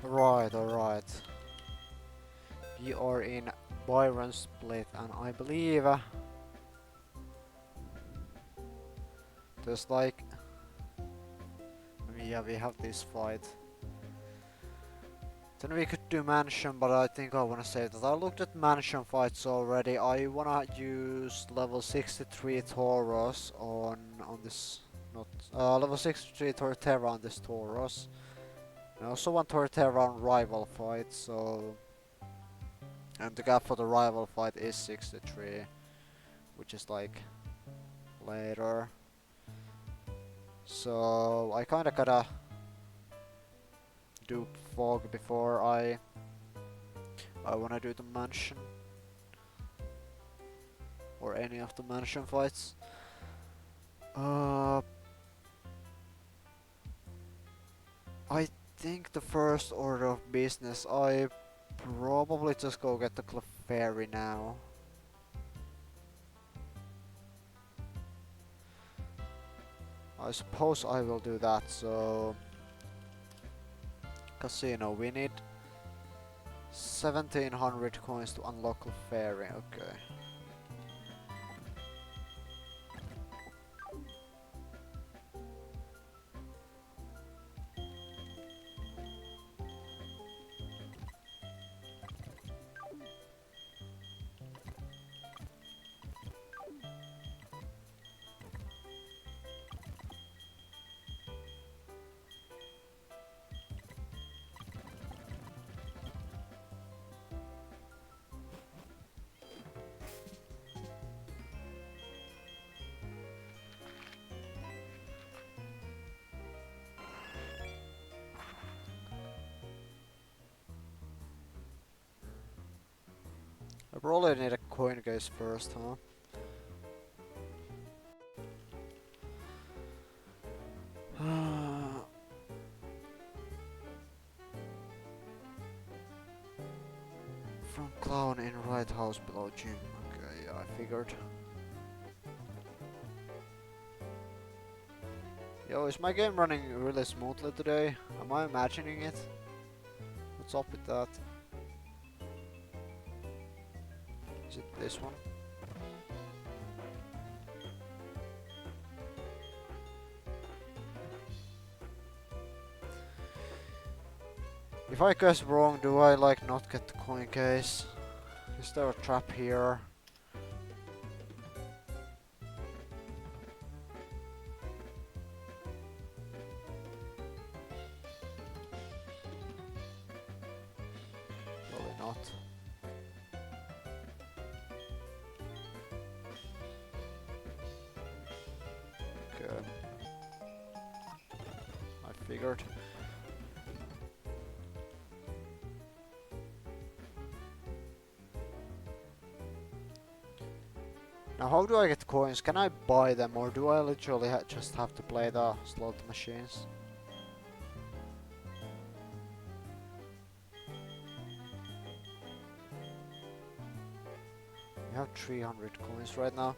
Right, alright. We are in Byron split, and I believe there's like, yeah, we have this fight. Then we could do mansion, but I think I wanna save that. I looked at mansion fights already. I wanna use level 63 Tauros on this, not level 63 Torterra on this Tauros. I also want Torterra on rival fight, so, and the gap for the rival fight is 63, which is like later. So I kinda gotta do fog before I wanna do the mansion or any of the mansion fights. I think the first order of business, I probably just go get the Clefairy now. I suppose I will do that, so... Casino, we need 1700 coins to unlock Clefairy, okay. I probably need a coin case first, huh? From clown in right house below gym. Okay, yeah, I figured. Yo, is my game running really smoothly today? Am I imagining it? What's up with that? Is it this one? If I guess wrong, do I like not get the coin case? Is there a trap here? Probably not. Okay. I figured. Now how do I get coins? Can I buy them or do I literally just have to play the slot machines? We have 300 coins right now.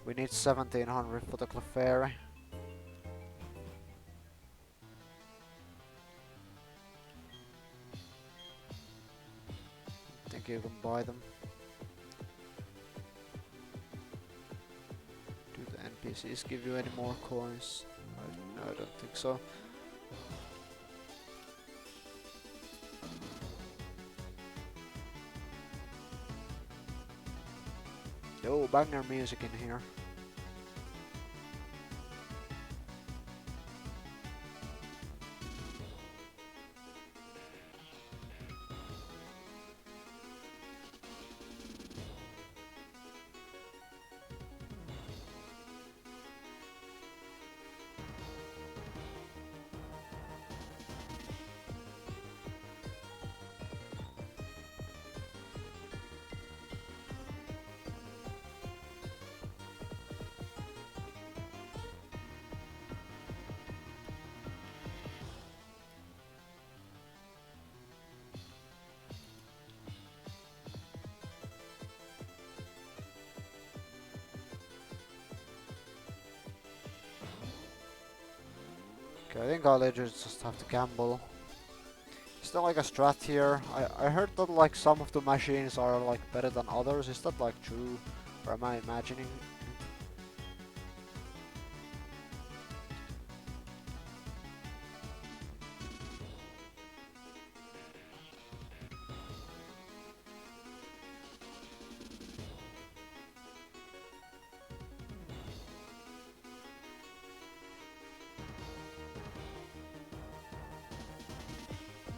We need 1700 for the Clefairy. I think you can buy them. Do the NPCs give you any more coins? No, I don't think so. Yo, banger music in here. Okay, I think I'll just have to gamble. Is there like a strat here? I heard that like some of the machines are like better than others. Is that like true? Or am I imagining?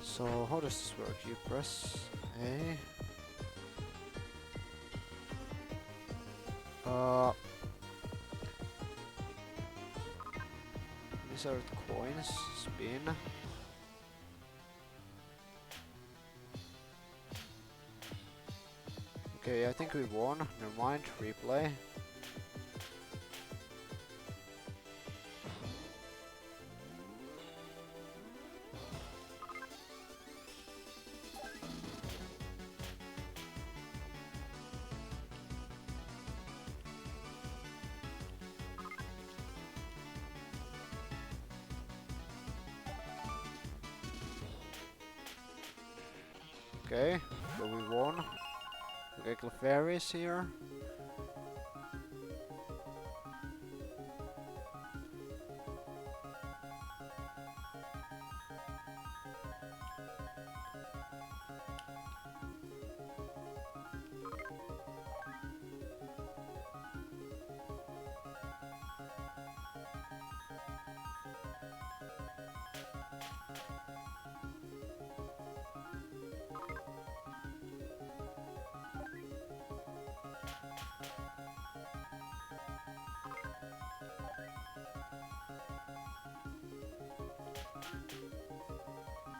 So how does this work? You press A. Insert coins, spin. Okay, I think we won. Never mind. Replay. Okay, so we won. Okay, Clefairy here.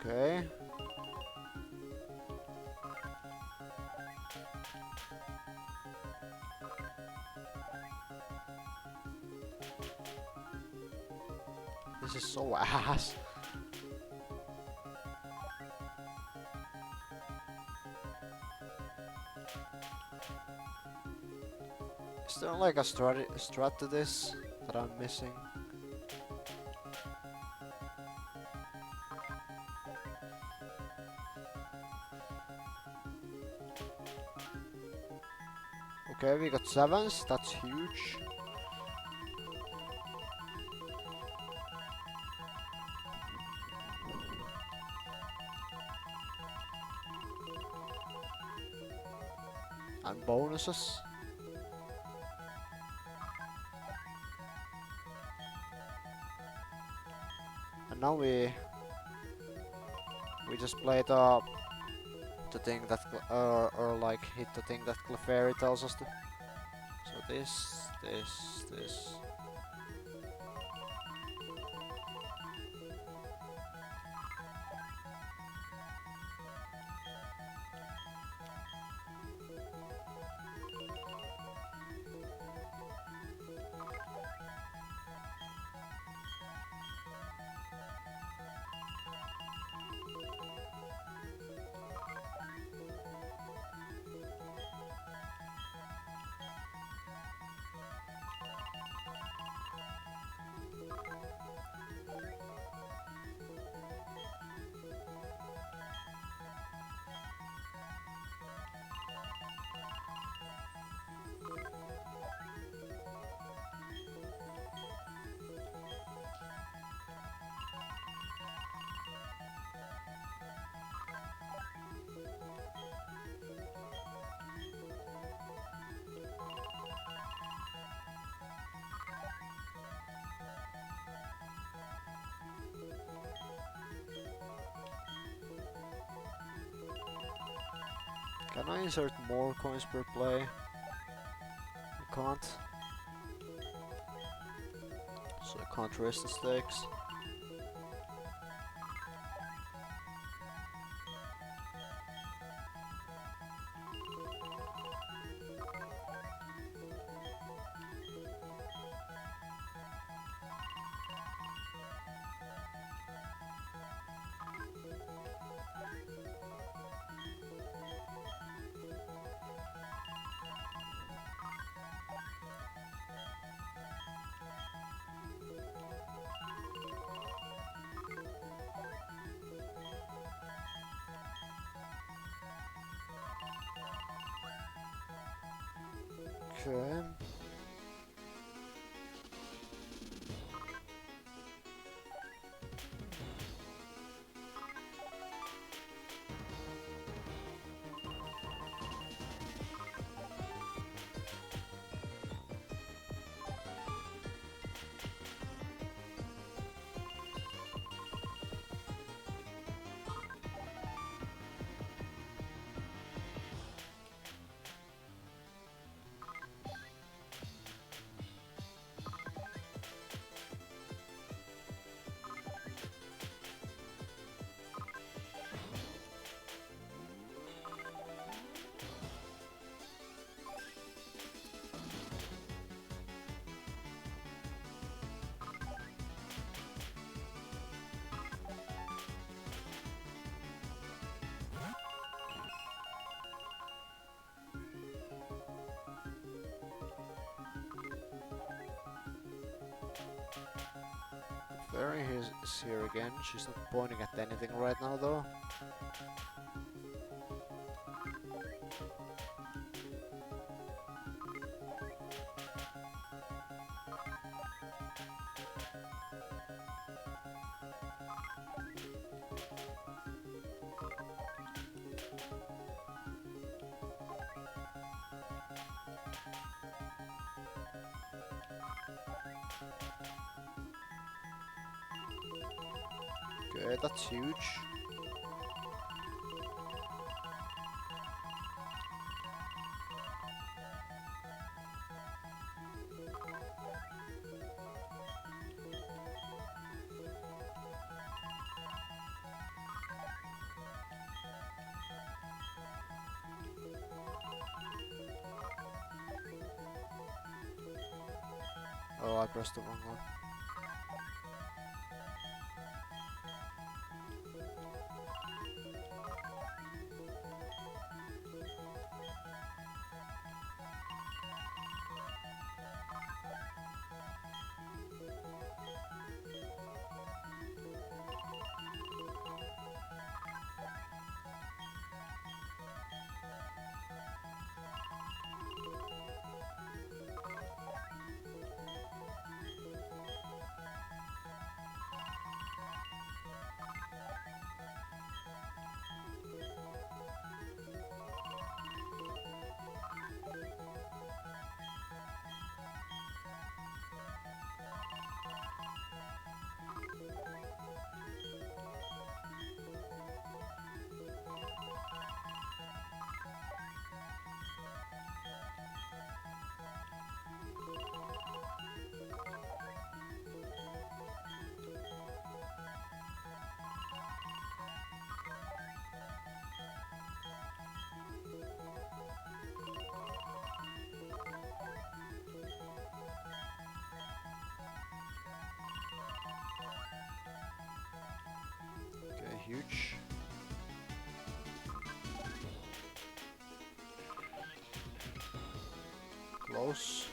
Okay. This is so ass. Is there like a strat to this that I'm missing? Okay, we got sevens. That's huge. And bonuses. And now we just play the thing that or like hit the thing that Clefairy tells us to. So this. Can I insert more coins per play? I can't. So I can't raise the stakes. Okay. Fairy is here again. She's not pointing at anything right now though. Okay, that's huge. Oh, I pressed the wrong one. Okay, huge. Close.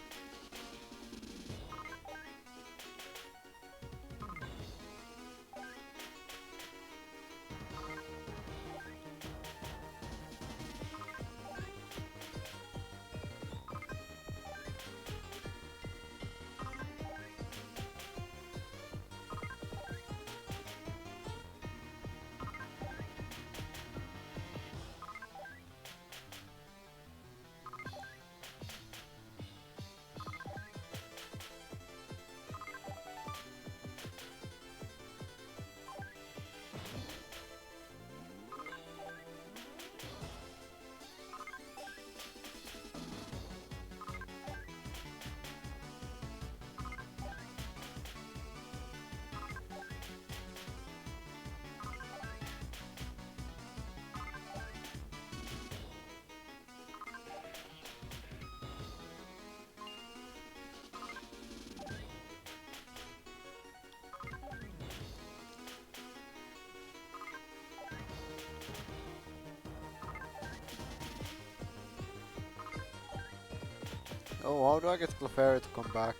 Oh, how do I get Clefairy to come back?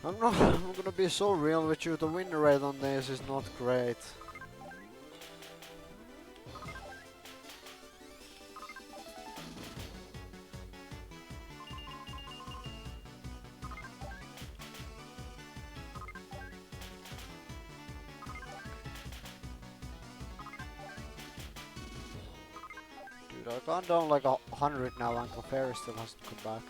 I'm gonna be so real with you, the win rate on this is not great. Dude, I've gone down like 100 now and Clefairy still hasn't come back.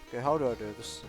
Okay, how do I do this?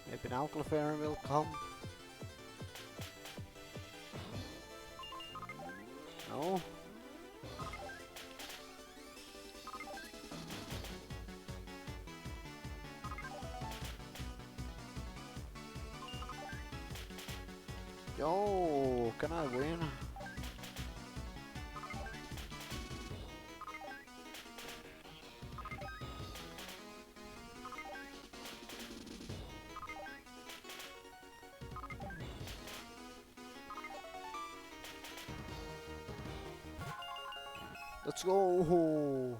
Maybe now Clefairy will come. No? Yo, can I win? Let's go!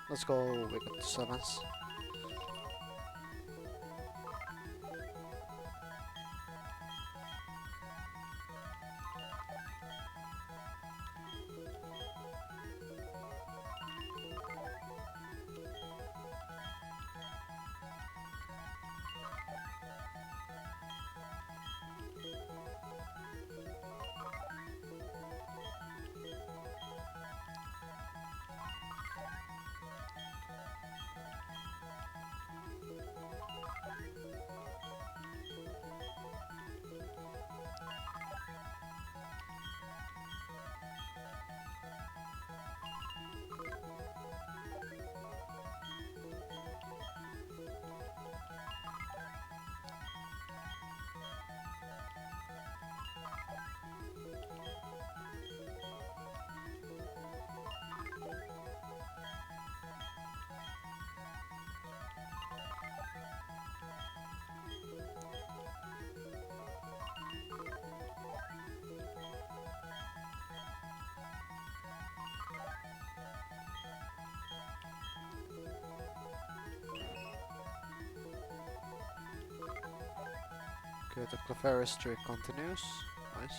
Let's go, we got the sevens. Okay, the Clefairy streak continues. Nice.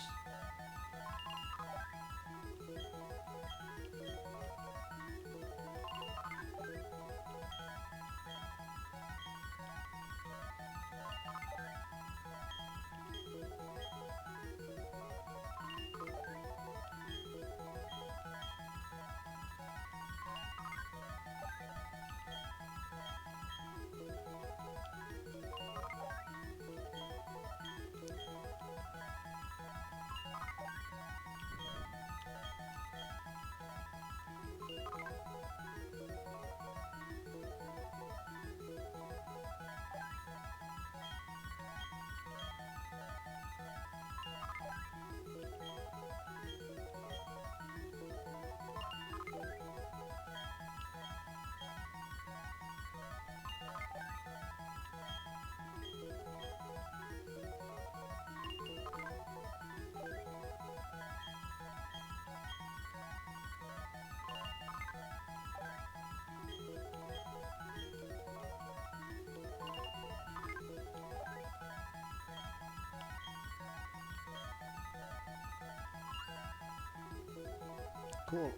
Cool.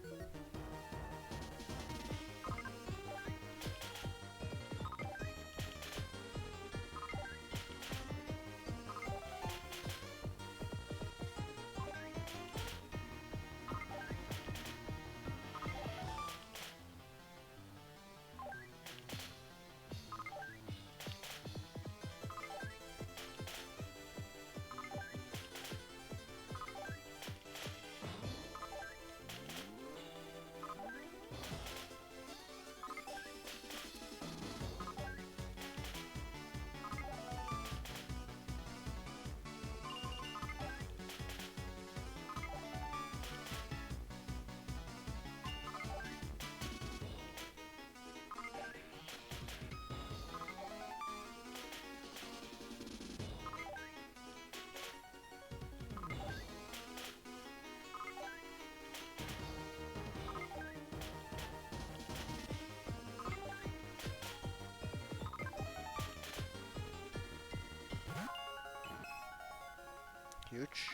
Huge.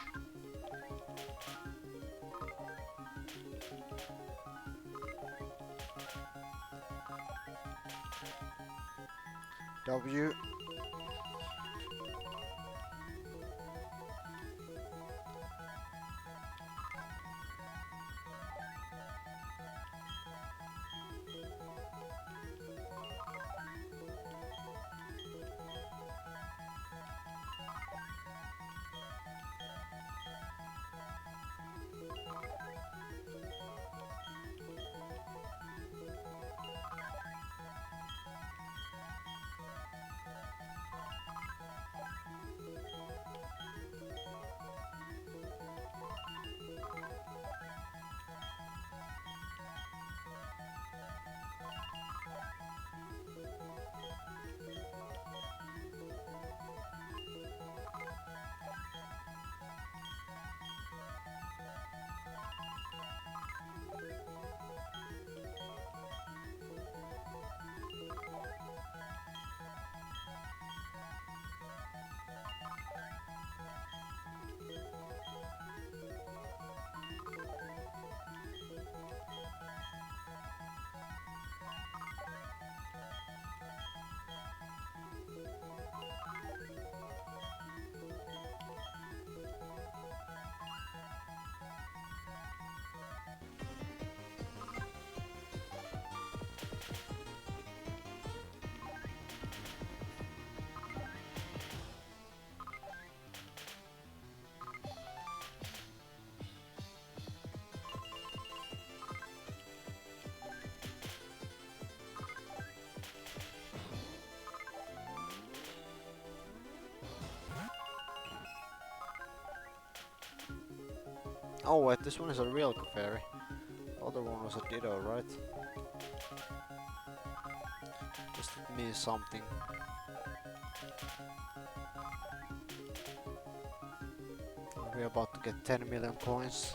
W. Oh wait, this one is a real Clefairy. The other one was a Ditto, right? Just means something. We're about to get 10 million coins.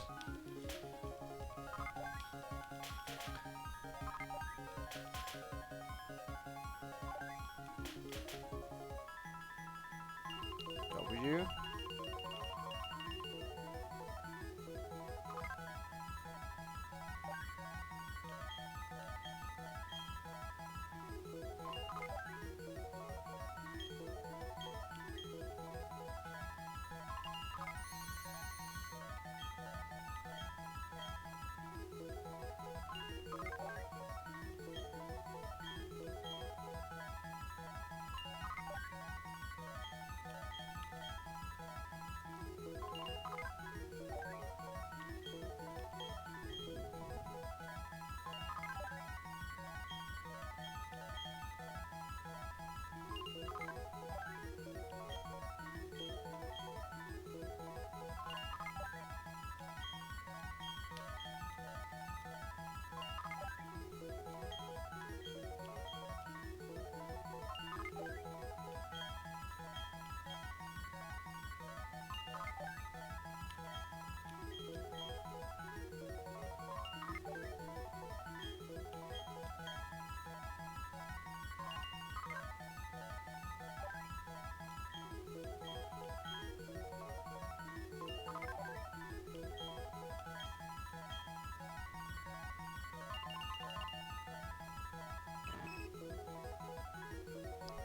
W.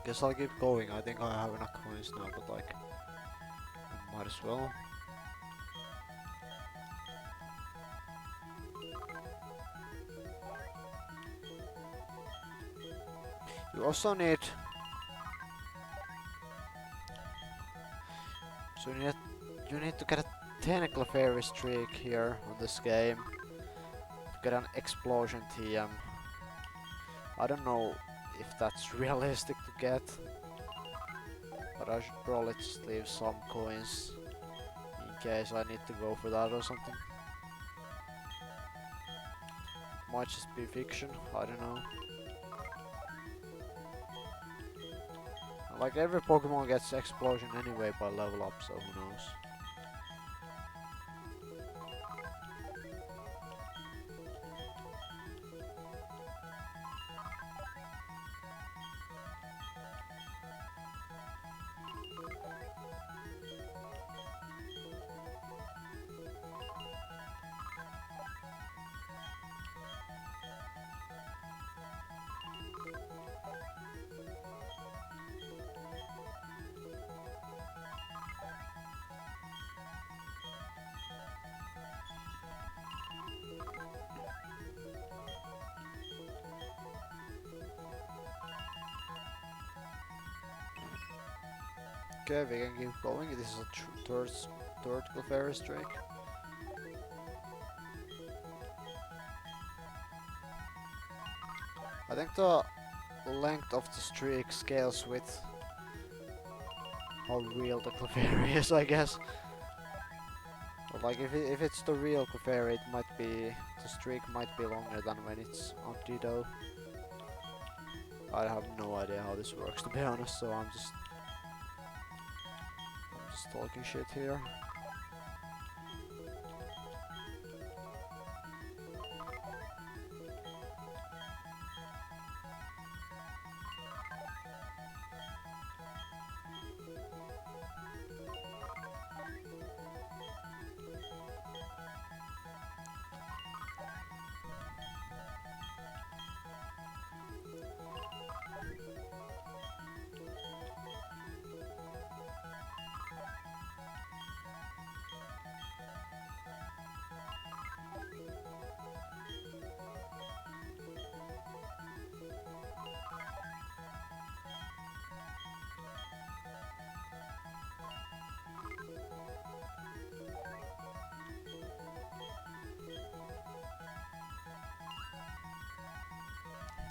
Guess I'll keep going. I think I have enough coins now, but like, might as well. You also need. So you need to get a 10 Clefairy streak here on this game to get an explosion TM. I don't know if that's realistic to get, but I should probably just leave some coins in case I need to go for that or something. Might just be fiction, I don't know. Like every Pokemon gets explosion anyway by level up, so who knows. Okay, we can keep going. This is a third Clefairy streak. I think the length of the streak scales with how real the Clefairy is, I guess. But like if it's the real Clefairy, it might be the streak might be longer than when it's on Ditto. I have no idea how this works, to be honest. So I'm just talking shit here.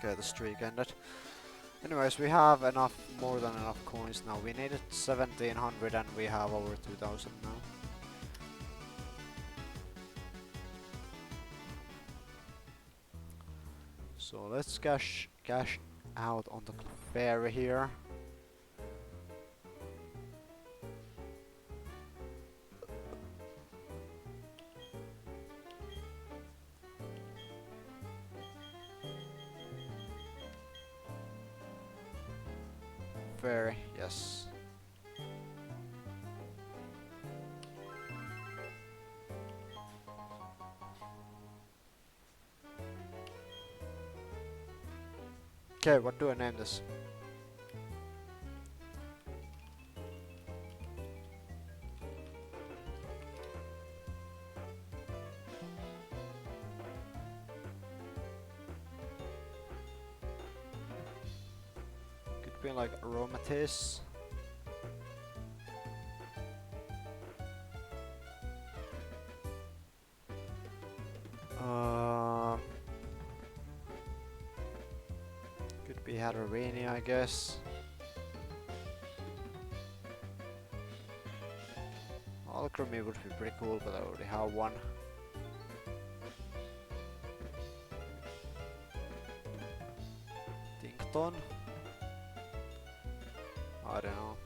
Okay, the streak ended. Anyways, we have more than enough coins now. We needed 1700 and we have over 2000 now. So let's cash out on the Clefairy here. Fairy, yes. Okay, what do I name this? Could be like aromatase. Could be Hadarwini, I guess. Alchemy would be pretty cool, but I already have one. Tinkton? I don't know.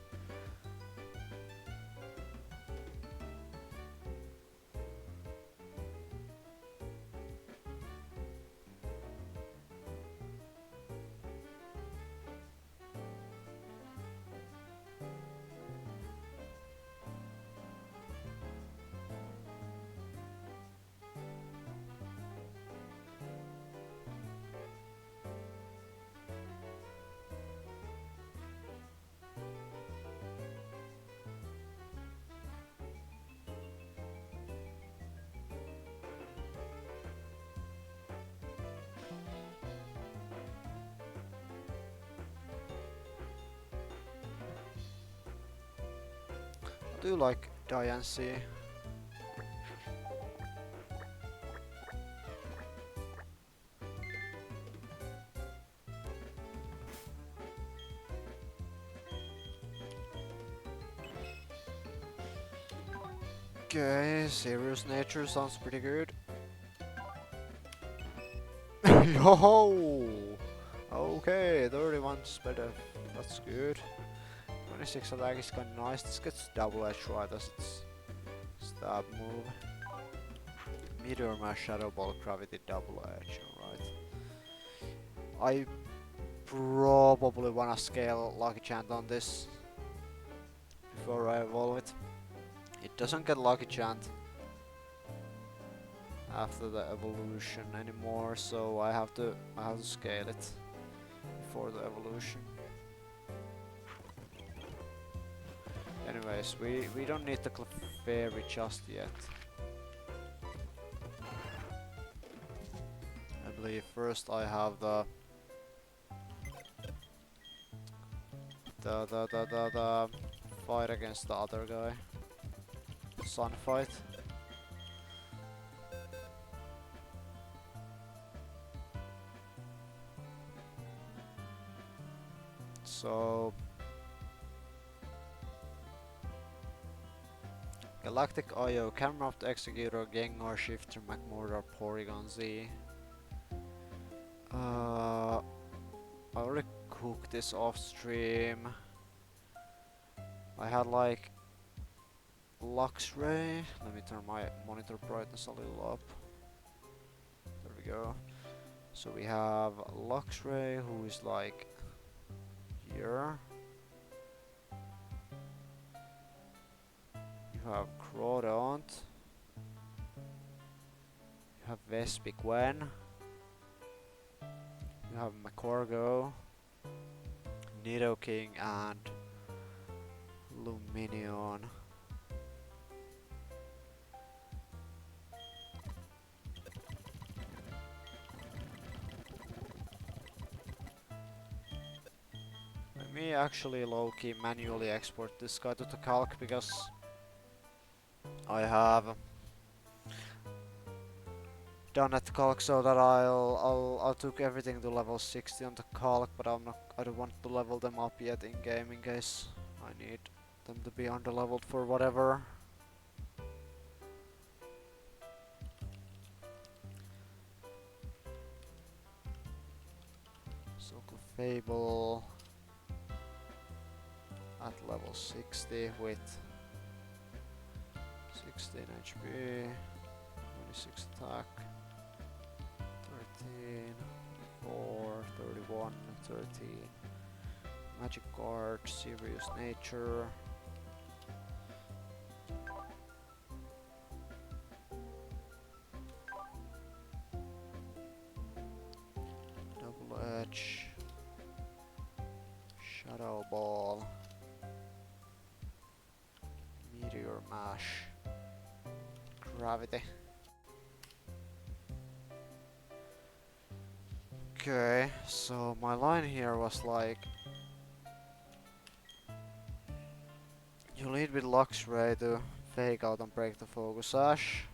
I do like Diancie. Okay, serious nature sounds pretty good. Yo! Okay, 31's better. That's good. 26 attack is kinda nice. This gets double edge right as its stab move. Meteor Mash, Shadow Ball, Gravity, double edge, alright. I probably wanna scale Lucky Chant on this before I evolve it. It doesn't get Lucky Chant after the evolution anymore, so I have to scale it before the evolution. Anyways, we don't need the Clefairy just yet. I believe first I have the fight against the other guy. Sun fight. So Galactic IO, Camraft, Executor, Gengar, Shifter, McMurder, Porygon Z. I already cooked this off stream. I had like Luxray. Let me turn my monitor brightness a little up. There we go. So we have Luxray, who is like here. You have Crawdaunt. You have Vespiquen. You have Macorgo, Nidoking, and Luminion. Let me actually low-key manually export this guy to the calc because I have done at calc so that I'll took everything to level 60 on the calc, but I don't want to level them up yet in game in case I need them to be underleveled for whatever. So Clefable at level 60 with 16 HP, 26 attack, 13, 4, 31, 13. Magic Guard, Serious Nature. Double Edge. Sash. Gravity. Okay, so my line here was like, you lead with Lux Ray to fake out and break the focus sash.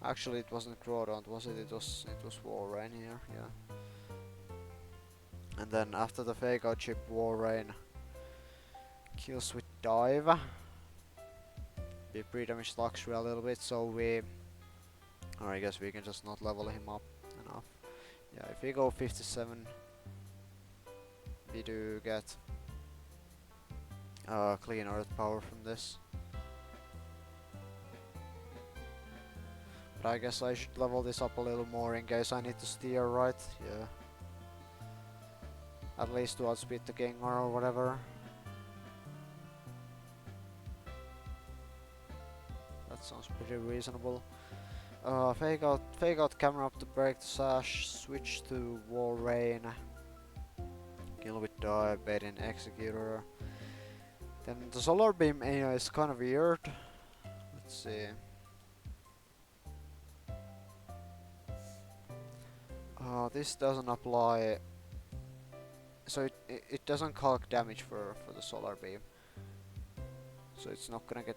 Actually, it wasn't Groudon, was it? It was Warrain here, yeah. And then after the fake out chip, Warrain kills with dive. We pre-damage Lux Ray a little bit, so we, or I guess we can just not level him up enough. Yeah, if we go 57, we do get clean earth power from this. But I guess I should level this up a little more in case I need to steer, right? Yeah. At least to outspeed the Gengar or whatever. That sounds pretty reasonable. Fake out camera up to break the sash, switch to Warrain. Kill with dive, bait in Executor. Then the Solar Beam AI is kind of weird. Let's see. This doesn't apply, so it doesn't calc damage for the Solar Beam. So it's not gonna get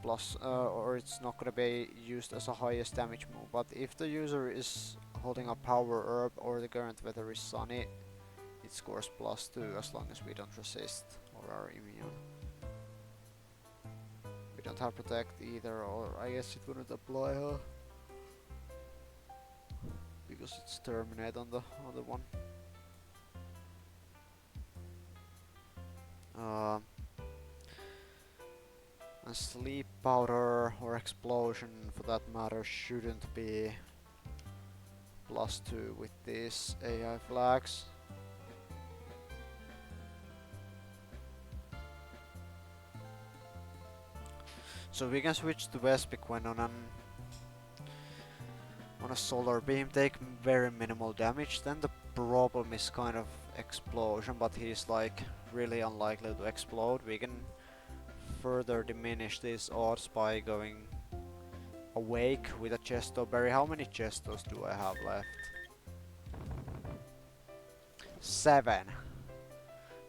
plus, or it's not gonna be used as a highest damage move. But if the user is holding a Power Herb or the current weather is sunny, it scores +2 as long as we don't resist or are immune. We don't have Protect either, or I guess it wouldn't apply, huh? Because it's Terminate on the other one. And Sleep Powder or Explosion for that matter shouldn't be +2 with these AI flags. So we can switch to Vespiq when on a Solar Beam, take very minimal damage. Then the problem is kind of Explosion, but he's like really unlikely to explode. We can further diminish these odds by going Awake with a Chesto Berry. How many Chestos do I have left? 7.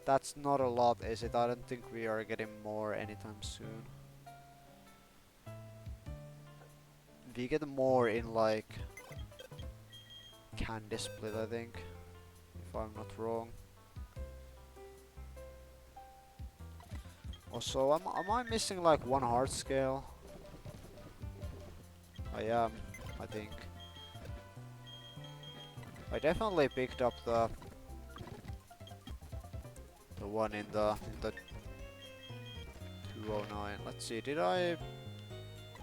That's not a lot, is it? I don't think we are getting more anytime soon. We get more in like Candy Split, I think, if I'm not wrong. Also, am I missing like one heart scale? I am, I think. I definitely picked up the one in the 209. Let's see, did I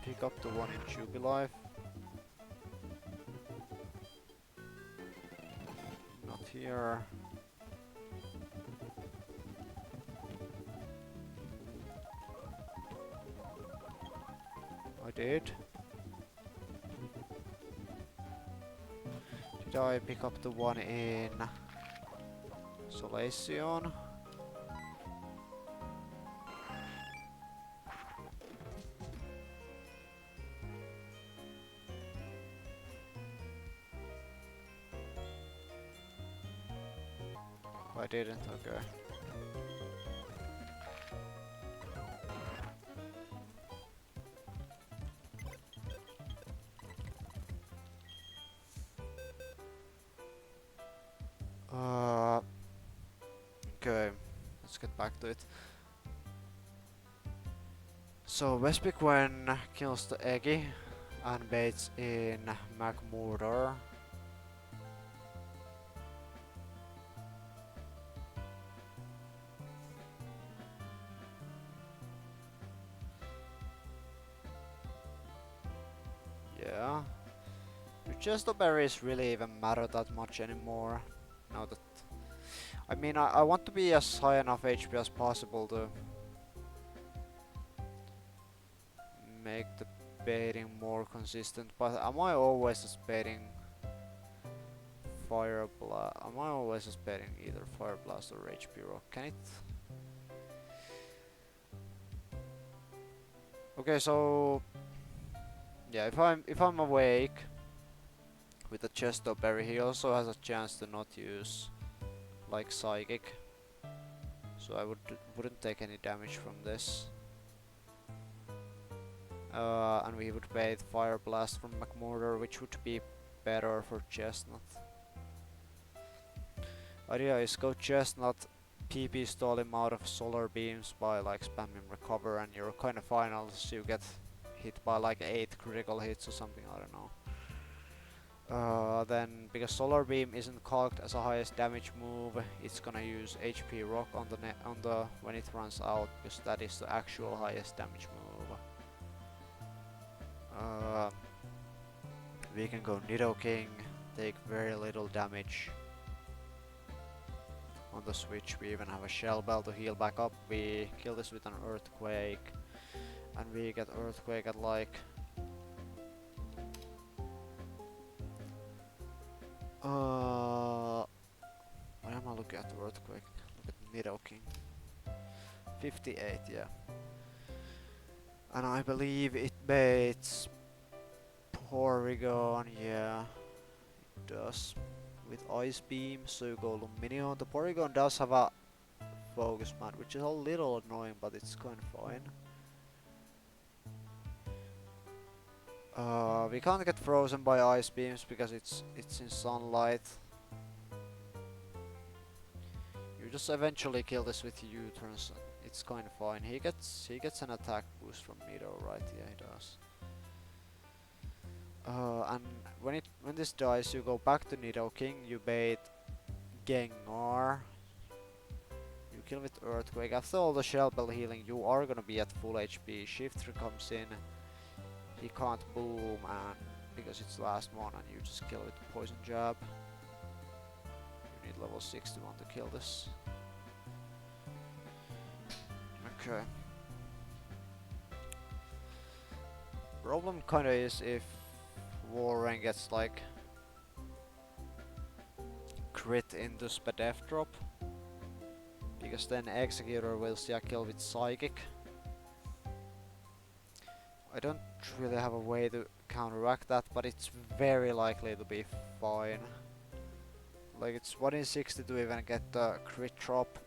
pick up the one in Jubilife? Not here. I did. Did I pick up the one in Solaceon? I didn't, okay. Okay, let's get back to it. So Vespiq when kills the Eggy and baits in Magmortar. Yeah. Do Chesto Berries really even matter that much anymore? Now that I mean, I want to be as high enough HP as possible to make the baiting more consistent, but am I always just baiting Fire Blast? Am I always just baiting either Fire Blast or HP Rock? Can it? Okay, so yeah, if I'm awake with the Chesto berry, he also has a chance to not use like psychic, so I wouldn't take any damage from this. And we would bait Fire Blast from McMurder, which would be better for Chestnut. Idea is go Chestnut, PP stall him out of solar beams by like spamming recover, and you're kinda fine unless you get hit by like 8 critical hits or something, I don't know. Then because solar beam isn't calced as a highest damage move, it's gonna use HP rock on the when it runs out, because that is the actual highest damage move. We can go Nidoking, take very little damage. On the switch we even have a Shell Bell to heal back up. We kill this with an Earthquake, and we get Earthquake at like why am I looking at the Earthquake? Look at Nidoking. 58, yeah. And I believe it baits Porygon, yeah, it does. With Ice Beam, so you go Lumineon. The Porygon does have a Focus Mat, which is a little annoying, but it's kind of fine. We can't get frozen by Ice Beams because it's in sunlight. You just eventually kill this with U-turns. It's kind of fine. He gets an attack boost from Nido, right? Yeah, he does. And when this dies, you go back to Nidoking. You bait Gengar. You kill with Earthquake. After all the Shell Bell healing, you are gonna be at full HP. Shifter comes in. He can't boom, and because it's last one, and you just kill with Poison Jab. You need level 61 to kill this. Okay. Problem kinda is if Warren gets like crit into Spadef drop, because then Executor will see a kill with Psychic. I don't really have a way to counteract that, but it's very likely to be fine. Like it's 1 in 60 to even get the crit drop,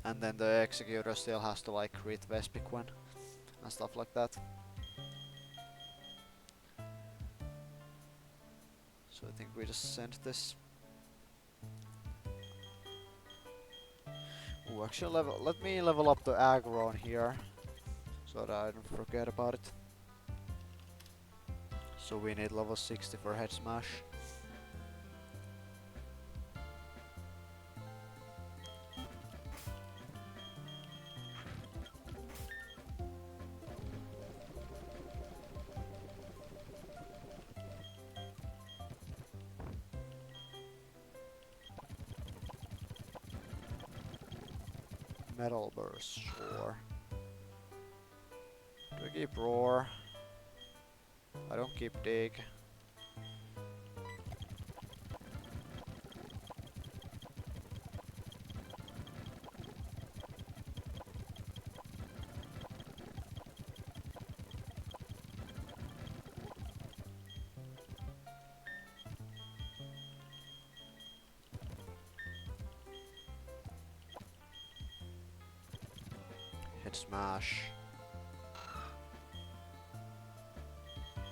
and then the Executor still has to like crit Vespiquen and stuff like that. So I think we just send this. Ooh, actually let me level up the aggro on here, so that I don't forget about it. So we need level 60 for Head Smash. Metal Burst, sure. Do I keep Roar? I don't keep Dig. Head Smash.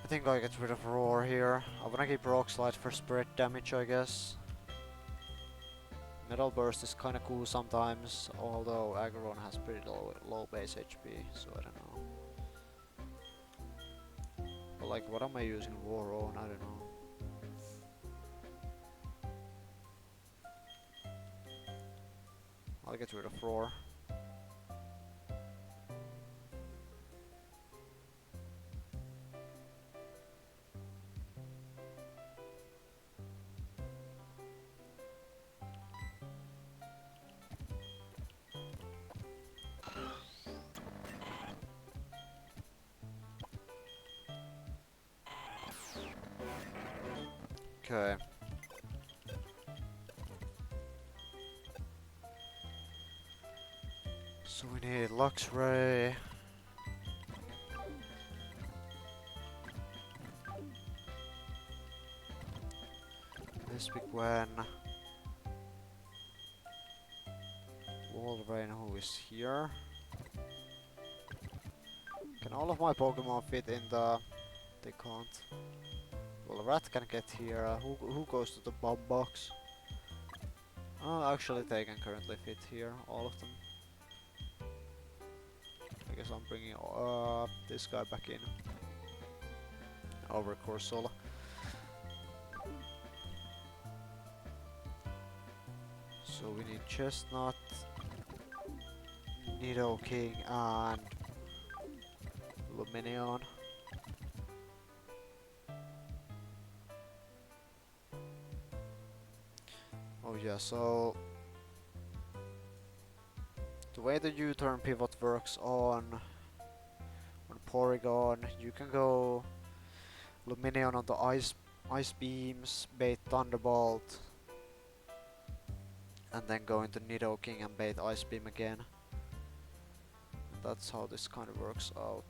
I think I get rid of Roar here. I wanna keep Rock Slide for spread damage, I guess. Metal Burst is kinda cool sometimes, although Aggron has pretty low base HP, so I don't know. But like, what am I using Roar on? I don't know. I'll get rid of Roar. Okay. So we need Luxray. Vespik when Wolverine, who is here. Can all of my Pokemon fit in the... They can't. Well, Rat can get here. Who goes to the bomb box? Oh, actually they can currently fit here, all of them. I guess I'm bringing this guy back in. Over Corsola. So we need Chestnut, Nidoking and Lumineon. Oh yeah, so the way the U-turn pivot works on Porygon, you can go Lumineon on the ice beams, bait Thunderbolt, and then go into Nidoking and bait Ice Beam again. And that's how this kind of works out.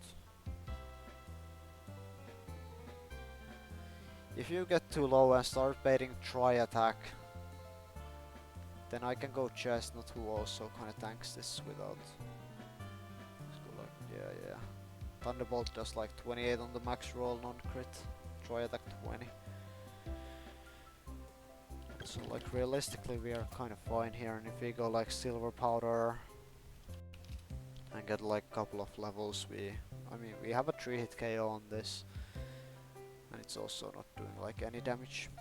If you get too low and start baiting Tri-Attack, then I can go Chestnut, who also kind of tanks this without... Let's go like, yeah. Thunderbolt does like 28 on the max roll, non-crit. Tri-Attack 20. So like realistically we are kind of fine here, and if we go like Silver Powder and get like couple of levels, we have a 3-hit KO on this, and it's also not doing like any damage.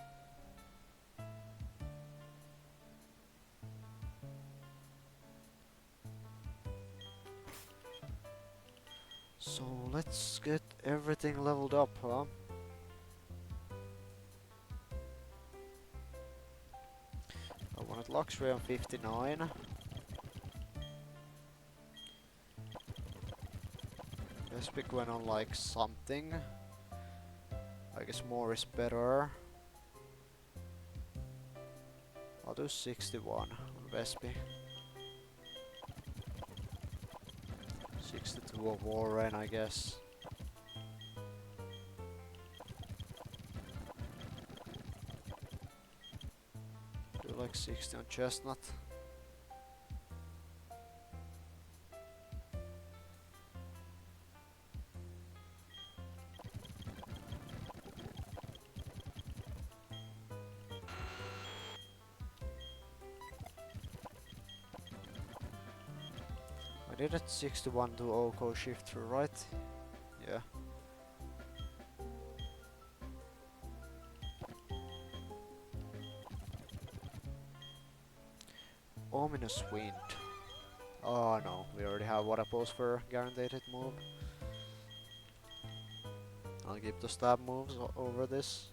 So let's get everything leveled up, huh? I wanted Luxray on 59. Vespik went on like something. I guess more is better. I'll do 61 on Vespi. 62 of Warren, I guess. Do like 60 on Chestnut. I did at 61 to Oko shift through, right? Yeah. Ominous Wind. Oh no, we already have what I pose for guaranteed hit move. I'll keep the stab moves over this.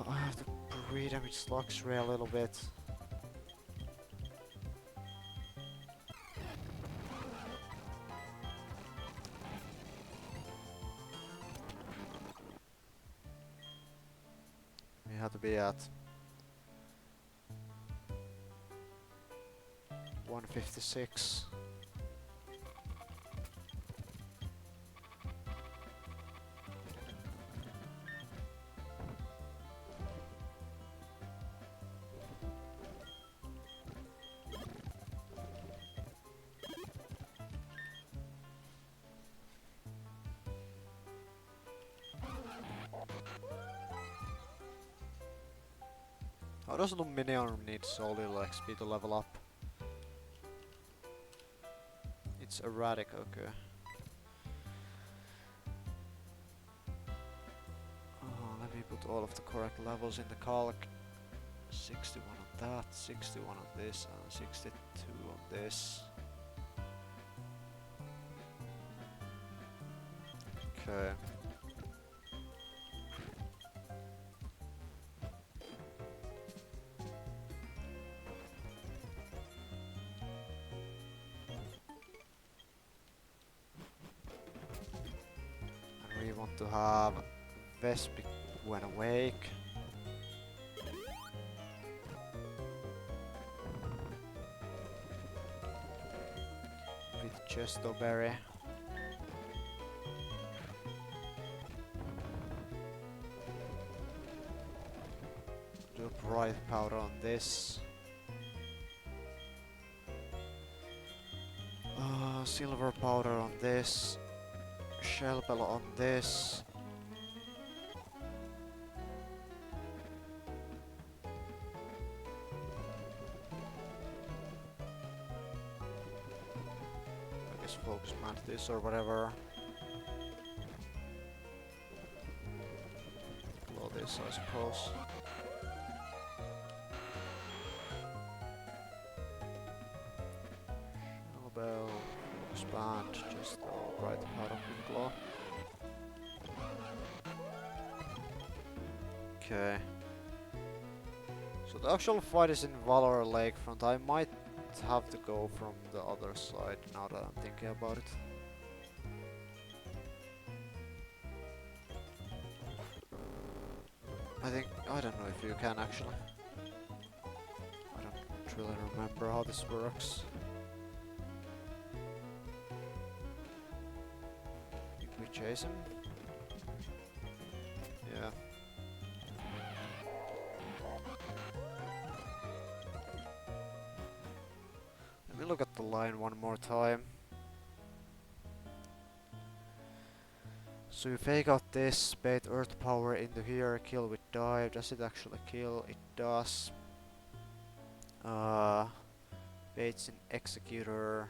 I have to pre-damage Luxray a little bit. We have to be at 156. How does Lumineon need solely XP to level up? It's erratic, okay. Let me put all of the correct levels in the calc. 61 on that, 61 on this, and 62 on this. Okay. to have Vespic when awake. With Chesto Berry. Do bright powder on this. Silver powder on this. Shell Bell on this. I guess focus mantis or whatever. Blow this, I suppose. Shell Bell, focus band, just bright powder with glow. Okay. So the actual fight is in Valor Lakefront. I might have to go from the other side now that I'm thinking about it. I don't know if you can actually. I don't really remember how this works. Did we chase him? Yeah. Let me look at the line one more time. So you fake out this, bait earth power into here, kill with dive. Does it actually kill? It does. Baits in executor.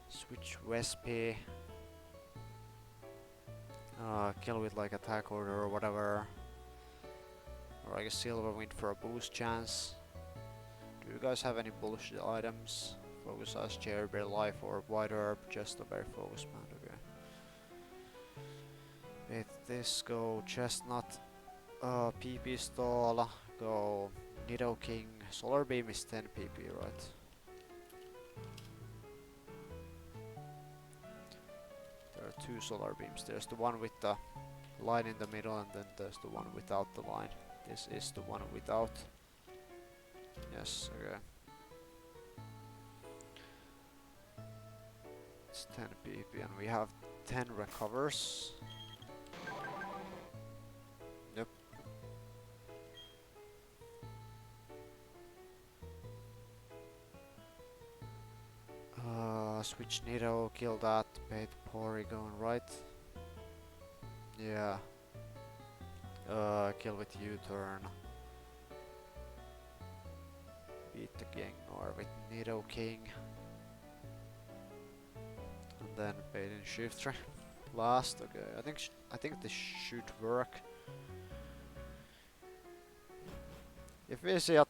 Switch Wespy. Kill with like attack order or whatever. Or I guess silver wind for a boost chance. Do you guys have any bullshit items? Focus as Cherry Berry Life or White Herb, just a very focus man, okay. With this go Chestnut, PP Stall, go Nido King, Solar Beam is 10 PP, right? There are two Solar Beams, there's the one with the line in the middle and then there's the one without the line. This is the one without. Yes, okay. It's 10 PP and we have 10 recovers. Yep. Switch Nido, kill that, bait Porygon, right? Yeah. Kill with U-turn. Beat the Gengar with Nido King. And then bait in Shiftry. Last, okay. I think this should work. If we see a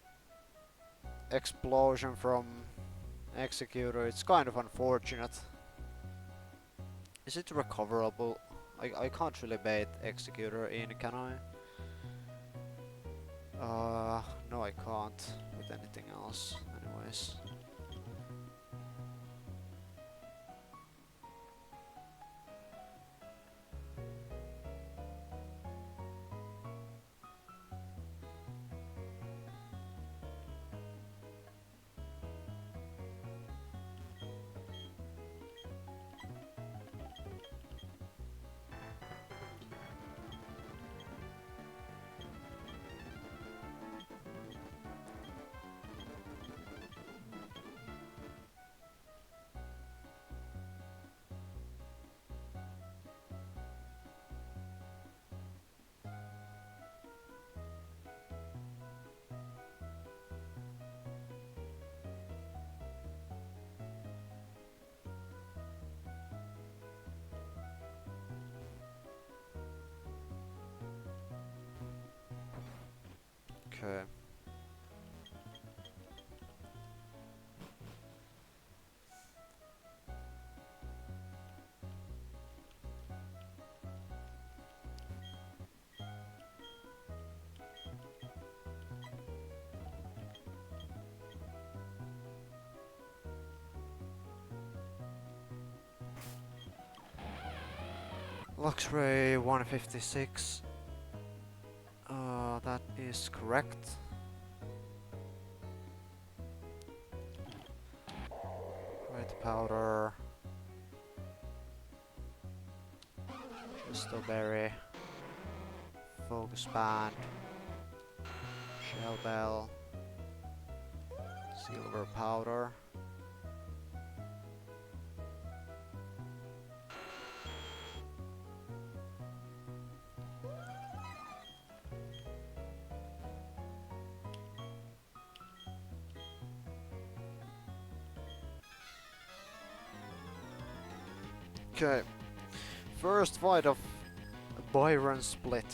explosion from Executor, it's kind of unfortunate. Is it recoverable? I can't really bait Executor in, can I? No I can't with anything else, anyways. Okay. Luxray 156. That is correct. White powder. Crystalberry. Focus band. Shell bell. Silver powder. Okay, first fight of Byron split.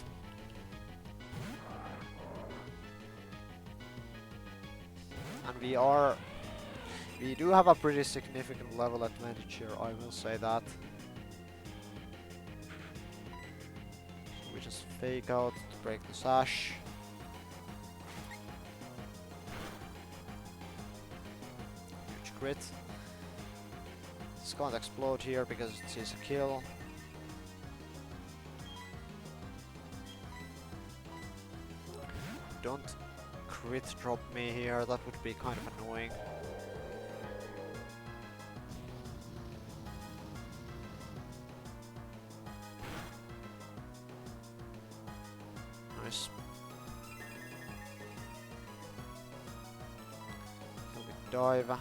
And we do have a pretty significant level advantage here, I will say that. So we just fake out to break the sash. Huge crit. This can't explode here because it is a kill. Don't crit drop me here, that would be kind of annoying. Nice. Can we dive?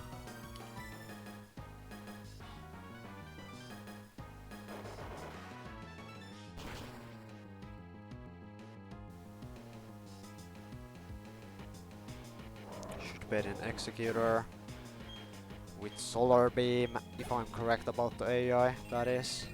Bet an Executor with Solar Beam, if I'm correct about the AI, that is.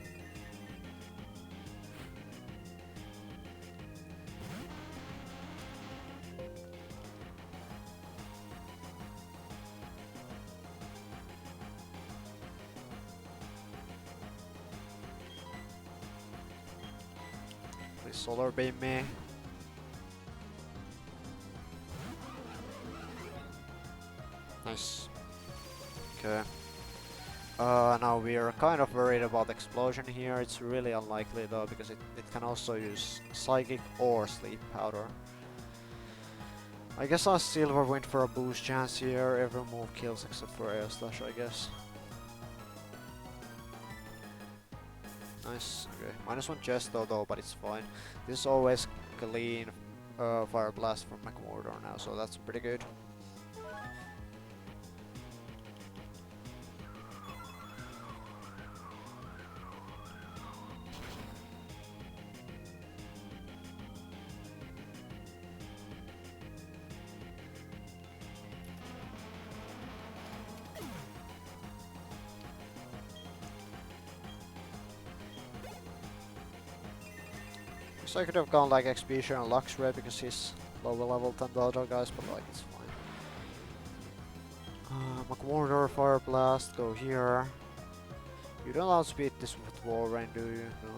Please Solar Beam me. Nice. Okay. Now we are kind of worried about explosion here. It's really unlikely though, because it can also use psychic or sleep powder. I guess our silver went for a boost chance here. Every move kills except for air slash, I guess. Nice. Okay. -1 chest though, but it's fine. This is always clean fire blast from McMortar now, so that's pretty good. So I could have gone like Expedition and Luxray because he's lower level than the other guys, but like it's fine. McMortar, Fire Blast, go here. You don't outspeed this with Wall Rain, do you? No.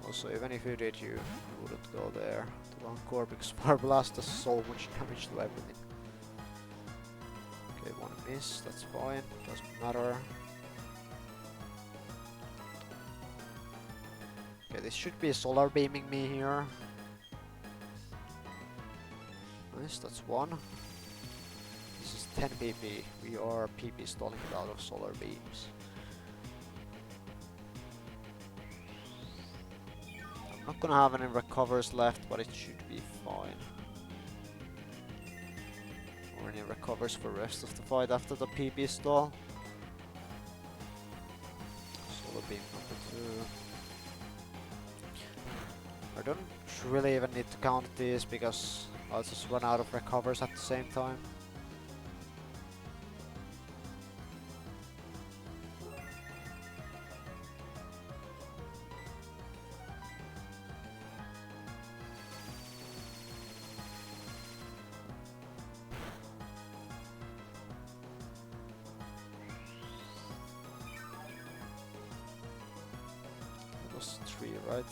Also, even if you did, you wouldn't go there to Encore because Fire Blast does so much damage to everything. Okay, one miss, that's fine, doesn't matter. Okay, this should be solar beaming me here. Nice, that's one. This is 10 PP. We are PP stalling it out of solar beams. I'm not gonna have any recovers left, but it should be fine. Or any recovers for rest of the fight after the PP stall. Solar beam number 2. I don't really even need to count these because I'll just run out of recovers at the same time. That was 3, right?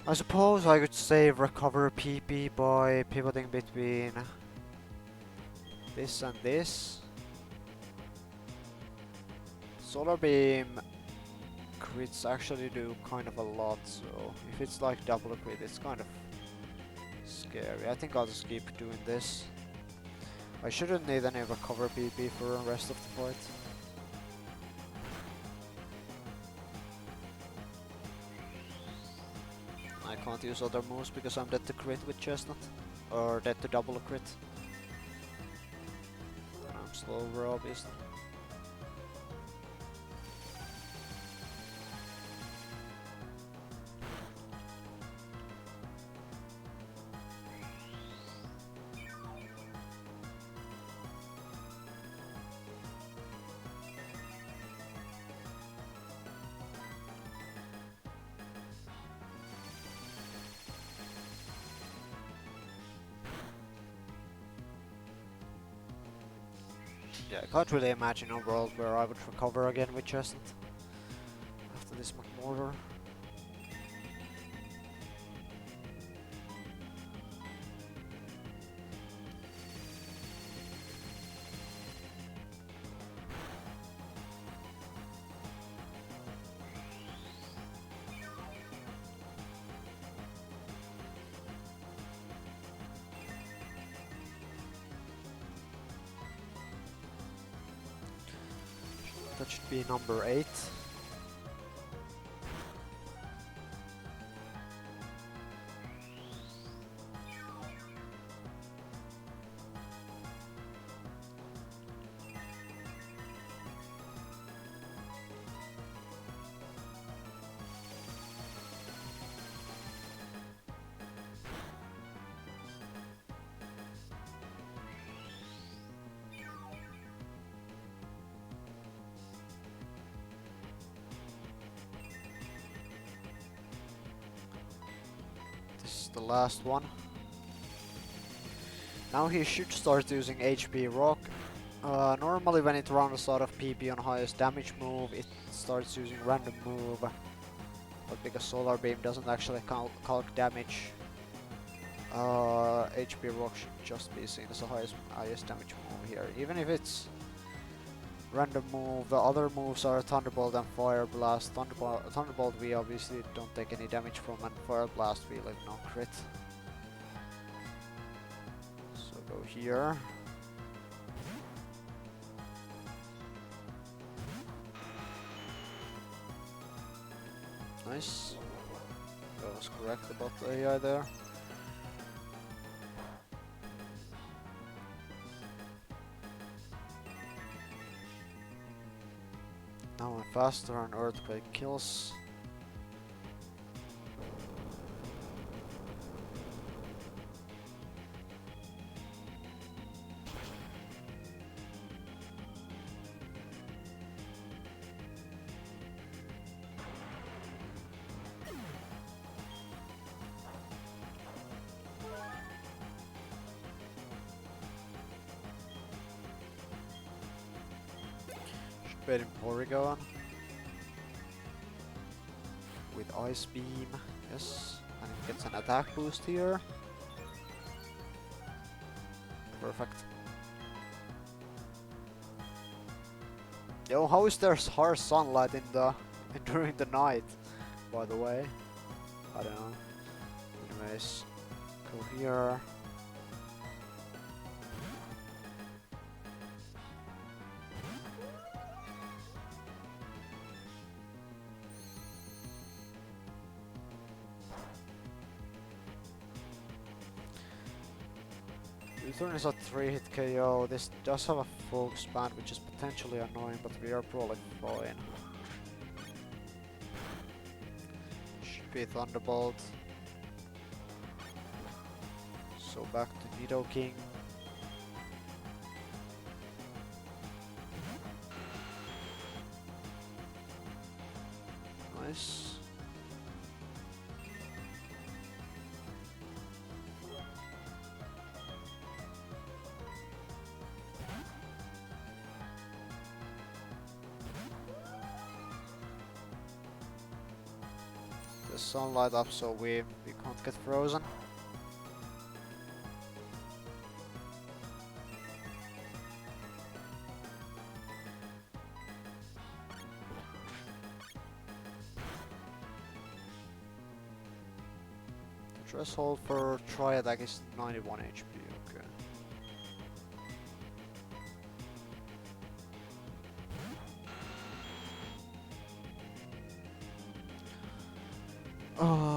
I suppose I could save recover PP by pivoting between This and this. Solar beam crits actually do kind of a lot, so if it's like double crit, it's kind of scary. I think I'll just keep doing this. I shouldn't need any recover PP for the rest of the fight. I can't use other moves because I'm dead to crit with Chestnut. Or dead to double crit. And I'm slower, obviously. Yeah, I can't really imagine a world where I would recover again with Chestnut after this McMortar. That should be number 8. This is the last one. Now he should start using HP Rock. Normally when it runs out of PP on highest damage move, it starts using random move. But because Solar Beam doesn't actually calc damage, HP Rock should just be seen as the highest damage move here. Even if it's random move, the other moves are Thunderbolt and Fire Blast. Thunderbolt we obviously don't take any damage from, and Fire Blast we leave no crit. So go here. Nice. I was correct about the AI there. Now I'm faster and Earthquake kills. Should bet in Porygon with Ice Beam, yes, and it gets an attack boost here. Perfect. Yo, how is there harsh sunlight in the during the night? By the way, I don't know. Anyways, go here. Turn is a 3-hit KO. This does have a focus band, which is potentially annoying, but we are probably fine. Should be Thunderbolt. So back to Nidoking. Nice. The sunlight up so we can't get frozen. Threshold for Tri attack is 91 HP, okay.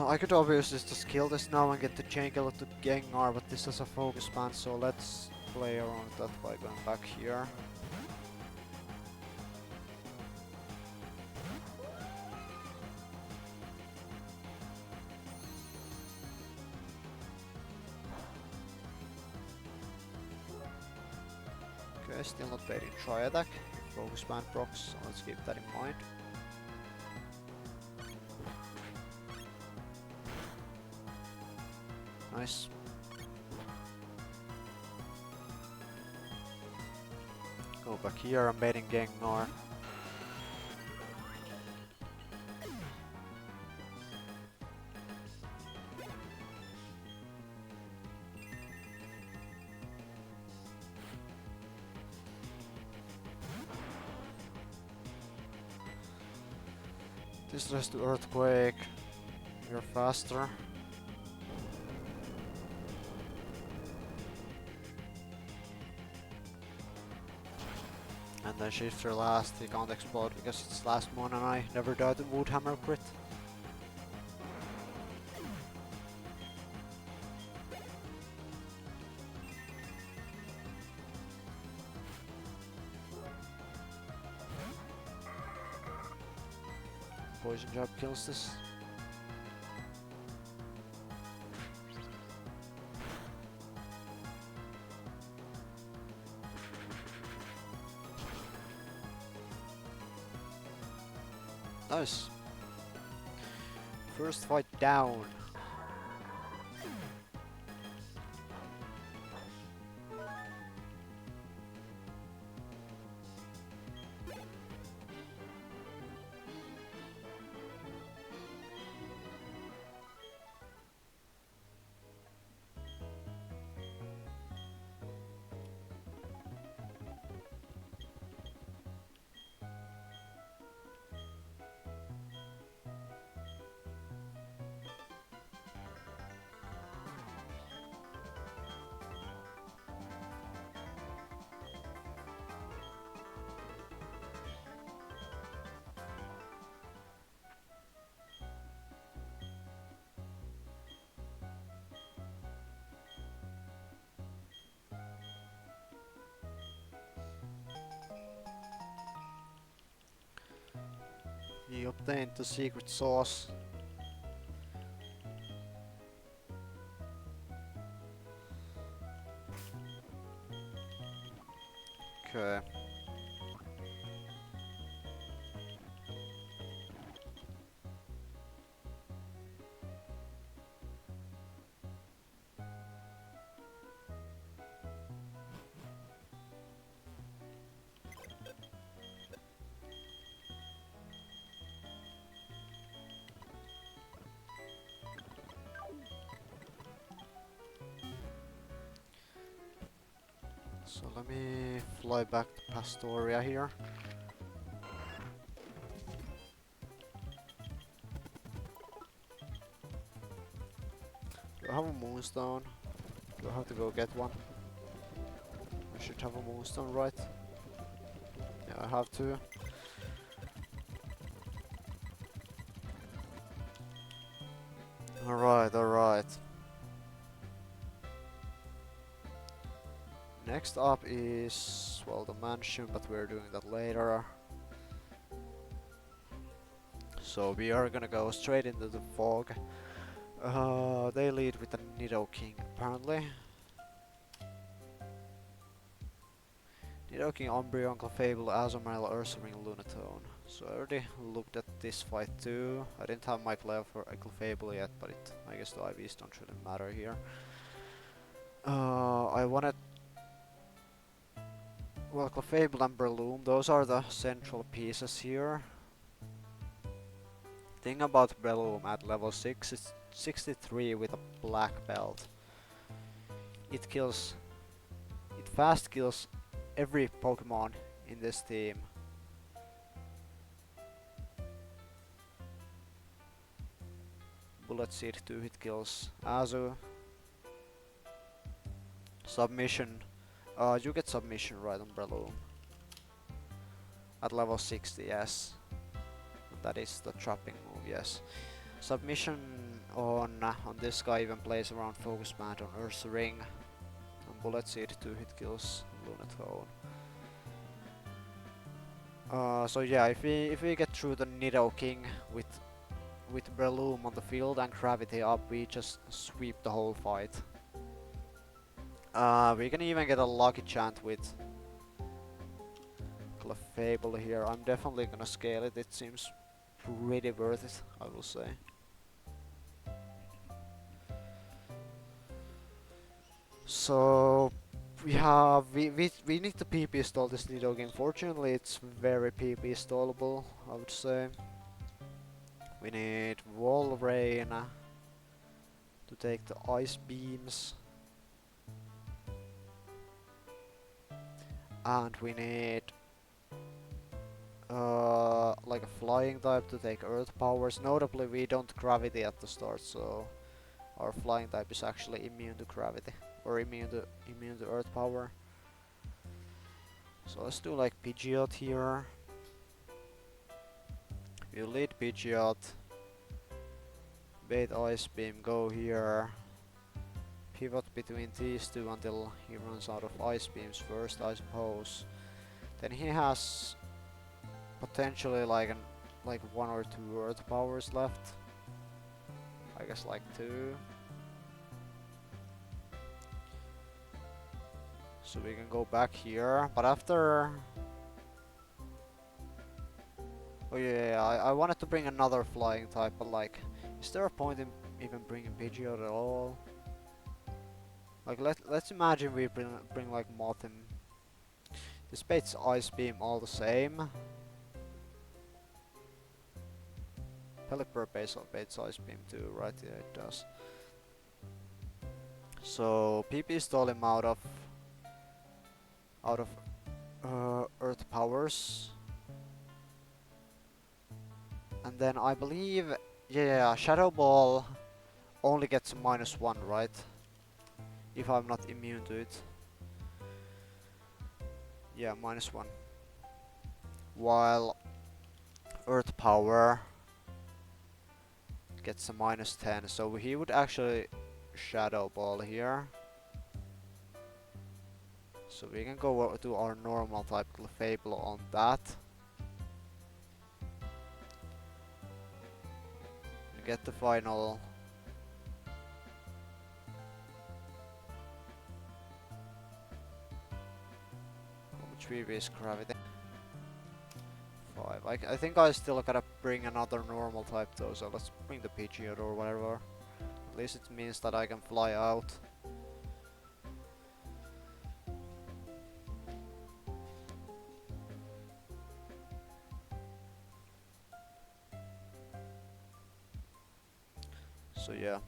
I could obviously just kill this now and get the Jangle to Gengar, but this is a focus band, so let's play around that by going back here. Okay, still not baiting Tri attack. Focus band procs, so let's keep that in mind. Nice. Go back here, I'm baiting Gengar. This does to Earthquake. You're faster. And then Shifter last, he can't explode because it's last one and I never died to Woodhammer crit. Poison Jab kills this. Nice. First fight down. He obtained the secret sauce. Okay. So let me fly back to Pastoria here. Do I have a Moonstone? Do I have to go get one? I should have a Moonstone, right? Yeah, I have to. Alright, alright. Next up is, well, the mansion, but we're doing that later. So we are gonna go straight into the fog. They lead with the Nidoking, apparently. Nidoking, Umbreon, Clefable, Azumarill, Ursaring, Lunatone. So I already looked at this fight too. I didn't have my play for Clefable yet, but I guess the IVs don't really matter here. I wanted... Well, Clefable and Breloom, those are the central pieces here. Thing about Breloom at level 6 is 63 with a black belt. It fast kills every Pokemon in this team. Bullet Seed 2 hit kills. Azu. Submission. You get submission right on Breloom. At level 60, yes. That is the trapping move, yes. Submission on this guy even plays around Focus Band on Earth's Ring. And Bullet Seed 2 hit kills Lunatone. So yeah, if we get through the Nido King with Breloom on the field and Gravity up, we just sweep the whole fight. We can even get a lucky chant with Clefable here. I'm definitely gonna scale it. It seems pretty worth it, I will say. So we need to PP stall this Nido game. Fortunately, it's very PP stallable, I would say. We need Wall Rain to take the Ice Beams. And we need like a flying type to take Earth powers. Notably, we don't Gravity at the start, so our flying type is actually immune to Gravity. Or immune to Earth power. So let's do like Pidgeot here. You lead Pidgeot. Bait Ice Beam, go here. Pivot between these two until he runs out of Ice Beams first, I suppose. Then he has potentially like one or two Earth powers left. I guess like 2. So we can go back here, but after... Oh yeah, I wanted to bring another flying type, but like, is there a point in even bringing Pidgeot at all? Like, let's imagine we bring like Mothim. This baits Ice Beam all the same. Pelipper baits Ice Beam too, right? Yeah, it does. So PP stall him out of Earth powers. And then I believe, yeah, Shadow Ball only gets -1, right? If I'm not immune to it. Yeah, -1. While Earth Power gets a -10, so he would actually Shadow Ball here. So we can go to our normal type Clefable on that. Get the final. How much VV is Gravity? 5. I think I still gotta bring another normal type though, so let's bring the Pidgeot or whatever. At least it means that I can fly out. So yeah.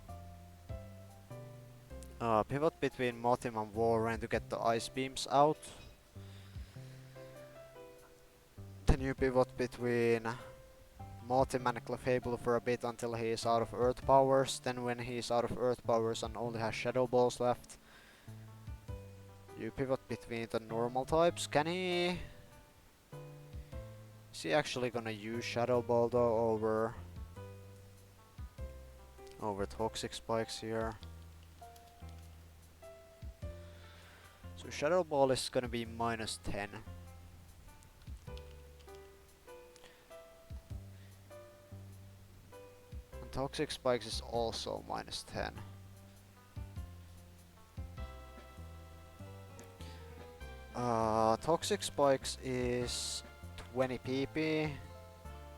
Pivot between Mothim and Warren to get the Ice Beams out. Then you pivot between Mothim and Clefable for a bit until he is out of Earth powers. Then when he is out of Earth powers and only has Shadow Balls left, you pivot between the normal types. Can he... Is he actually gonna use Shadow Ball though over Toxic Spikes here? So Shadow Ball is gonna be -10. And Toxic Spikes is also -10. Toxic Spikes is 20 PP.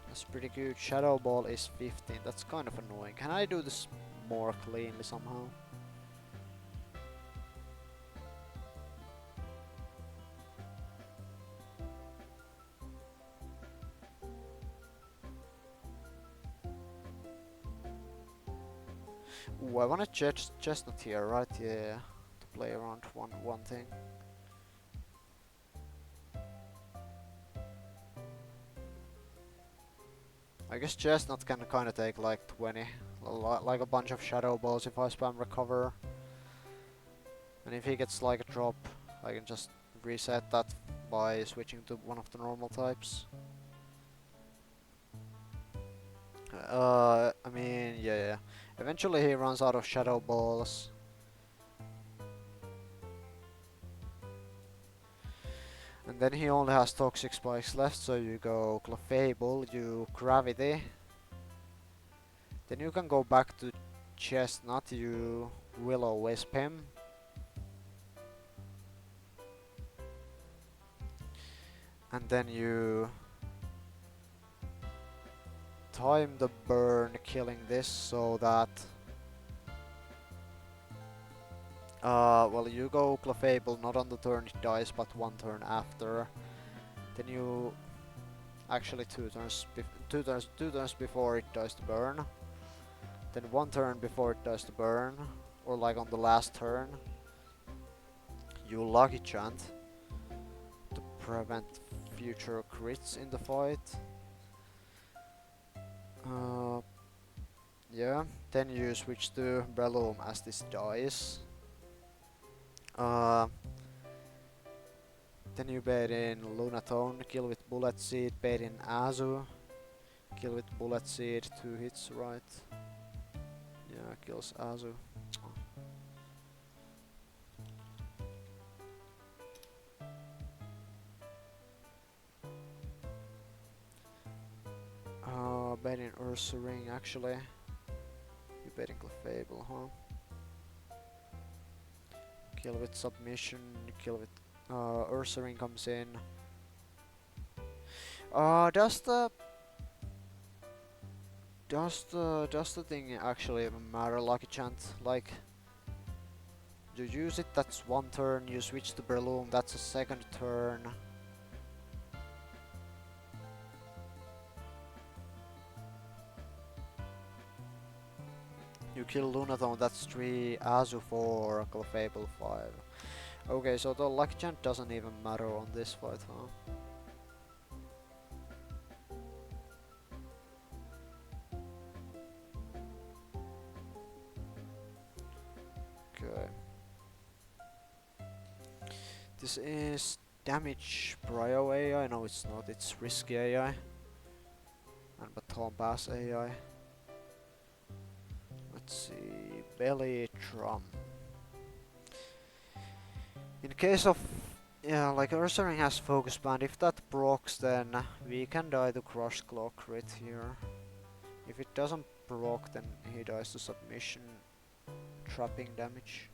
That's pretty good. Shadow Ball is 15. That's kind of annoying. Can I do this more cleanly somehow? Ooh, I want a chestnut here, right? Yeah, to play around one thing. I guess chestnut can kinda take like 20 like a bunch of shadow balls if I spam recover. And if he gets like a drop, I can just reset that by switching to one of the normal types. I mean, yeah. Eventually he runs out of shadow balls. And then he only has toxic spikes left, so you go Clefable, you Gravity. Then you can go back to Chestnut, you Will-O-Wisp him. And then you time the burn killing this so that well, you go Clefable not on the turn it dies, but one turn after. Then you actually two turns before it dies to burn. Then one turn before it dies to burn, or like on the last turn, you Lucky Chant to prevent future crits in the fight. Yeah, then you switch to Breloom as this dies. Then you bait in Lunatone, kill with Bullet Seed, bait in Azu, kill with Bullet Seed, 2 hits, right? Yeah, kills Azu. Baiting Ursaring actually. You baiting Clefable, huh? Kill with Submission, kill with Ursaring comes in. Does the thing actually even matter, Lucky Chant? Like, you use it, that's one turn, you switch to Breloom, that's a second turn. You kill Lunatone, that's 3, Azu 4, Clefable 5. Okay, so the Lucky Chant doesn't even matter on this fight, huh? Okay. This is damage Prio AI, no it's not, it's risky AI. And Baton Pass AI. Let's see, Belly Drum. In case of, yeah, like Ursaring has Focus Band, if that procs then we can die to Crush Claw crit here. If it doesn't proc then he dies to Submission, trapping damage.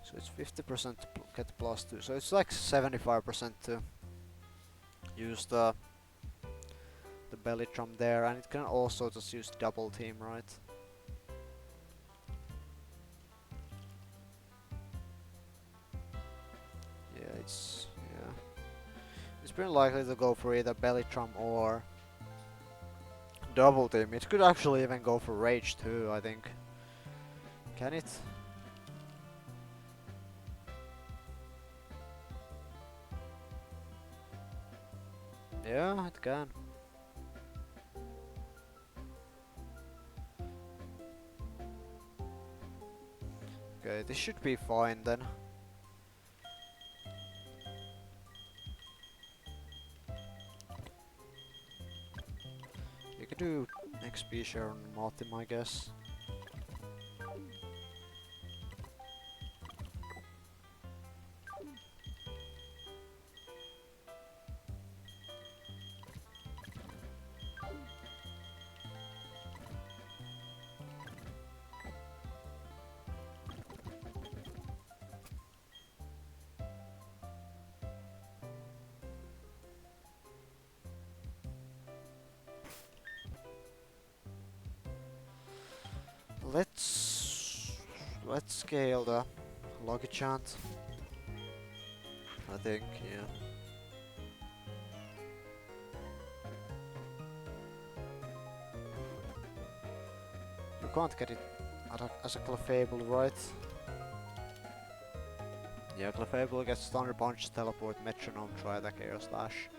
So it's 50% to get +2, so it's like 75% to use the belly drum there, and it can also just use double team, right? Yeah, it's pretty likely to go for either belly drum or double team. It could actually even go for rage too, I think. Can it? Yeah, it can. Okay, this should be fine then. You could do XP share on Martin, I guess. Let's scale the Lucky Chant. I think, yeah. You can't get it as a Clefable, right? Yeah, Clefable gets Thunder Punch, Teleport, Metronome, Try Attack, Air Slash.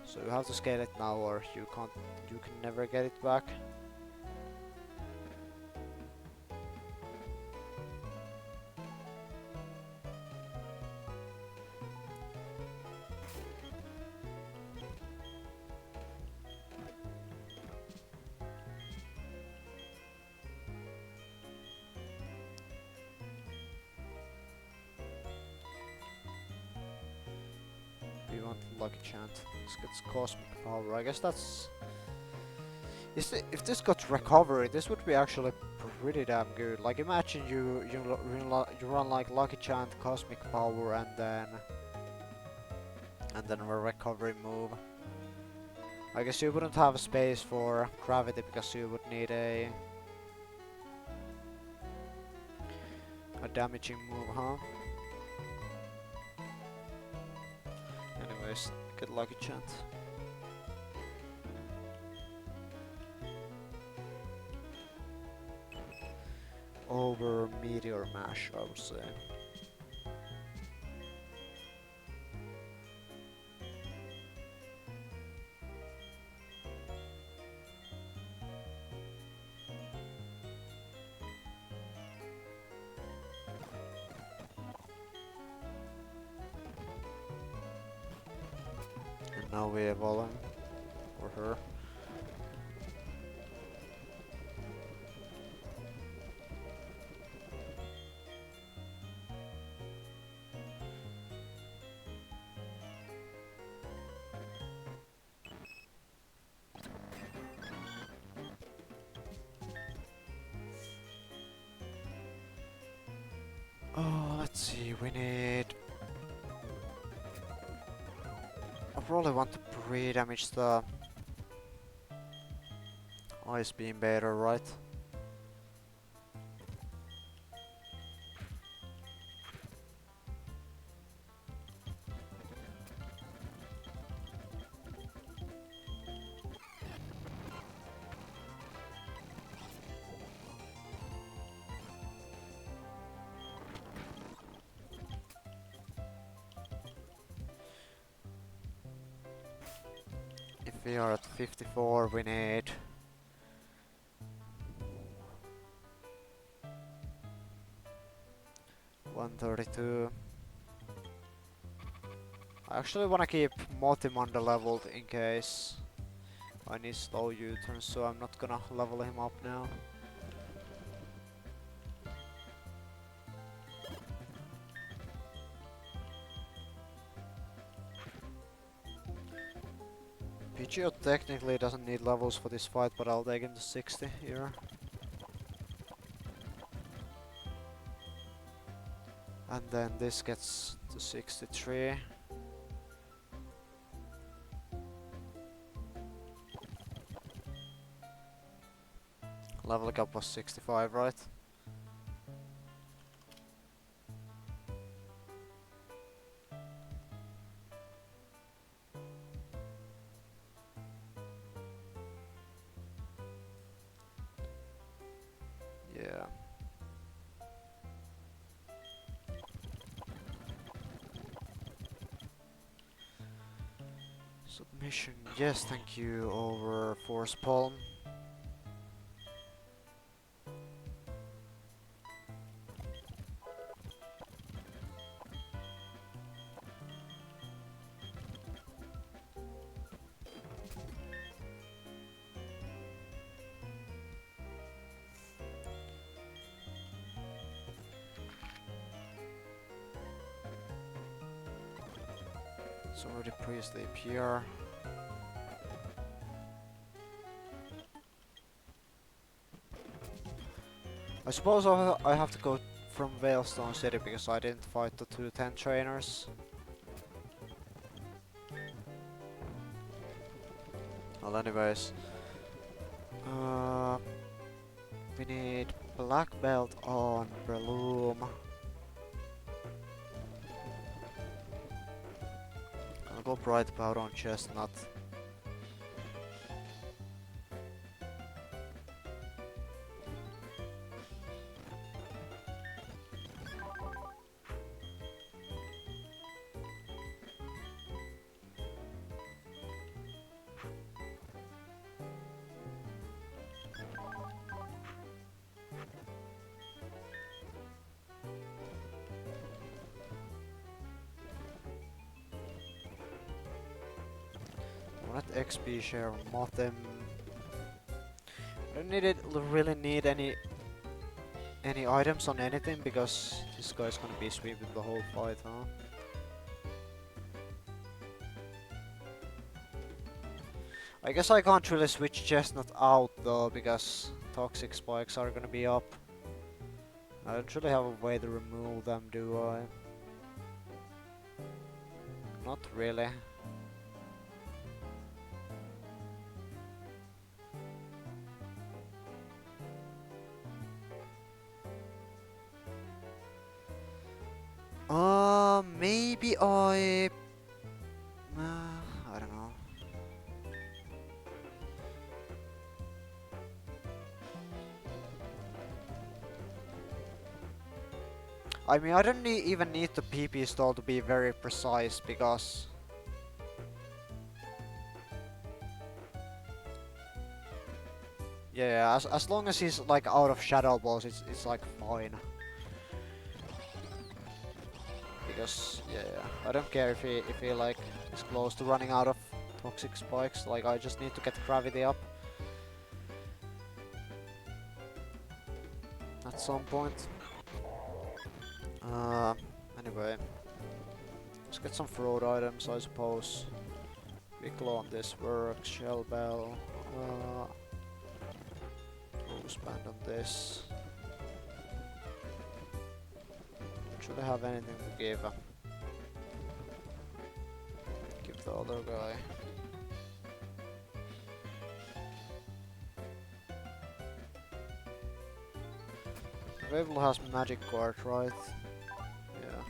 So you have to scale it now or you can't, you can never get it back. We want Lucky Chant. This gets Cosmic Power. I guess that's... if this got Recovery, this would be actually pretty damn good. Like imagine you run like Lucky Chant, Cosmic Power, and then a Recovery move. I guess you wouldn't have a space for Gravity because you would need a damaging move, huh? Anyways, get Lucky Chant. Over Meteor Mash, I would say. And now we evolve him, or her. Oh, let's see, we need... I probably want to pre-damage the Ice Beam Baiter, right? If we are at 54, we need... $132. I actually wanna keep Motim under-leveled in case I need slow U-turns, so I'm not gonna level him up now. Pidgeot technically doesn't need levels for this fight, but I'll take him to 60 here. And then this gets to 63. Level cap was 65, right? Yeah. Submission, yes, thank you, over Force Palm. It's already previously PR. I suppose I have to go from Veilstone City because I didn't fight the 210 trainers. Well, anyways. We need Black Belt on Breloom. I'll go Bright Powder on Chestnut. Not XP share on Mothim. I don't really need any items on anything because this guy's gonna be sweeping the whole fight, huh? I guess I can't really switch Chestnut out though because toxic spikes are gonna be up. I don't really have a way to remove them, do I? Not really. Maybe I don't know. I mean, I don't even need the PP stall to be very precise because yeah, as long as he's like out of shadow balls, it's like fine. Because yeah, I don't care if he like is close to running out of toxic spikes. Like I just need to get gravity up at some point. Anyway, let's get some fraud items, I suppose. Wicklow on this works, Shell Bell, Rose Band on this. Should I have anything to give? Give the other guy. Wavell has magic guard, right? Yeah.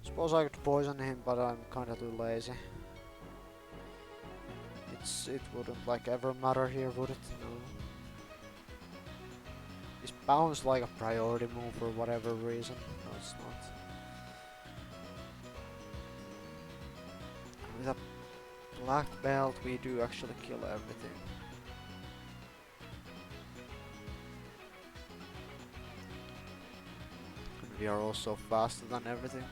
Suppose I could poison him, but I'm kinda too lazy. It wouldn't like ever matter here, would it? No. Is bounce like a priority move for whatever reason? No, it's not. With a black belt, we do actually kill everything. And we are also faster than everything.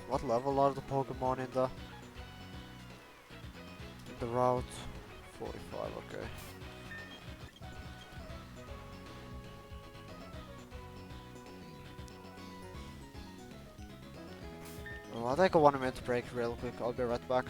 What level are the Pokemon in the route? 45, okay. Well, I'll take a 1 minute break real quick, I'll be right back.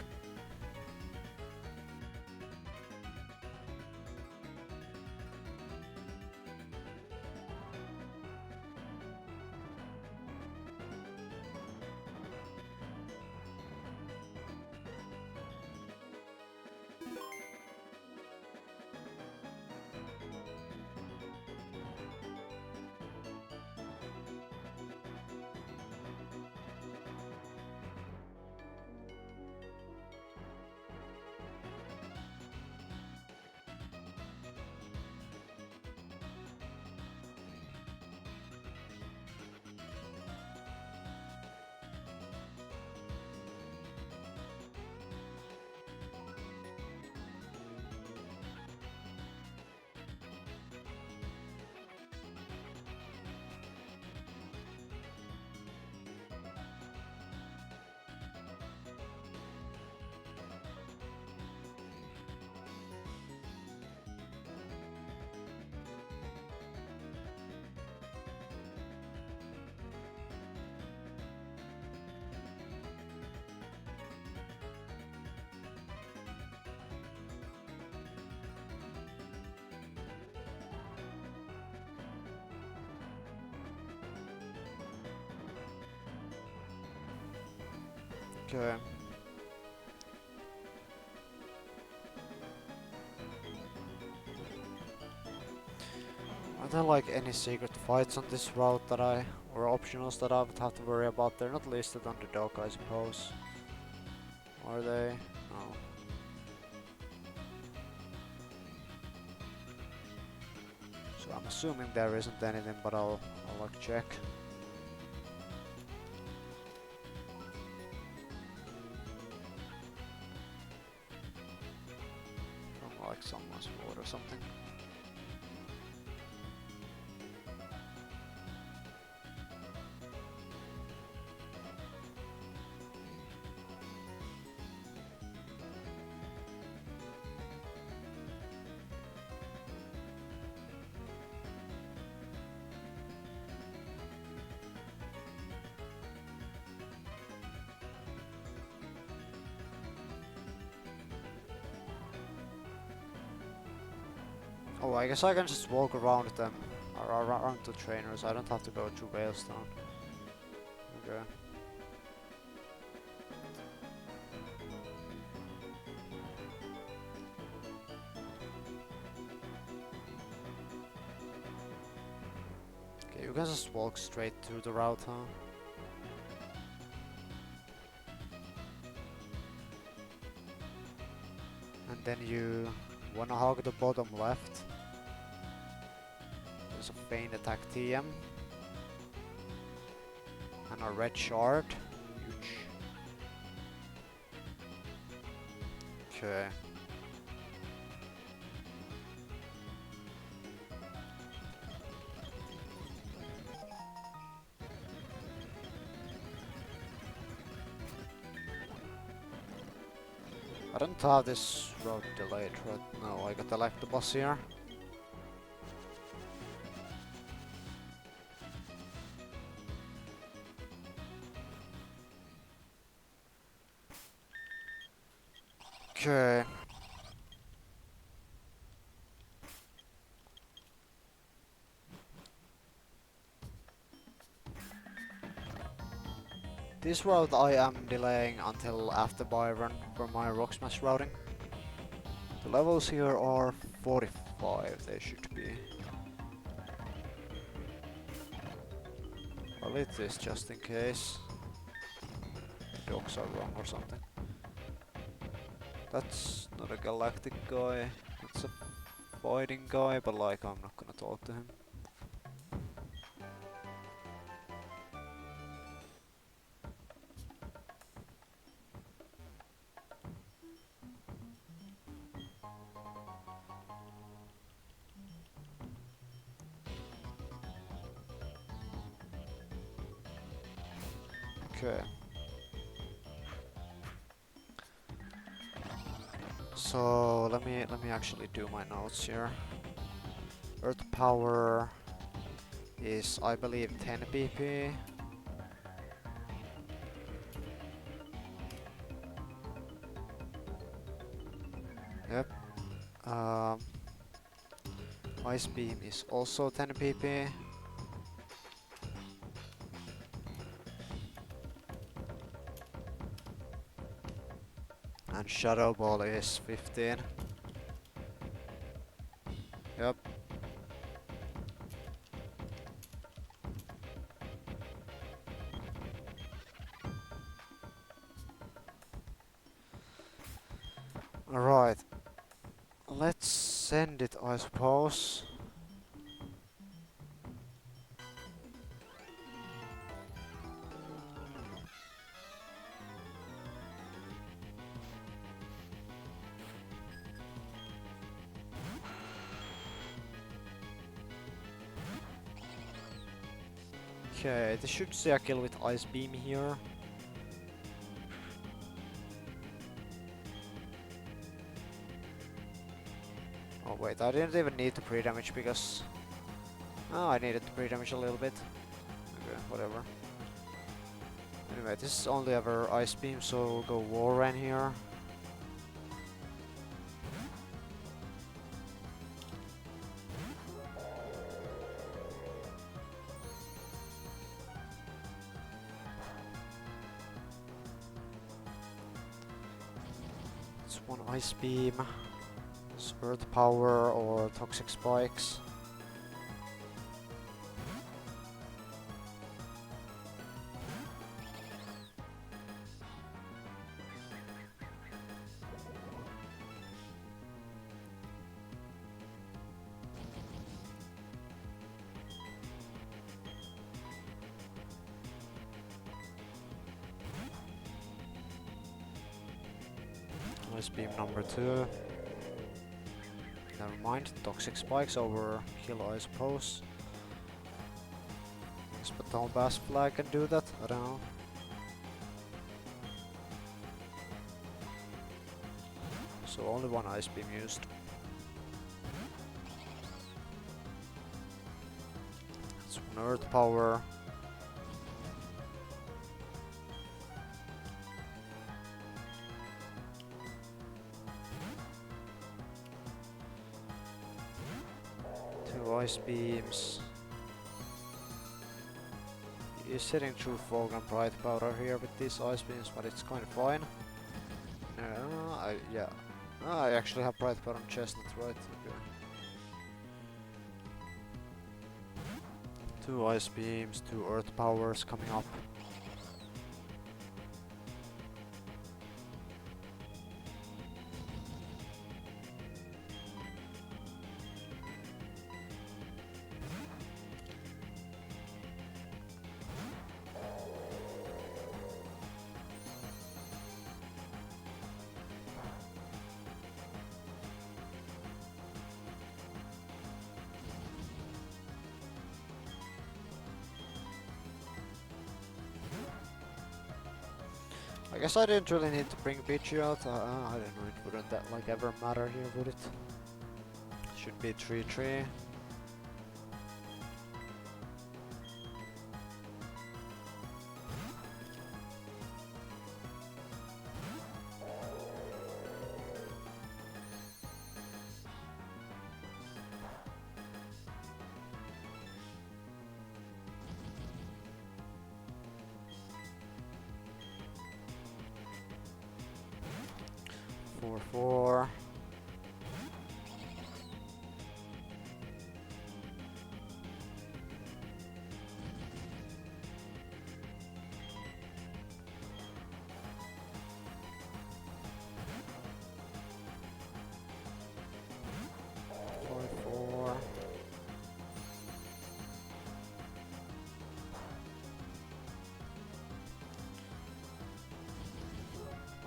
Okay. I there like any secret fights on this route that or optionals that I would have to worry about? They're not listed on the dock, I suppose. Are they? No. So I'm assuming there isn't anything, but I'll like check. From like someone's boat or something. Oh, I guess I can just walk around them, or around the trainers. I don't have to go to Whalestone. Okay. Okay, you can just walk straight through the route, huh? And then you wanna hog the bottom left. There's a feint attack TM. And a red shard. Huge. Okay. I don't have this road delayed, right? No, I gotta elect the boss here. Okay. This route I am delaying until after Byron for my rock smash routing. The levels here are 45, they should be. I'll leave this just in case the dogs are wrong or something. That's not a galactic guy, it's a fighting guy, but like I'm not gonna talk to him. Okay. So let me actually do my notes here. Earth power is, I believe, 10 BP. Yep. Ice beam is also 10 PP. And shadow ball is 15. Yep. Alright. Let's send it, I suppose. Okay, this should see a kill with ice beam here. Oh wait, I didn't even need to pre-damage because... Oh, I needed to pre-damage a little bit. Okay, whatever. Anyway, this is only ever ice beam, so we'll go Warren here. It's one ice beam. Earth power or toxic spikes. Ice beam number 2. Never mind. Toxic spikes over kill, I suppose. This baton bass flag can do that. I don't know. So only one ice beam used. It's one earth power. Two ice beams. He's sitting through fog and bright powder here with these ice beams, but it's kind of fine. Yeah. I actually have bright powder on chestnut, right? Okay. Two ice beams, two earth powers coming up. I guess I didn't really need to bring Pidgey out. I don't know, it wouldn't that like ever matter here, would it? Should be 3-3. Four.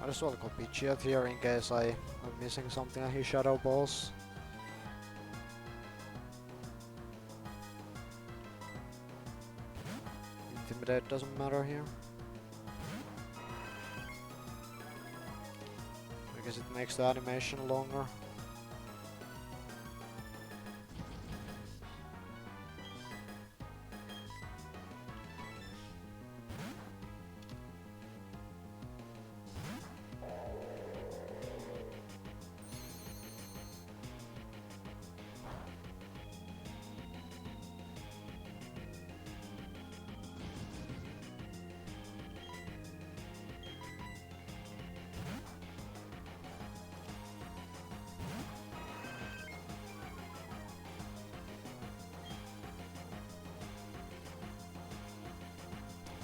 I just want to go Pidgey out here in case I'm missing something and he shadow balls. Intimidate doesn't matter here. I guess it makes the animation longer.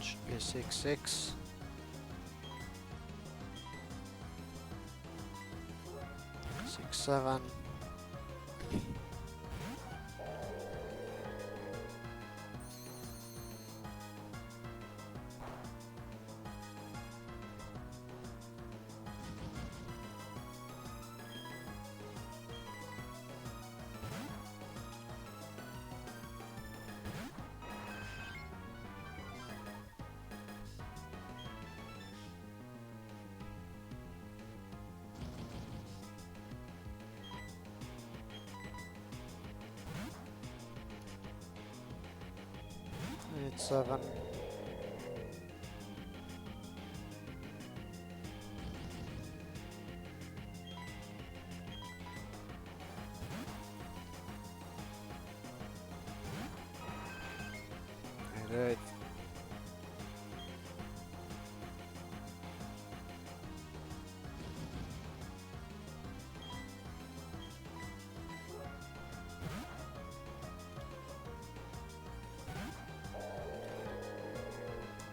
Should be a 6-6. Six, 7. It's 7. Eight.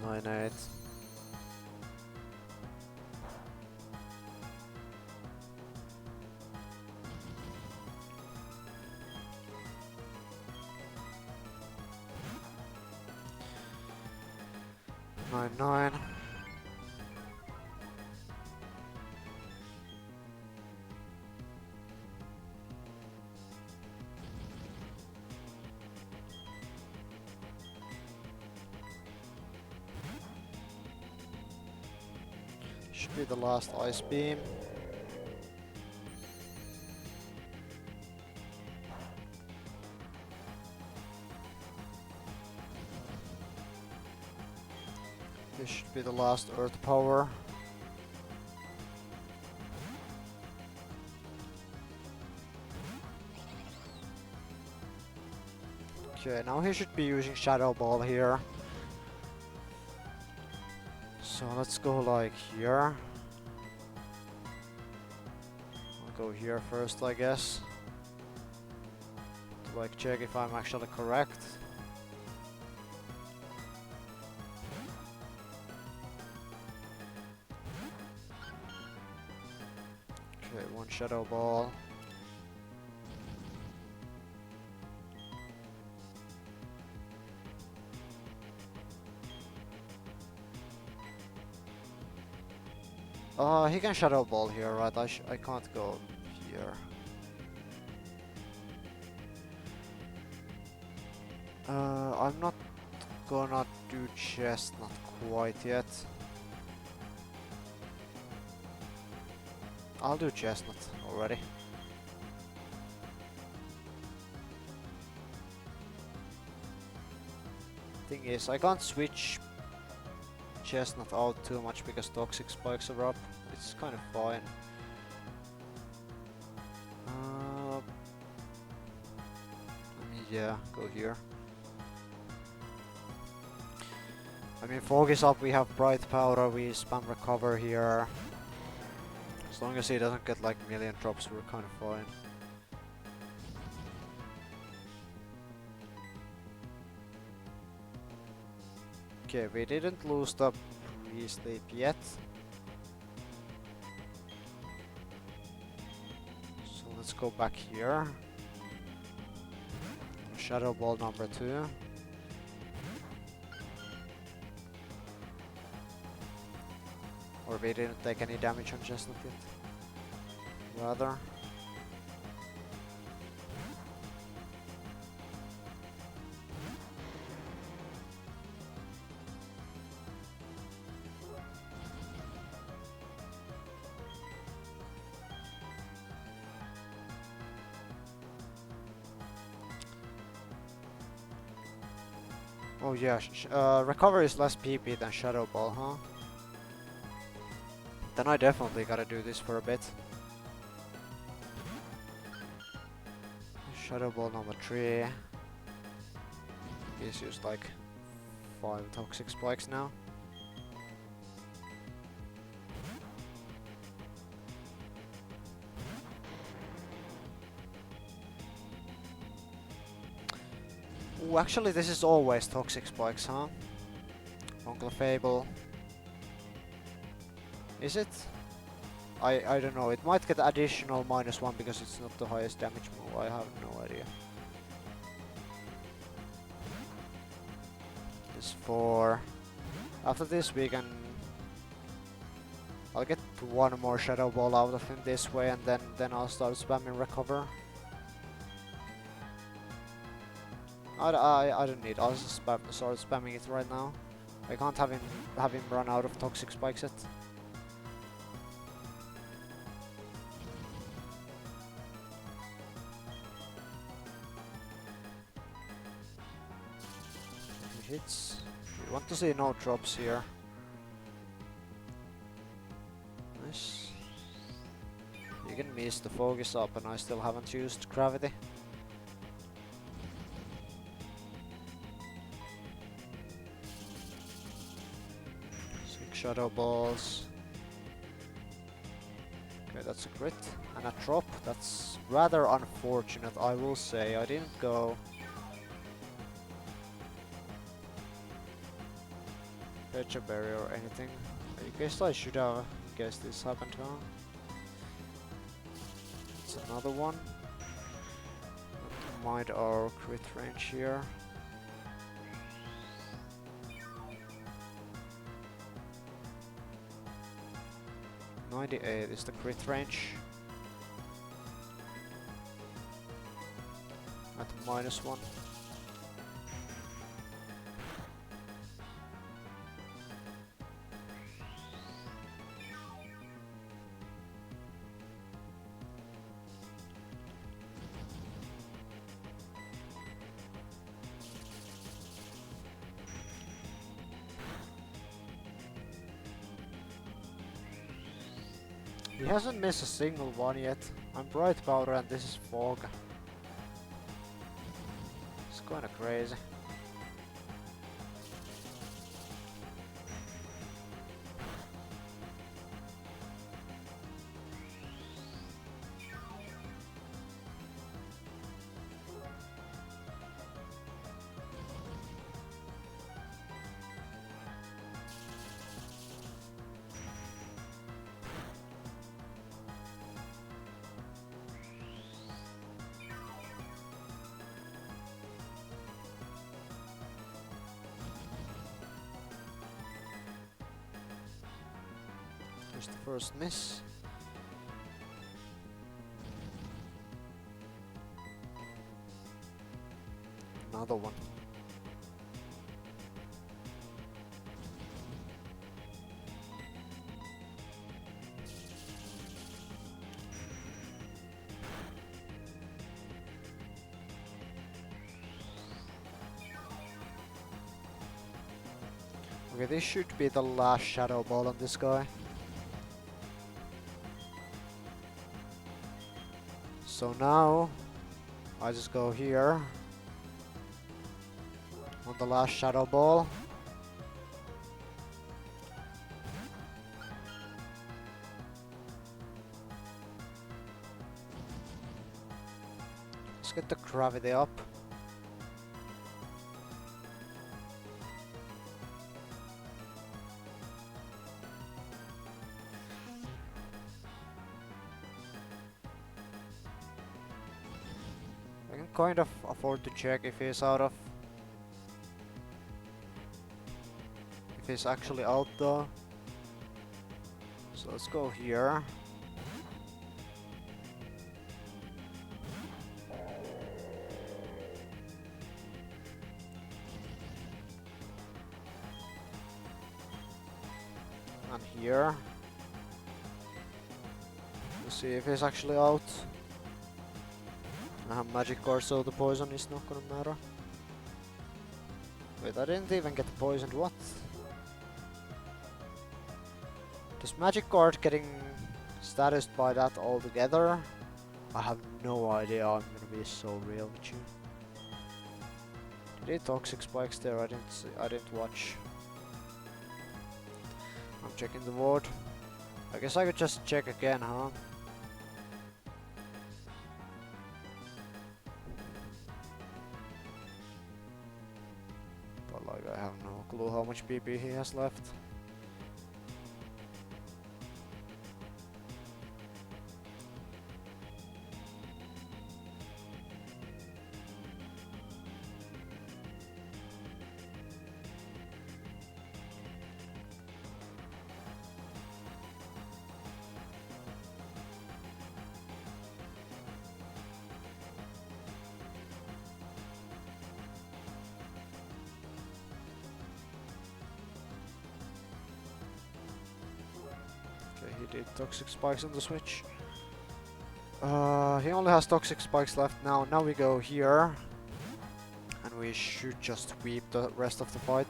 9-8. Nine. should be the last ice beam. This should be the last earth power. Okay, now he should be using Shadow Ball here. So let's go like here. I'll go here first, I guess. To like check if I'm actually correct. Okay, one Shadow Ball. He can Shadow Ball here, right? I can't go here. I'm not gonna do Chestnut quite yet. I'll do Chestnut already. Thing is, I can't switch Chestnut out too much because toxic spikes are up. It's kind of fine. Yeah, go here. I mean, Fog is up, we have Bright Powder, we spam Recover here. As long as he doesn't get like million drops, we're kind of fine. Okay, we didn't lose the pre-sleep yet. So let's go back here. Shadow Ball number 2. Or we didn't take any damage on Chestnut yet. Rather. Oh yeah, Recover is less PP than Shadow Ball, huh? Then I definitely gotta do this for a bit. Shadow Ball number 3. He's used like 5 toxic spikes now. Ooh, actually this is always toxic spikes, huh? Uncle Fable. Is it? I don't know, it might get additional -1 because it's not the highest damage move, I have no idea. This 4. After this we can... I'll get 1 more Shadow Ball out of him this way and then I'll start spamming Recover. I don't need, I'll just start spamming it right now. I can't have him run out of toxic spikes yet. Hits. We want to see no drops here. Nice. You can miss the Focus up and I still haven't used Gravity. 6 Shadow Balls. Okay, that's a crit. And a drop. That's rather unfortunate, I will say. I didn't go... Pecha Berry or anything. I guess I should have guessed this happened, huh? It's another one. Not to mind our crit range here. $98 is the crit range. At -1. He hasn't missed a single one yet. I'm bright powder and this is fog. It's kinda crazy. Here's the first miss. Another one. Okay, this should be the last shadow ball on this guy. So now, I just go here on the last shadow ball. Let's get the gravity up. I can kind of afford to check if he's out of... if he's actually out though. So let's go here. And here. Let's see if he's actually out. I have magic card, so the poison is not gonna matter. Wait, I didn't even get poisoned, what? Does magic card getting statused by that altogether? I have no idea, I'm gonna be so real with you. Did he toxic spikes there? I didn't see, I didn't watch. I'm checking the ward. I guess I could just check again, huh? But like I have no clue how much PP he has left. He did toxic spikes on the switch. He only has toxic spikes left now. Now we go here. And we should just sweep the rest of the fight.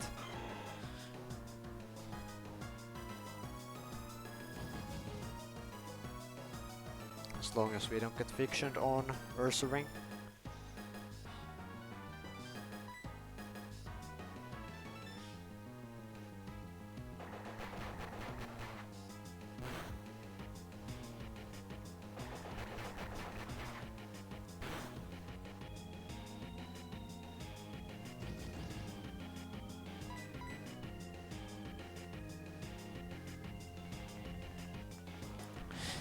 As long as we don't get fictioned on Ursaring.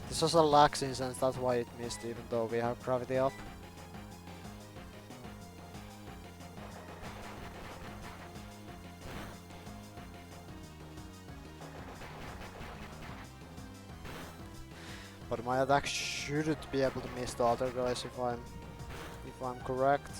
This was a lax instance, that's why it missed even though we have gravity up. But my attack shouldn't be able to miss the other guys if I'm correct.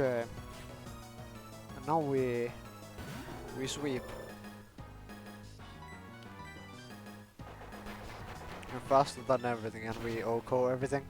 Okay. And now we sweep. We're faster than everything and we OHKO everything.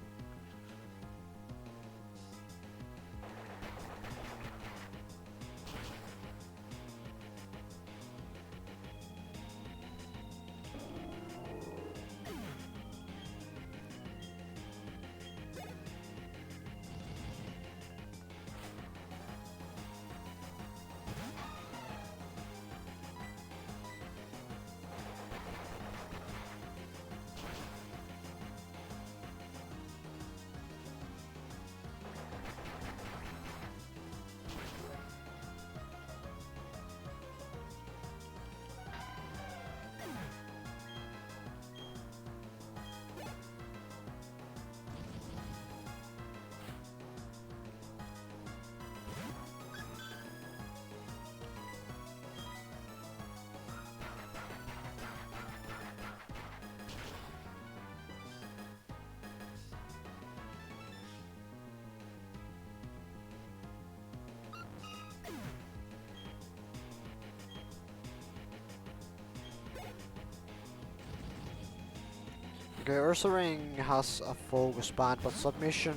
Okay, Ursaring has a focus band, but submission.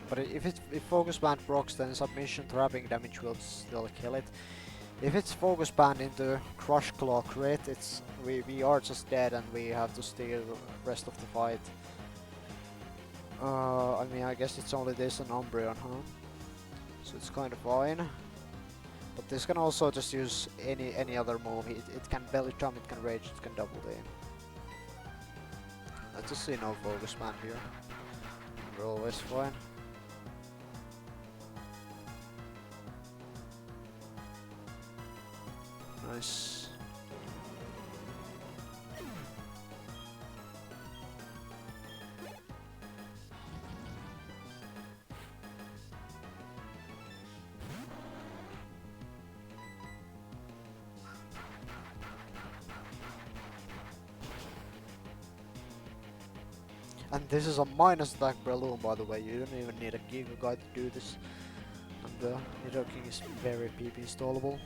But if focus band procs, then submission trapping damage will still kill it. If it's focus band into crush claw crit, we are just dead and we have to steal the rest of the fight. I mean, I guess it's only this and Umbreon, huh? So it's kind of fine. But this can also just use any other move. It can belly drum, it can rage, it can double team. I just see no focus band here. We're always fine. Nice. And this is a minus attack Breloom, by the way. You don't even need a Giga Guide to do this. And the Nidoking is very PP installable.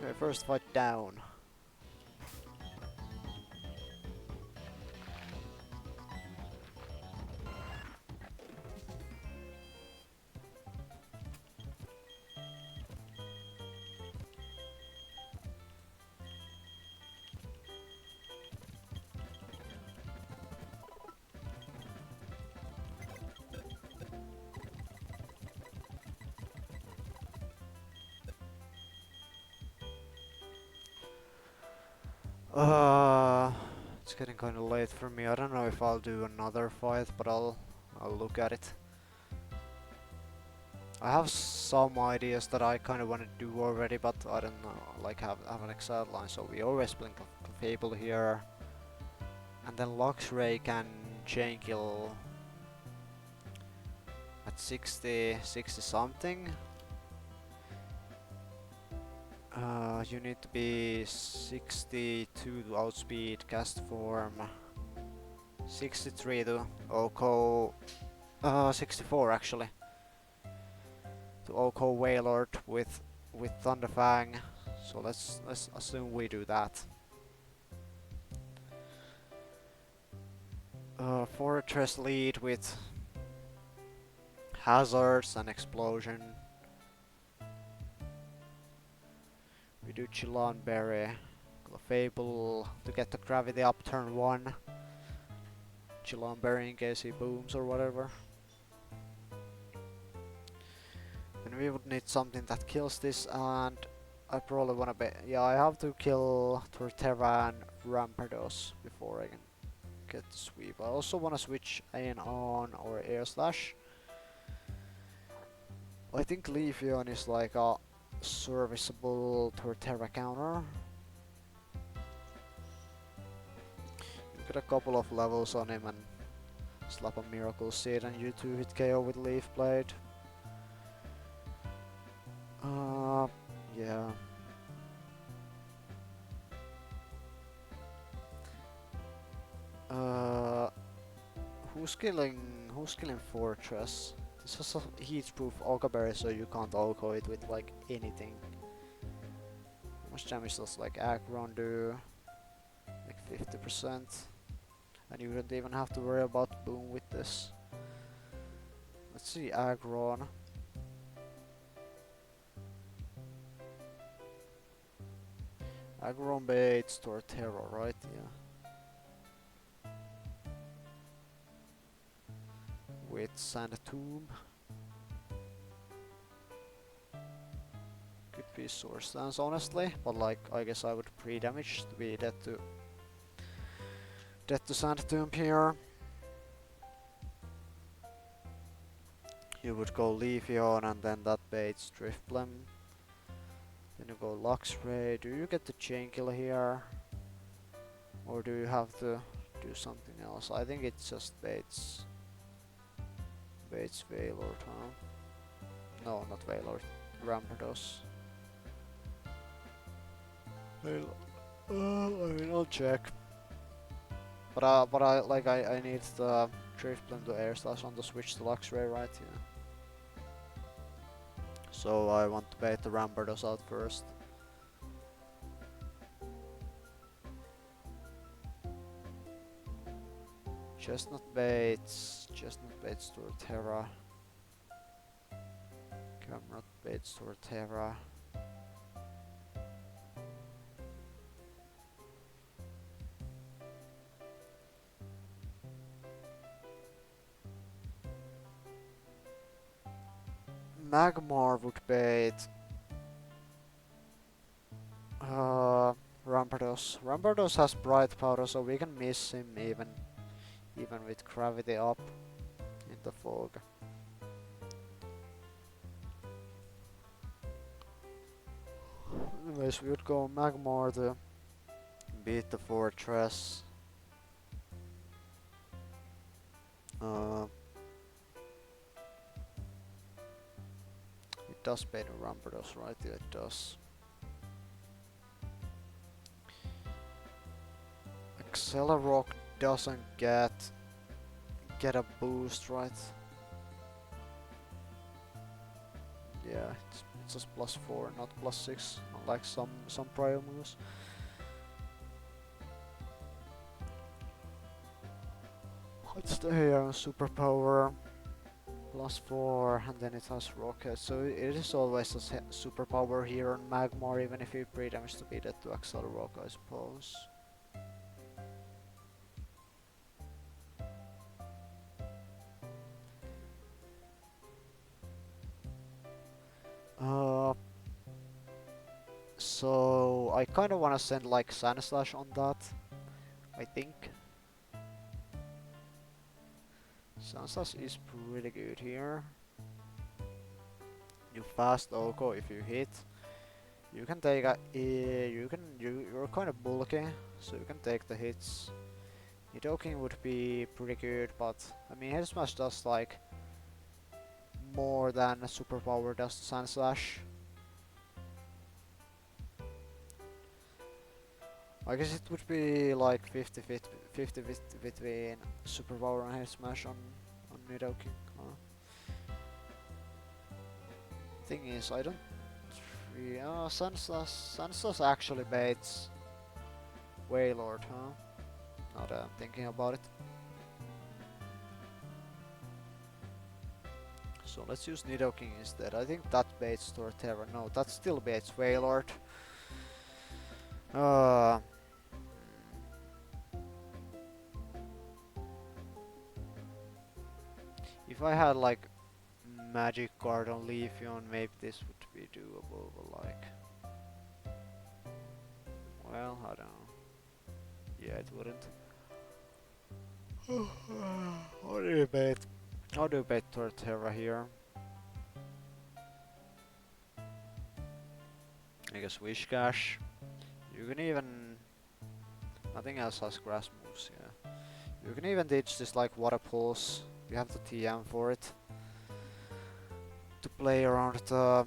Okay, first fight down. It's getting kind of late for me. I don't know if I'll do another fight, but I'll look at it. I have some ideas that I kind of want to do already, but I don't know, like have an exact line. So we always blink a Fable here, and then Luxray can chain kill at 60 something. You need to be 62 to outspeed cast form, 63 to OHKO, 64 actually, to OHKO Wailord with Thunderfang. So let's assume we do that. Fortress lead with hazards and explosion. We do Chilan Berry, Fable to get the gravity up turn 1. Chilan Berry in case he booms or whatever. And we would need something that kills this, and I probably wanna be. Yeah, I have to kill Torterra and Rampardos before I can get the sweep. I also wanna switch Iron on or Air Slash. I think Leafeon is like a serviceable Torterra counter. You get a couple of levels on him and slap a Miracle Seed and you 2-hit KO with Leaf Blade. Yeah. Who's killing Fortress? This is a heat-proof Oka Berry, so you can't OHKO it with like anything. How much damage does like Aggron do? Like 50%. And you don't even have to worry about Boom with this. Let's see, Aggron. Aggron baits Torterra, right? Yeah. With Sand-Tomb. Could be Source Dance, honestly, but like I guess I would pre-damage to be dead to Sand-Tomb here. You would go Leafeon and then that baits Drifblim. Then you go Luxray. Do you get the chain kill here? Or do you have to do something else? I think it just baits Wailord, huh? No, not Wailord. Rampardos. I mean, I'll check. But I need the Drifblim to Air Slash on the switch to Luxray, right? Yeah. So I want to bait the Rampardos out first. Chestnut baits Torterra. Camrot baits Torterra. Magmar would bait Rampardos. Rampardos has bright powder, so we can miss him even with gravity up in the fog. Anyways, we would go Magmar to beat the fortress. It does bait Rampardos, right? Yeah, it does. Accelerock doesn't get a boost, right? Yeah, it's just +4, not +6, unlike some prior moves. What's the here on superpower? +4, and then it has rocket, so it is always a superpower here on Magmar, even if you pre-damage to beat it to Accelerock, I suppose. So I kinda wanna send like Sandslash on that, I think. Sandslash is pretty good here. You fast Oko if you hit. You can take a you're kinda bulky, so you can take the hits. Nidoking would be pretty good, but I mean Head Smash does like more than a superpower does to Sandslash. I guess it would be like 50-50 between superpower and Head Smash on Nidoking. Thing is, I don't. Sandslash actually baits Wailord, huh? Now that I'm thinking about it. So let's use Nidoking instead. I think that baits Torterra. No, that still baits Wailord. If I had like Magic Card on Leafeon, maybe this would be doable, but like... Well, I don't know. Yeah, it wouldn't. How do you bait? How do you bait Torterra here? I guess Wishcash. You can even... Nothing else has grass moves, yeah. You can even ditch this like Water Pulse. You have the TM for it. To play around the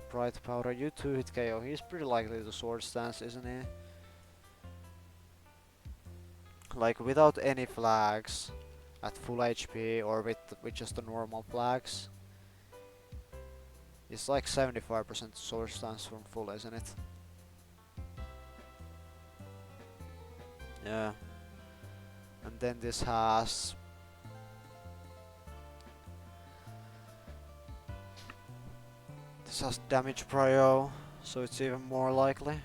Bright Powder. You 2-hit KO. He's pretty likely to Sword Stance, isn't he? Like without any flags at full HP or with just the normal flags. It's like 75% Sword Stance from full, isn't it? Yeah. And then this has damage prio, so it's even more likely.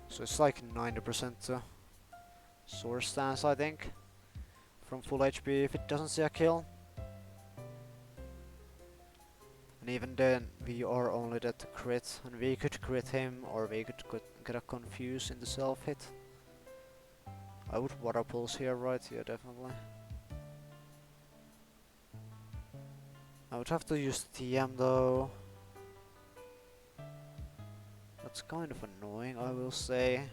So it's like 90% Sword Stance, I think, from full HP if it doesn't see a kill. And even then, we are only dead to crit, and we could crit him, or we could get a confuse in the self-hit. I would Water Pulse here, right? Yeah, definitely. I would have to use TM though. That's kind of annoying, I will say.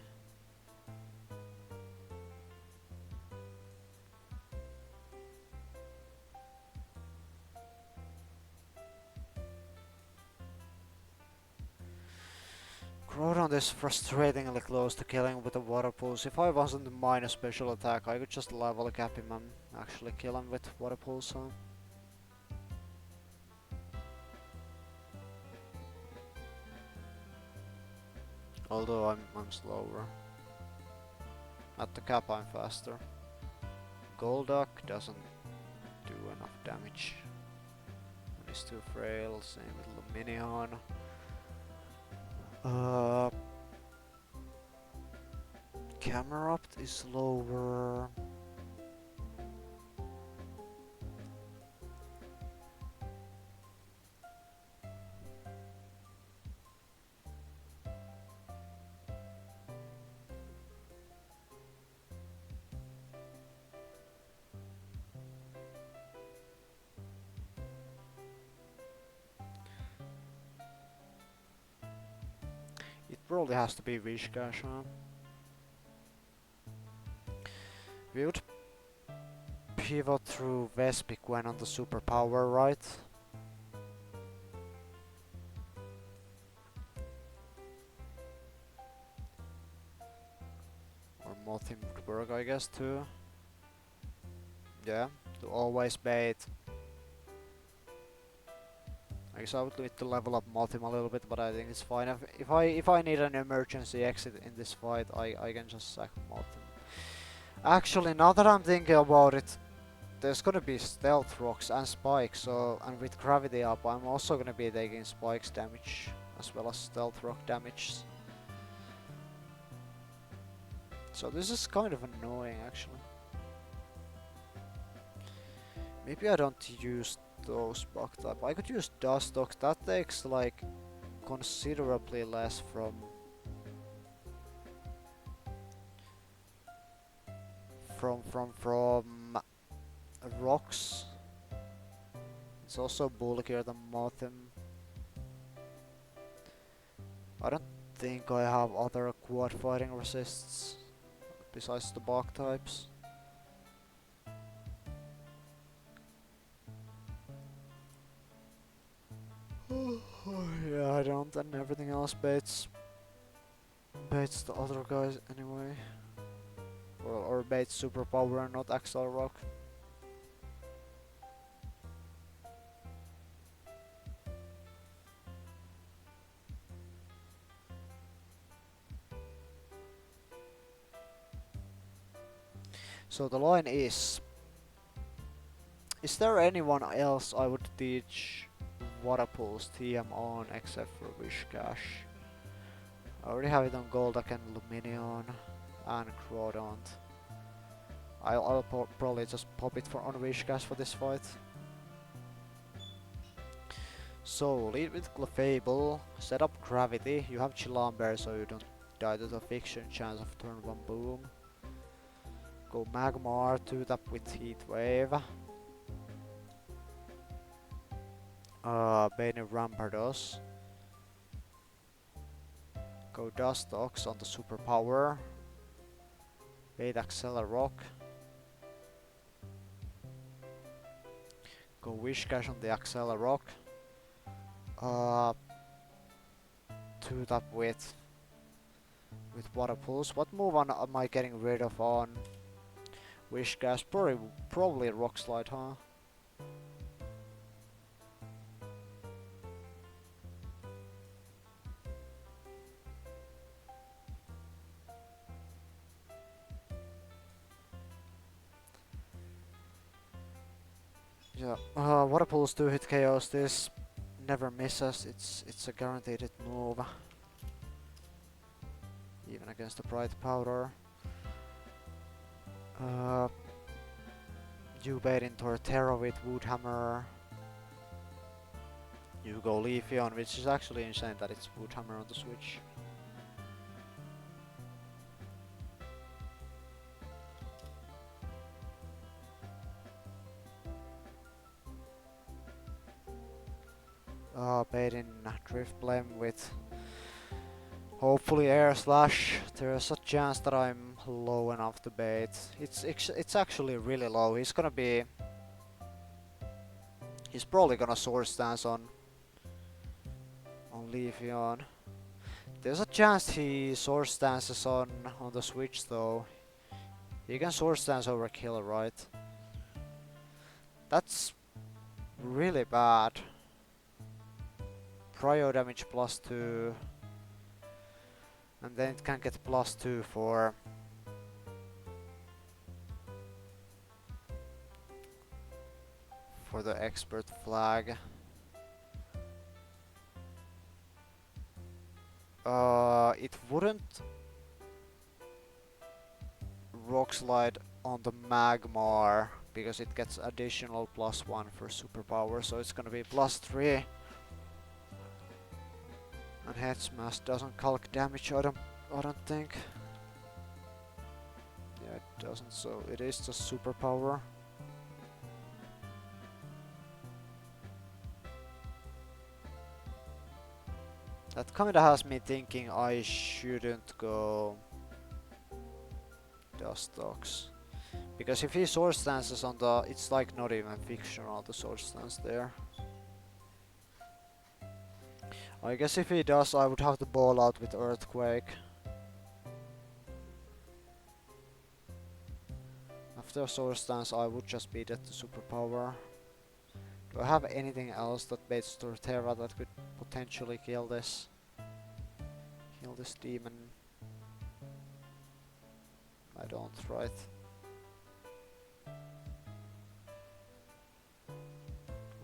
Groudon is frustratingly close to killing with a Water Pulse. If I wasn't the minus special attack, I could just level cap him actually kill him with water pulse on. Although I'm slower. At the cap I'm faster. Golduck doesn't do enough damage. And he's too frail, same with Luminion. Camerupt is lower. It probably has to be Wishcash, huh? We would pivot through Vespiq when on the superpower, right? Or Mothim would work, I guess, too. Yeah, to always bait. I guess I would need to level up Mothim a little bit, but I think it's fine. If I need an emergency exit in this fight, I can just sack Mothim. Actually, now that I'm thinking about it, there's gonna be stealth rocks and spikes, so and with gravity up, I'm also gonna be taking spikes damage as well as stealth rock damage. So this is kind of annoying, actually. Maybe I don't use those bug type. I could use Dustox. That takes like considerably less from rocks. It's also bulkier than Mothim. I don't think I have other quad fighting resists besides the bug types. Yeah, I don't, and everything else baits the other guys anyway. Or baits superpower and not Axel Rock. So the line is there anyone else I would teach Water Pulse TM on except for Wishcash? I already have it on Golduck and Luminion and Crawdont. I'll probably just pop it on Wishcash for this fight. So, lead with Clefable, set up Gravity, you have Chilamber so you don't die to the Fiction chance of turn 1 boom. Go Magmar, 2-tap with Heat Wave. Bane Rampardos. Go Dustox on the superpower. Bait Accelerock. Go Wishcash on the Accelerock. 2-tap with Water Pulse. What move am I getting rid of on Wishcash? Probably Rock Slide, huh? Yeah, Water Pulse 2 hit KOs, this never misses, it's a guaranteed hit move. Even against the Bright Powder. You bait in Torterra with Woodhammer. You go Leafeon, which is actually insane that it's Woodhammer on the Switch. Bait in Drift Blame with hopefully Air Slash. There's a chance that I'm low enough to bait. It's actually really low. He's probably gonna Sword Stance on Leafeon. There's a chance he Sword Stances on the Switch though. He can Sword Stance over Kill, right? That's really bad. Prio damage +2. And then it can get +2 for the expert flag. It wouldn't rock slide on the Magmar because it gets additional +1 for superpower, so it's gonna be +3. And head smash doesn't calc damage, I don't think. Yeah, it doesn't, so it is just superpower. That kinda has me thinking I shouldn't go Dustox. Because if he sword stances on the... it's like not even fictional, the sword stance there. I guess if he does, I would have to ball out with Earthquake. After sword stance, I would just beat it to superpower. Do I have anything else that baits Torterra that could potentially kill this? Kill this demon? I don't, right?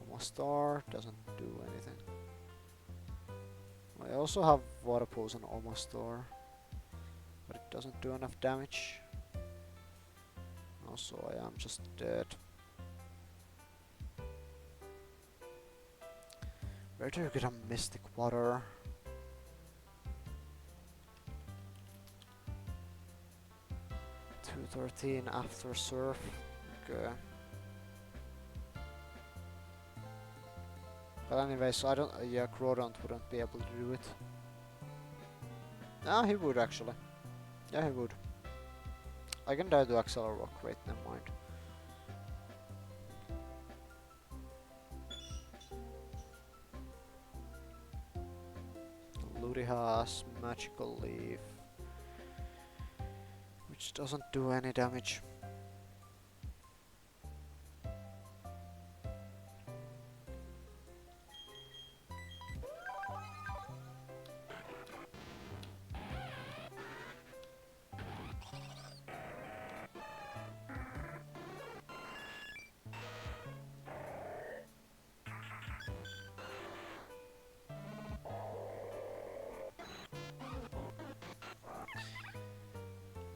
Almost star, doesn't do anything. I also have water pulse on almost star, but it doesn't do enough damage. Also, I am just dead. Where do you get a mystic water? $213 after surf. Okay. But anyways, I don't. Yeah, Crodont wouldn't be able to do it. No, he would actually. Yeah, he would. I can die to Axel Rock. Wait, never mind. Ludi has magical leaf, which doesn't do any damage.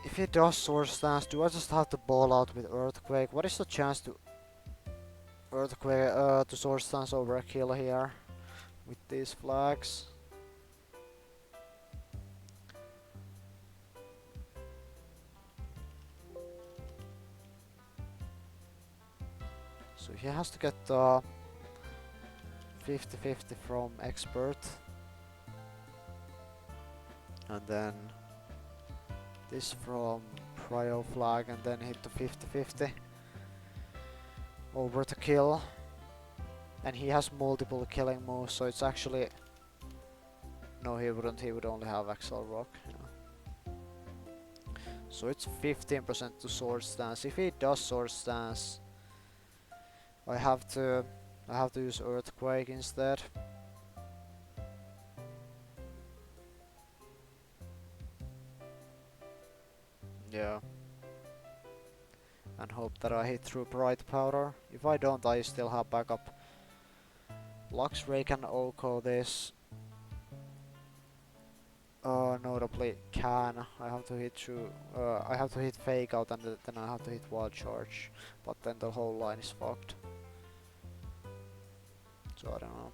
If he does sword stance, do I just have to ball out with Earthquake? What is the chance to Earthquake to sword stance over a kill here with these flags? So he has to get 50-50 from expert, and then this from prio flag, and then hit the 50-50 over to kill. And he has multiple killing moves, so it's actually... no, he wouldn't, he would only have Axel Rock. Yeah. So it's 15% to sword stance. If he does sword stance, I have to use Earthquake instead. Yeah. And hope that I hit through Bright Powder. If I don't, I still have backup. Luxray can OHKO this. Notably can. I have to hit through. I have to hit Fake Out, and then I have to hit Wild Charge. But then the whole line is fucked. So I don't know.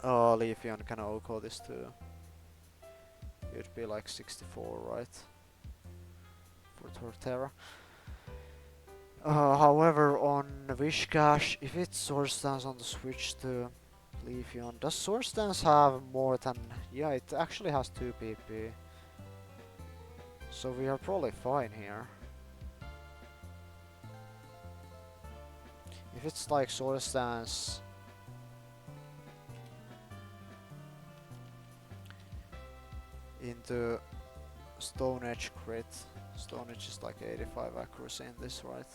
Oh, Leafeon can OHKO this too. It'd be like 64, right? For Torterra. However, on Wishcash, if it Sword Stance on the switch to Leafeon, does Sword Stance have more than... yeah, it actually has 2 PP. So we are probably fine here. If it's like Sword Stance... into Stone Edge crit. Stone Edge is like 85 accuracy in this, right?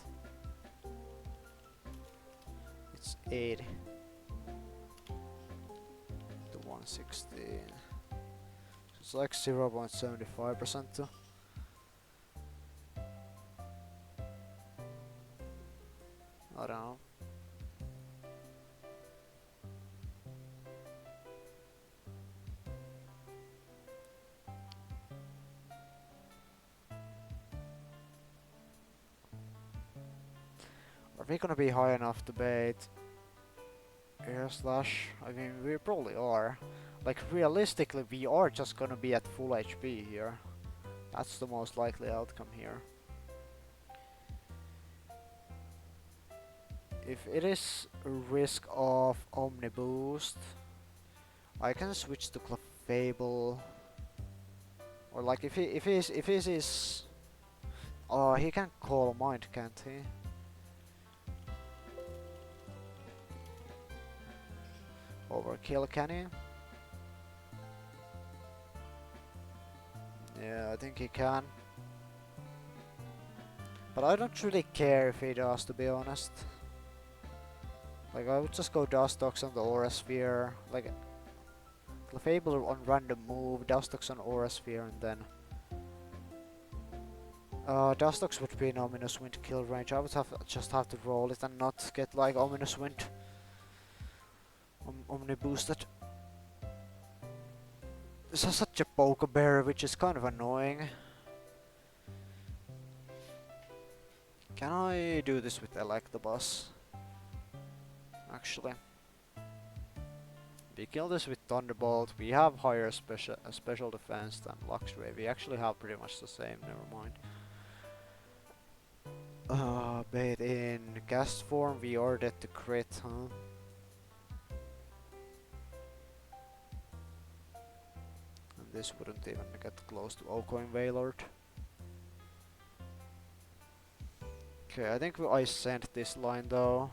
80 to 116. So it's like 0.75% too. I don't know. Are we gonna be high enough to bait air slash? I mean, we probably are. Like, realistically, we are just gonna be at full HP here. That's the most likely outcome here. If it is a risk of Omni Boost, I can switch to Clefable. Or like if he is he can call mind, can't he? Overkill, can he? Yeah, I think he can. But I don't really care if he does, to be honest. Like, I would just go Dustox on the Aura Sphere. Like, Clefable on random move, Dustox on Aura Sphere, and then Dustox would be an Ominous Wind kill range. I would just have to roll it and not get like Ominous Wind Omni boosted. This is such a Pokebear, which is kind of annoying. Can I do this with Electabuzz? Actually. We kill this with Thunderbolt. We have higher special defense than Luxray. We actually have pretty much the same, never mind. But in Gast form we are dead to crit, huh? And this wouldn't even get close to Ocoin Wailord. Okay, I think I sent this line though.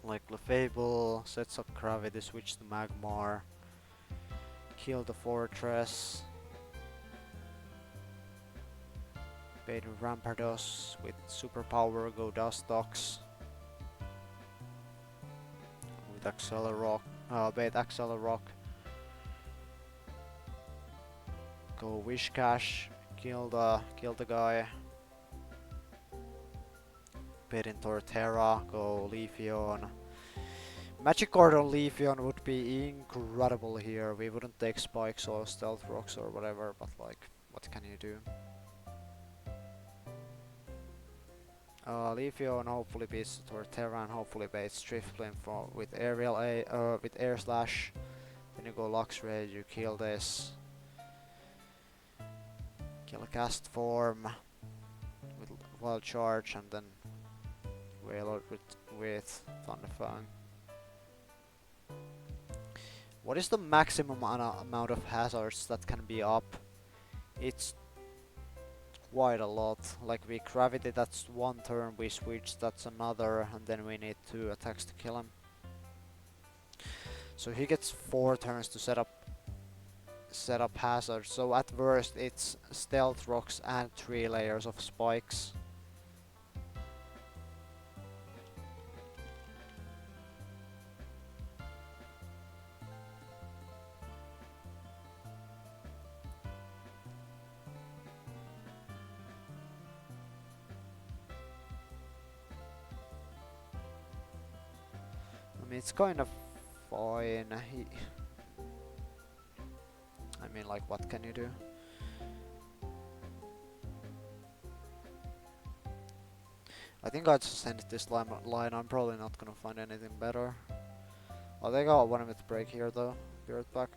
Like Clefable, sets up Gravity, switch to Magmar, kill the Fortress, bait Rampardos with superpower, go Dustox with Accelerock, bait Accelerock, go Wishcash, kill the guy, bait in Torterra, go Leafeon. Magikarp on Leafeon would be incredible here. We wouldn't take Spikes or Stealth Rocks or whatever, but like, what can you do? Leafeon hopefully beats Torterra and hopefully baits Drifblim with with Air Slash. Then you go Luxray, you kill this. Kill a Cast form with Wild Charge and then Wailord with Thunderfang. What is the maximum amount of hazards that can be up? It's quite a lot. Like, we Gravity, that's one turn, we switch, that's another, and then we need 2 attacks to kill him. So he gets 4 turns to set up hazards. So at worst it's Stealth Rocks and 3 layers of Spikes. I mean, it's kind of fine. I mean, like, what can you do? I think I just sent this line. I'm probably not gonna find anything better. I think I'll 1-minute break here though. Be right back.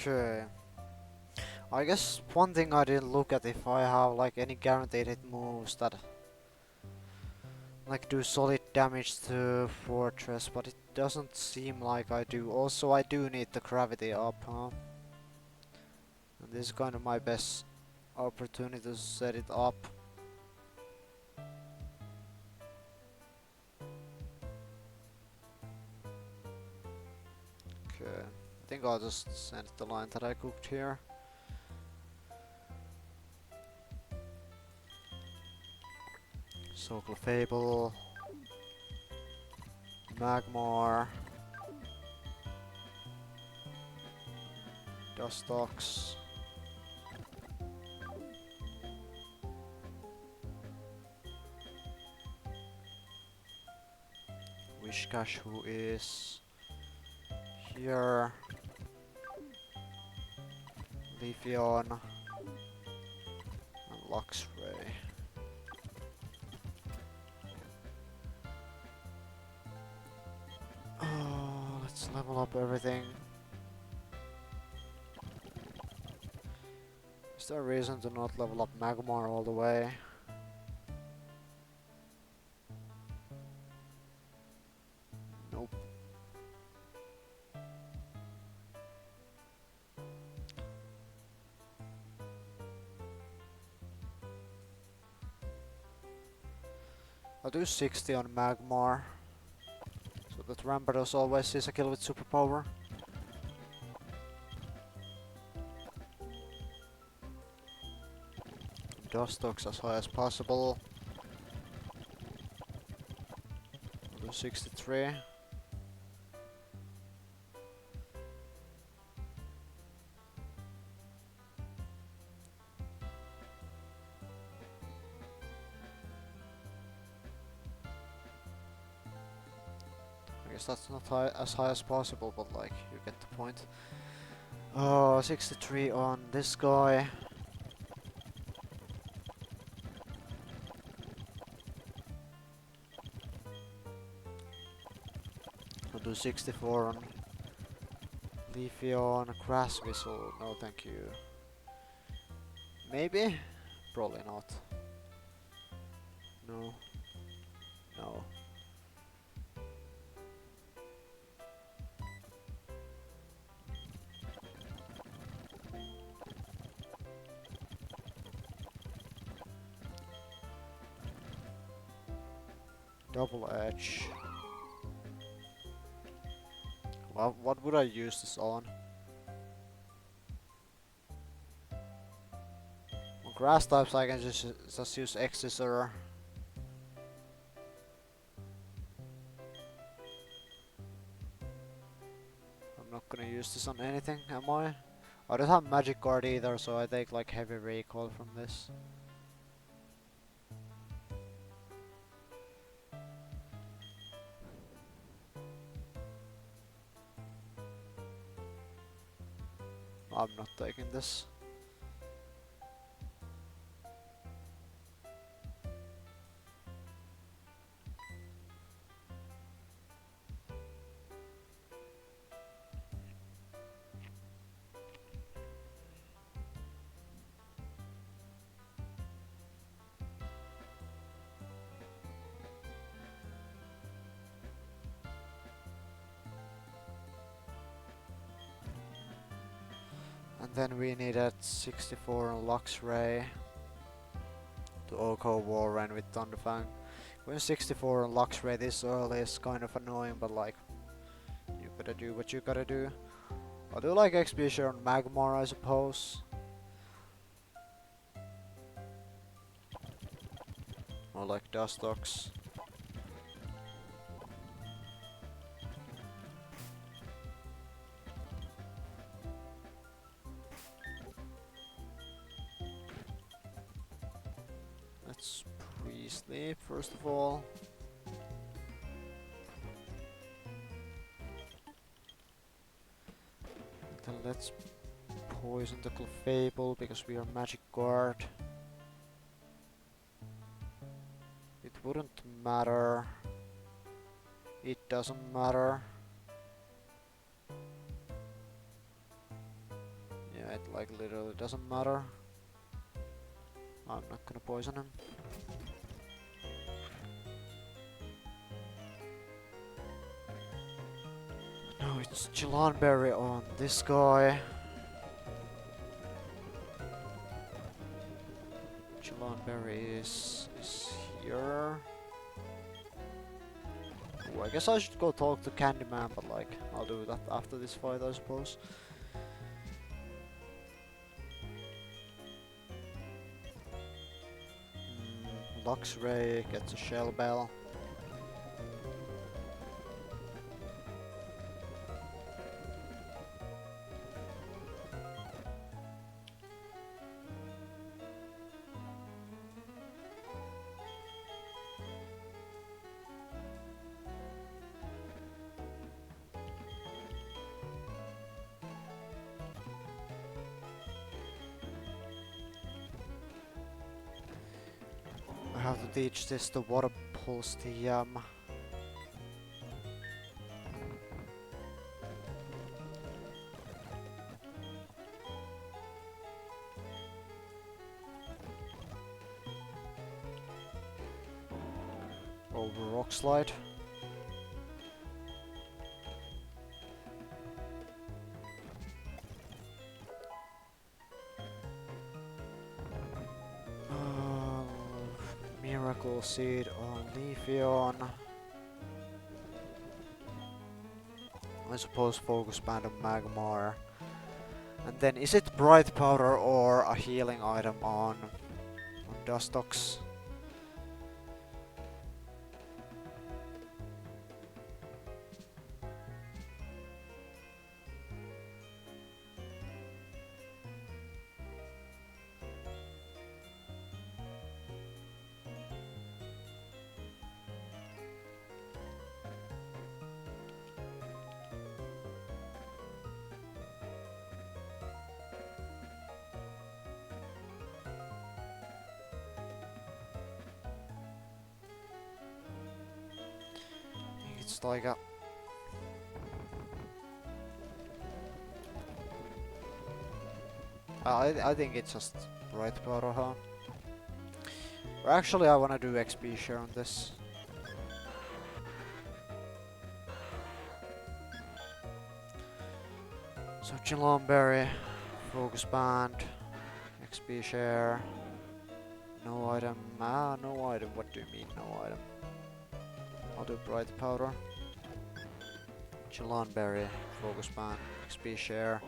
Okay. I guess one thing I didn't look at if I have like any guaranteed hit moves that like do solid damage to Fortress, but it doesn't seem like I do. Also, I do need the gravity up, huh? And this is kind of my best opportunity to set it up. Okay, I think I'll just send the line that I cooked here. Socal Fable, Magmar, Dustox, Wishcash, who is here, Leafeon, and Luxray. Oh, let's level up everything. Is there a reason to not level up Magmar all the way? Nope. I'll do 60 on Magmar, so that Rampardos always sees a kill with superpower. Dustox as high as possible. I'll do 63. I guess that's not as high as possible, but like, you get the point. Oh, 63 on this guy. I'll do 64 on Leafeon, Grass Whistle, no thank you. Maybe? Probably not. No. No. Double Edge. Well, what would I use this on? On grass types I can just use X-Scissor. I'm not gonna use this on anything, am I? I don't have Magic Guard either, so I take like heavy recoil from this. I'm not taking this. And then we needed 64 on Luxray to OHKO Warren with Thunderfang. Going 64 on Luxray this early is kind of annoying, but like, you gotta do what you gotta do. I'll do like XP share on Magmar, I suppose. Or like Dustox. Let's pre-sleep first of all. And then let's poison the Clefable because we are Magic Guard. It wouldn't matter. It doesn't matter. like literally doesn't matter. I'm not gonna poison him. No, it's Berry on this guy. Berry is here. Ooh, I guess I should go talk to Candyman, but like, I'll do that after this fight, I suppose. Luxray gets a Shell Bell. I have to teach this to Water Pulse the over Rock Slide. Miracle Seed on Leafeon. I suppose Focus Band on Magmar. And then is it Bright Powder or a healing item on Dustox? It's like a... I think it's just Bright Powder, huh? Or actually I wanna do XP share on this. So Berry, Focus Band, XP share, no item, no item, what do you mean no item? I'll do Bright Powder. Berry, Focus Band, XP share,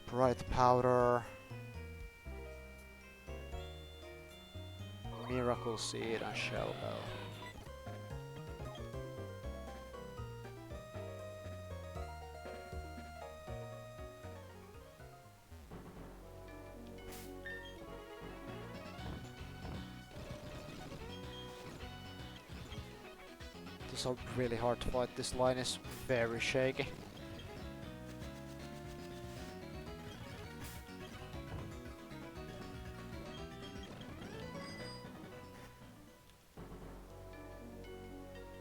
Bright Powder, Miracle Seed and Shell Bell. These are really hard to fight. This line is very shaky.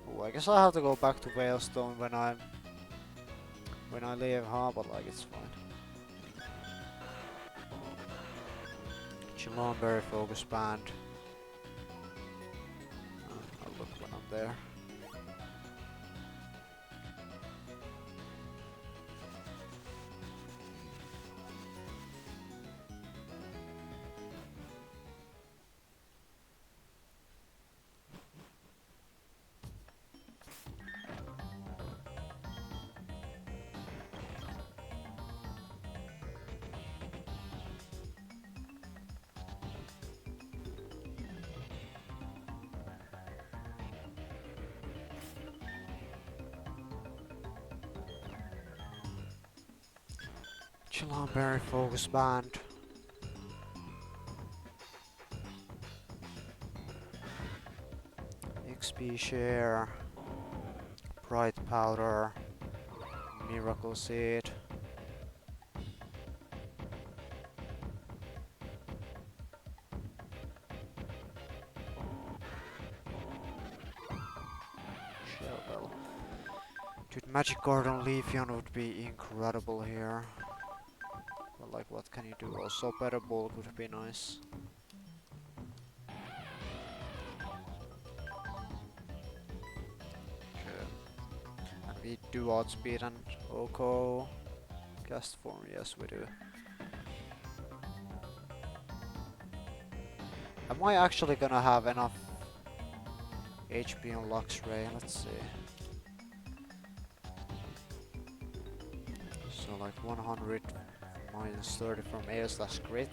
Ooh, I guess I have to go back to Veilstone when I leave, huh? But like it's fine. Berry, Focus Band. I'll look when I'm there. Berry, Focus Band. XP share. Bright Powder. Miracle Seed. Shell Bell. Dude, Magic Guard on Leafeon would be incredible here. But like, what can you do? Also, better bulk would be nice. Okay. And we do outspeed and Oko cast form. Yes, we do. Am I actually gonna have enough HP on Luxray? Let's see. So like 100 minus 30 from AS/crit,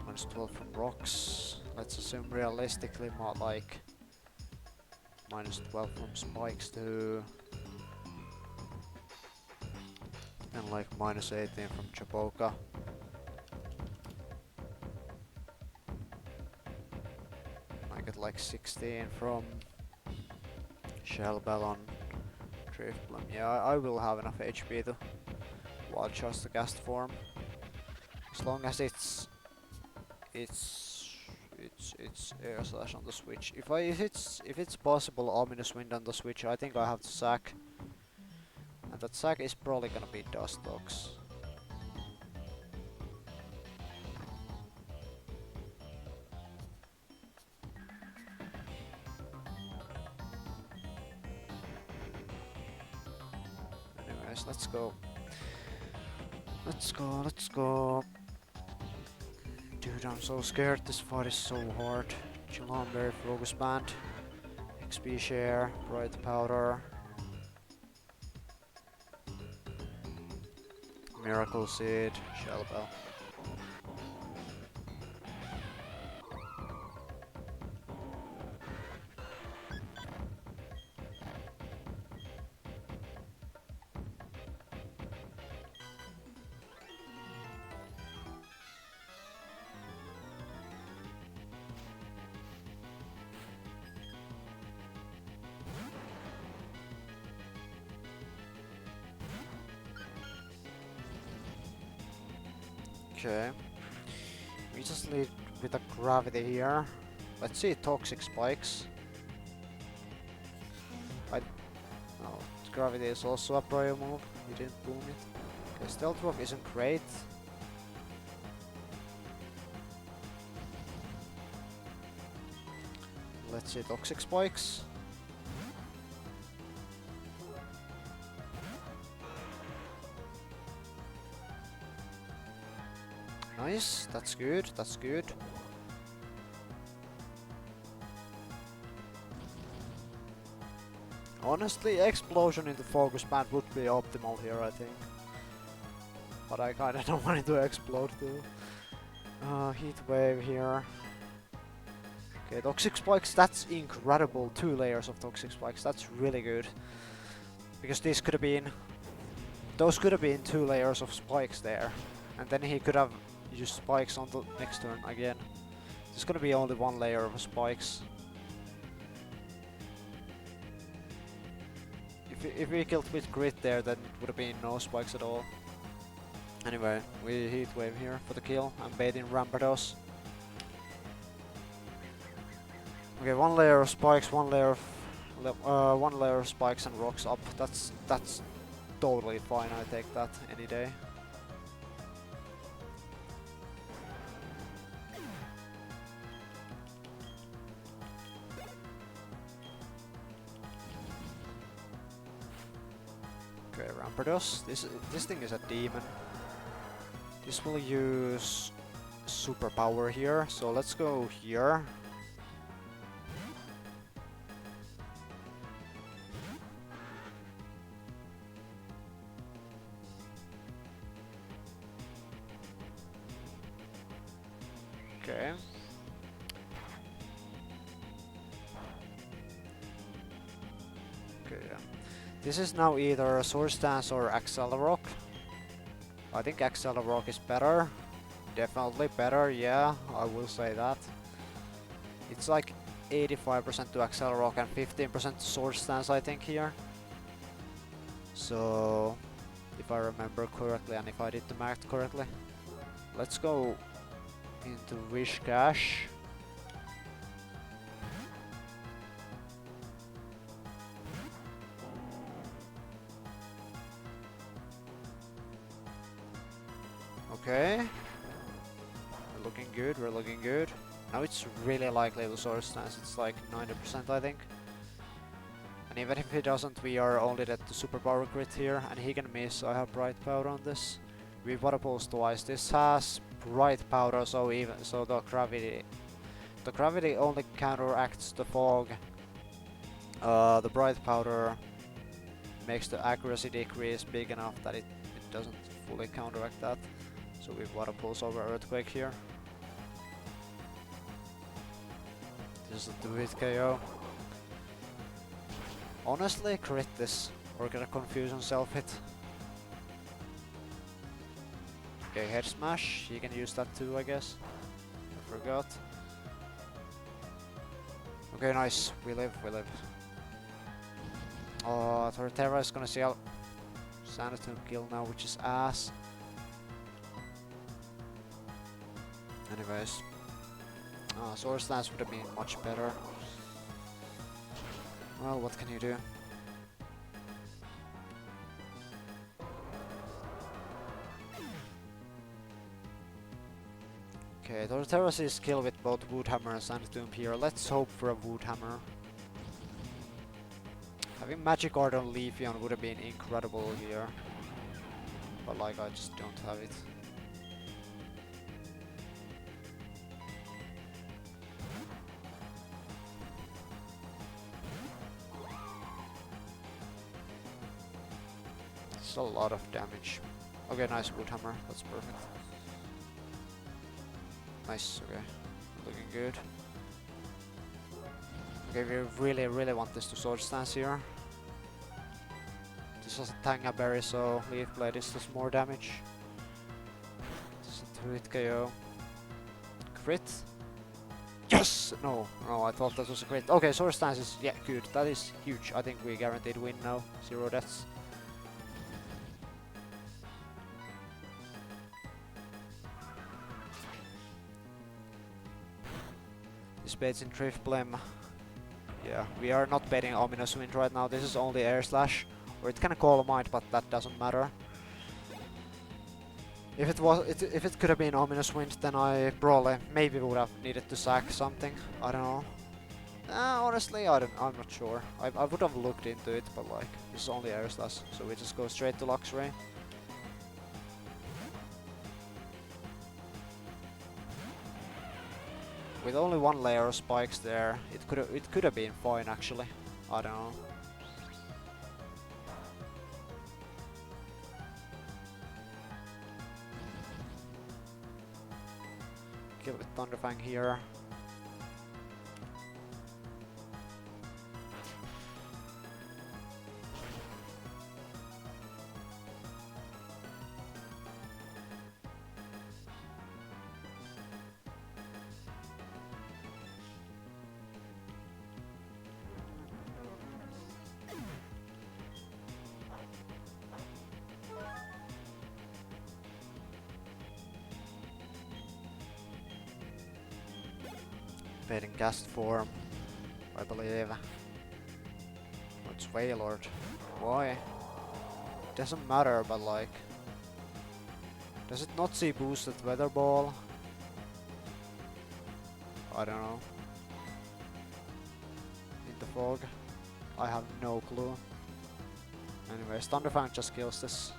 minus 12 from rocks. Let's assume realistically more like minus 12 from spikes too. And like minus 18 from Chaboka. I get like 16 from Shell Bell on Driftbloom. Yeah, I will have enough HP to wild charge the cast form. As long as it's air slash on the switch. If it's possible ominous wind on the switch, I think I have to sack. And that sack is probably gonna be Dust Dogs. Anyways, let's go. Let's go, let's go. Dude, I'm so scared. This fight is so hard. Chilamberry, Focus Band, XP Share, Bright Powder, Miracle Seed, Shell Bell. Okay. We just lead with a gravity here. Let's see toxic spikes. Oh, gravity is also a prior move. We didn't boom it. Okay, stealth rock isn't great. Let's see toxic spikes. Nice, that's good, that's good. Honestly, explosion into focus band would be optimal here, I think. But I kinda don't want it to explode too. Heat wave here. Okay, toxic spikes, that's incredible. 2 layers of toxic spikes, that's really good. Because this could have been... Those could have been 2 layers of spikes there. And then he could have used spikes on the next turn again. There's gonna be only 1 layer of spikes. If we killed with grit there, then it would have been no spikes at all. Anyway, we heat wave here for the kill. I'm baiting Rampardos. Okay, 1 layer of spikes, 1 layer of 1 layer of spikes and rocks up. That's totally fine. I take that any day. Okay, Rampardos. This thing is a demon. This will use superpower here, so let's go here. Okay. Okay, yeah. This is now either Sword Stance or Accelerock. I think Accelerock is better. Definitely better, yeah, I will say that. It's like 85% to Accelerock and 15% to Sword Stance, I think, here. So, if I remember correctly and if I did the math correctly. Let's go into Wish Cache. Okay. We're looking good, we're looking good. Now it's really likely to Sword Stance, it's like 90% I think. And even if he doesn't, we are only dead to superpower crit here, and he can miss. I have Bright Powder on this. We water pulse twice. This has Bright Powder, so the gravity only counteracts the fog. The Bright Powder makes the accuracy decrease big enough that it doesn't fully counteract that. So we water pulse over Earthquake here. This is a 2-hit KO. Honestly, crit this, or get a confusion self-hit. Okay, head smash, he can use that too, I guess. I forgot. Okay, nice, we live. Oh, Torterra is gonna see our Sanitune kill now, which is ass. Anyways. Sword Stance would have been much better. Well, what can you do? Okay, Torterra's is skill with both Woodhammer and Sanitune here. Let's hope for a Woodhammer. Having Magic Art on Leafeon would have been incredible here. But like, I just don't have it. It's a lot of damage. Okay, nice Woodhammer, that's perfect. Nice, okay. Looking good. Okay, we really want this to Sword Stance here. This is a Tanga Berry, so Leaf Blade is does more damage. This is a 2-hit KO. Crit? Yes! No, I thought that was a crit. Okay, Sword Stance is, yeah, good. That is huge. I think we guaranteed win now. 0 deaths. This baits in Drifblim. Yeah, we are not betting Ominous Wind right now. This is only Air Slash, or it can Call Mind, but that doesn't matter. If it could have been Ominous Wind, then I probably maybe would have needed to sack something. I don't know. Honestly, I'm not sure. I would have looked into it, but like this is only Air Slash, so we just go straight to Luxray. With only one layer of spikes there, it could have been fine actually. I don't know. Kill with Thunderfang here. In Gast form, I believe. Oh, it's Wailord. Why? Doesn't matter, but like, does it not see boosted Weather Ball? I don't know. In the fog, I have no clue. Anyways, Thunderfang just kills this.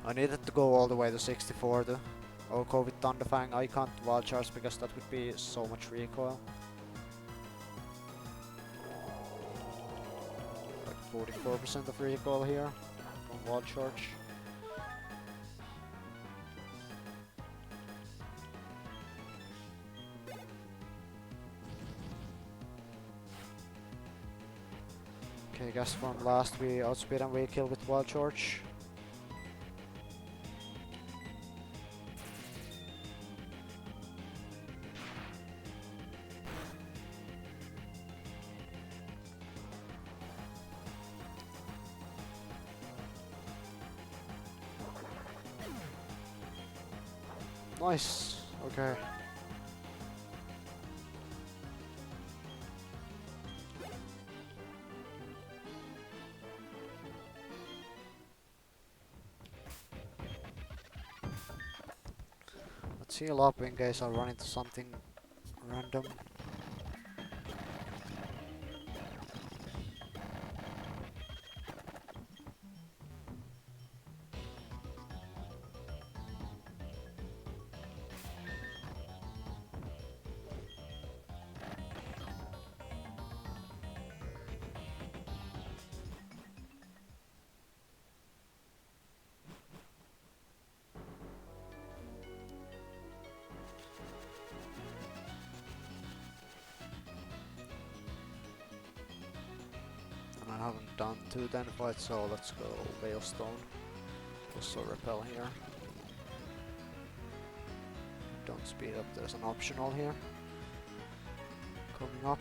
I needed to go all the way to 64 to go with Thunderfang. I can't Wild Charge because that would be so much recoil. Like 44% of recoil here from Wild Charge. Okay, guess from last we outspeed and we kill with Wild Charge. Nice, okay. Let's heal up in case I run into something random. And I haven't done 2 den fights, so let's go Veilstone. Also repel here. Don't speed up, there's an optional here. Coming up.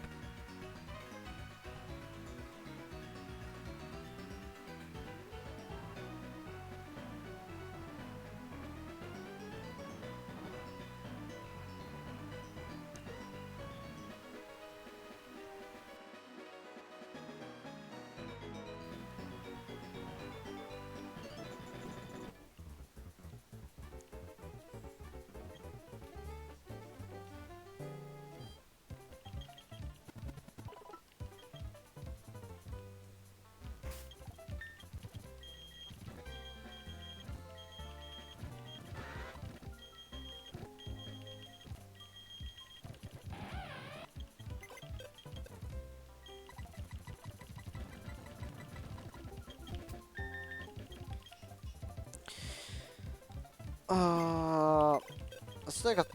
Let's take a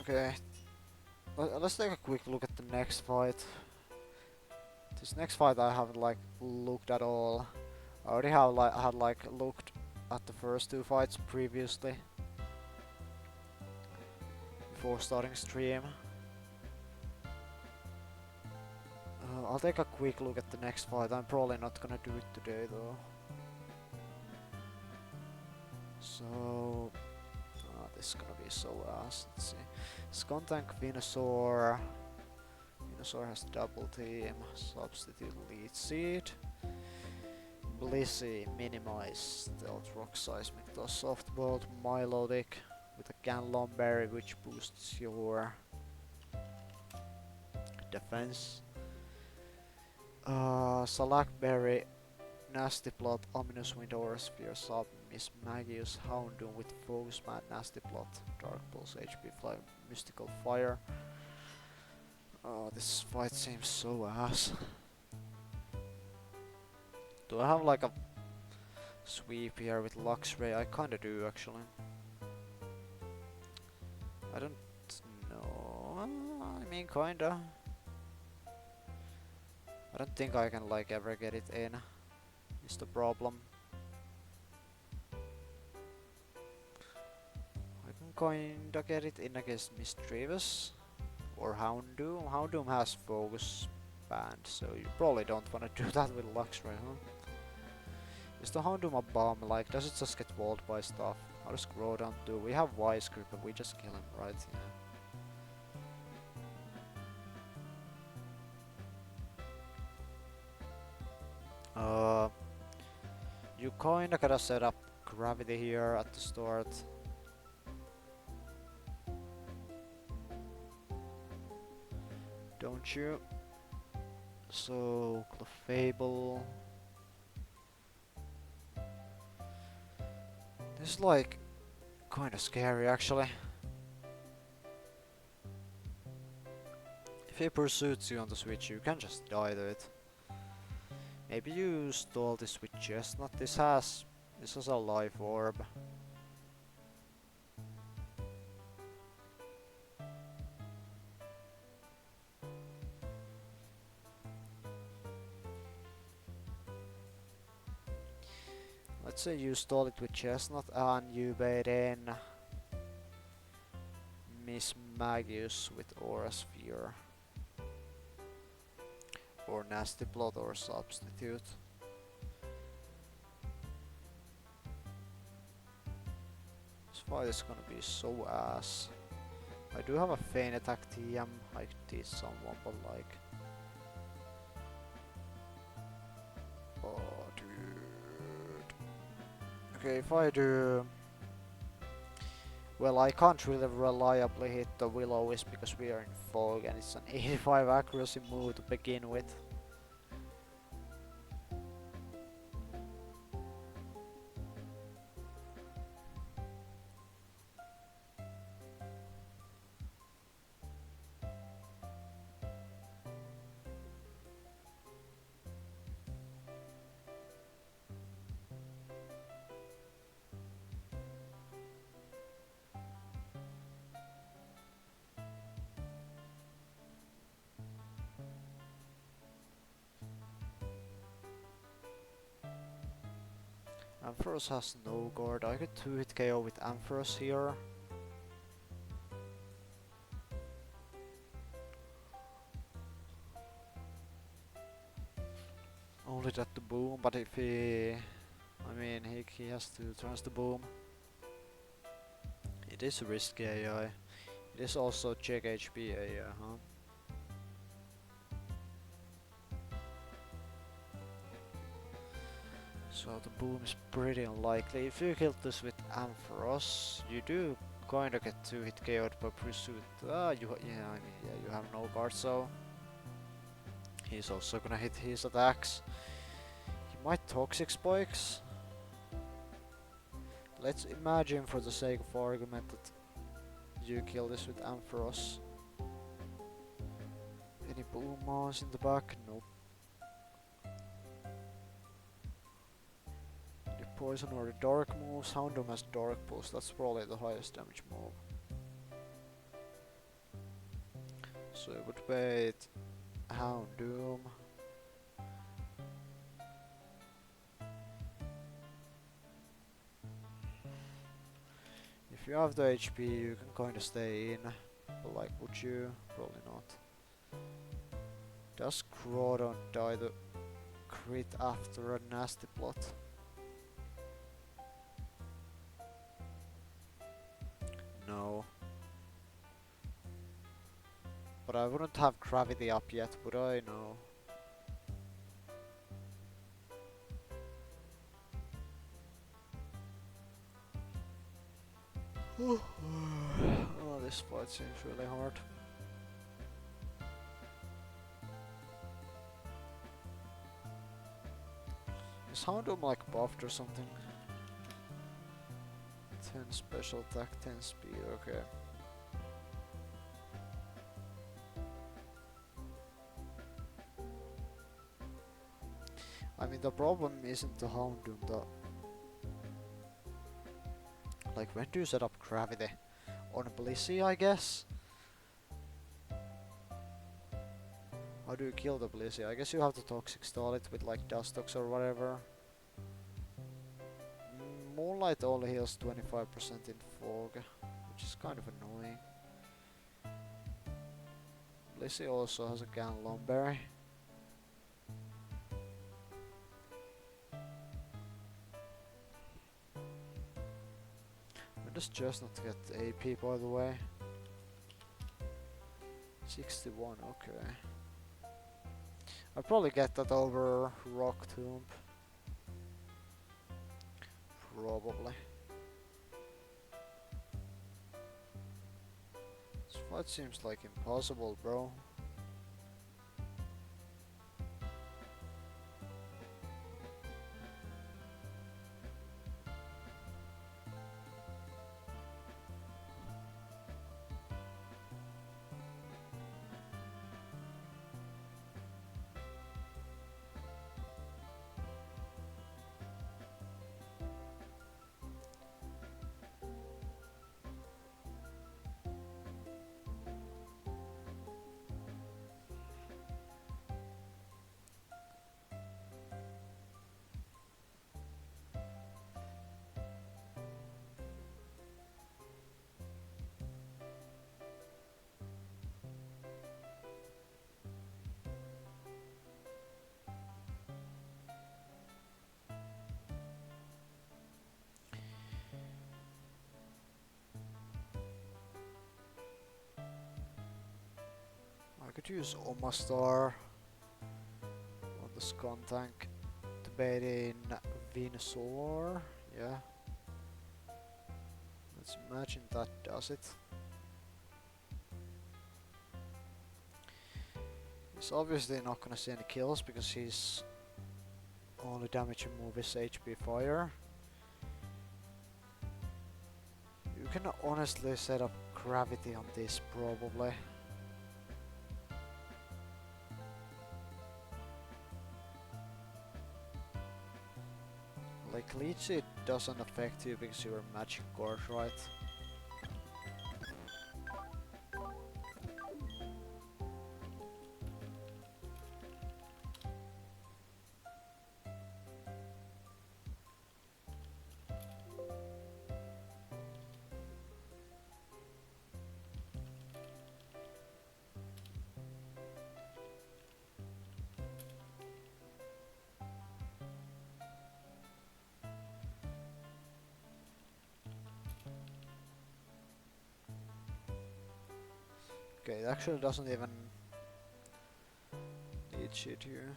okay. Let's take a quick look at the next fight. This next fight I haven't like looked at all. I already have like looked at the first 2 fights previously before starting stream. I'll take a quick look at the next fight. I'm probably not gonna do it today though. So this is gonna be so ass. Let's see. Skuntank Venusaur. Venusaur has double team. Substitute lead seed. Blissey minimize stealth rock seismic toss soft bolt Milotic with a Canlon berry which boosts your defense. Salakberry, Nasty Plot, Ominous Wind, Aura Sphere, Sub, Miss Magius, Houndoom with Focus Man, Nasty Plot, Dark Pulse, HP Fly, Mystical Fire. Oh, this fight seems so ass. Do I have like a sweep here with Luxray? I kinda do actually. I don't know. I mean kinda. I don't think I can like ever get it in. Is the problem. I can kinda get it in against Mischievous or Houndoom. Houndoom has focus band, so you probably don't wanna do that with Luxray, huh? Is the Houndoom a bomb? Like, does it just get walled by stuff? How does Groudon do? We have Wise Grip, but we just kill him, right? Yeah. You kinda gotta set up gravity here at the start. Don't you? So, Clefable. This is like kinda scary actually. If he pursues you on the switch, you can just die to it. Maybe you stall this with Chestnut. This has a life orb. Let's say you stall it with Chestnut and you bait in Miss Magius with Aura Sphere. Or Nasty Plot or Substitute. This fight is gonna be so ass. I do have a Feint Attack TM, I could teach someone, but like... Oh dude... Okay, if I do... Well, I can't really reliably hit the Will-O-Wisp because we are in fog and it's an 85 accuracy move to begin with. Ampharos has no guard. I could 2-hit KO with Ampharos here. Only that the boom, but if he... I mean, he has to turns the boom. It is risky AI. It is also check HP AI, huh? So the boom is pretty unlikely. If you kill this with Ampharos, you do kinda get 2-hit KO'd by Pursuit. Yeah, I mean, yeah, you have no guard, so he's also gonna hit his attacks. He might Toxic Spikes. Let's imagine for the sake of argument that you kill this with Ampharos. Any boom mouse in the back? Nope. The poison or the dark moves? Houndoom has dark pulse, that's probably the highest damage move. So I would wait Houndoom. If you have the HP, you can kinda stay in. But like, would you? Probably not. Does Crawdon die the crit after a nasty plot? No. But I wouldn't have gravity up yet, would I? No. Oh, this fight seems really hard. Is Houndoom like buffed or something? 10 special attack, 10 speed, okay. I mean, the problem isn't the Houndoom, like, when do you set up gravity? On Blissey, I guess? How do you kill the Blissey? I guess you have to Toxic stall it with like Dustox or whatever. Moonlight only heals 25% in fog, which is kind of annoying. Blissey also has a Ganlomberry. When does Chestnut get AP, by the way? 61, okay. I'll probably get that over Rock Tomb. Probably. This fight seems like impossible, bro. I could use Omastar on the Skuntank to bait in Venusaur. Yeah. Let's imagine that does it. He's obviously not gonna see any kills because his only damaging move is HP fire. You can honestly set up gravity on this probably. Like leech it doesn't affect you because you're a magic guard, right? Okay, it actually doesn't even need shit here.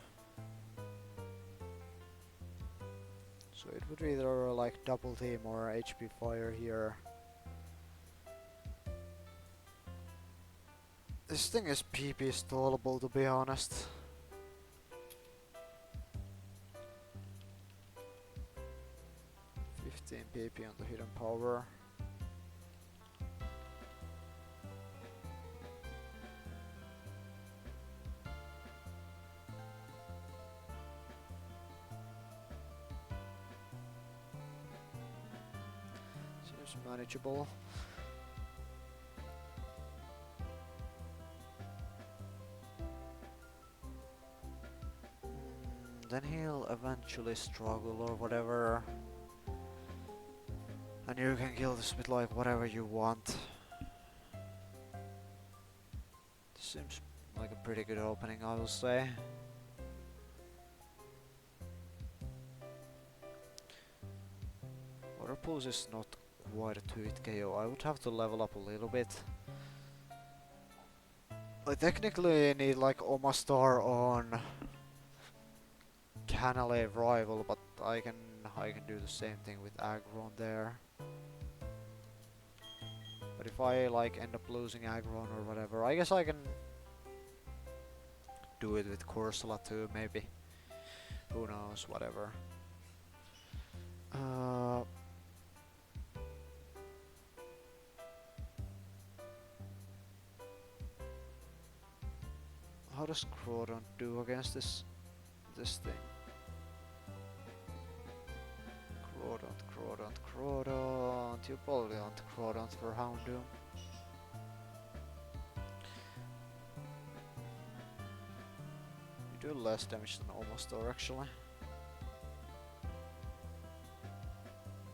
So it would either like double team or HP fire here. This thing is PP stallable to be honest. PP on the hidden power. Seems manageable. Then he'll eventually struggle or whatever. And you can kill this with like whatever you want. This seems like a pretty good opening, I will say. Water pulse is not quite a 2-hit KO. I would have to level up a little bit. I technically need like Omastar on Canalave Rival, but I can do the same thing with Aggron there. But if I like end up losing Aggron or whatever, I guess I can do it with Corsola too, maybe. Who knows, whatever. How does Crawdon do against this thing? Crawdon. You probably want Crawdon for Houndoom. You do less damage than Omastar actually.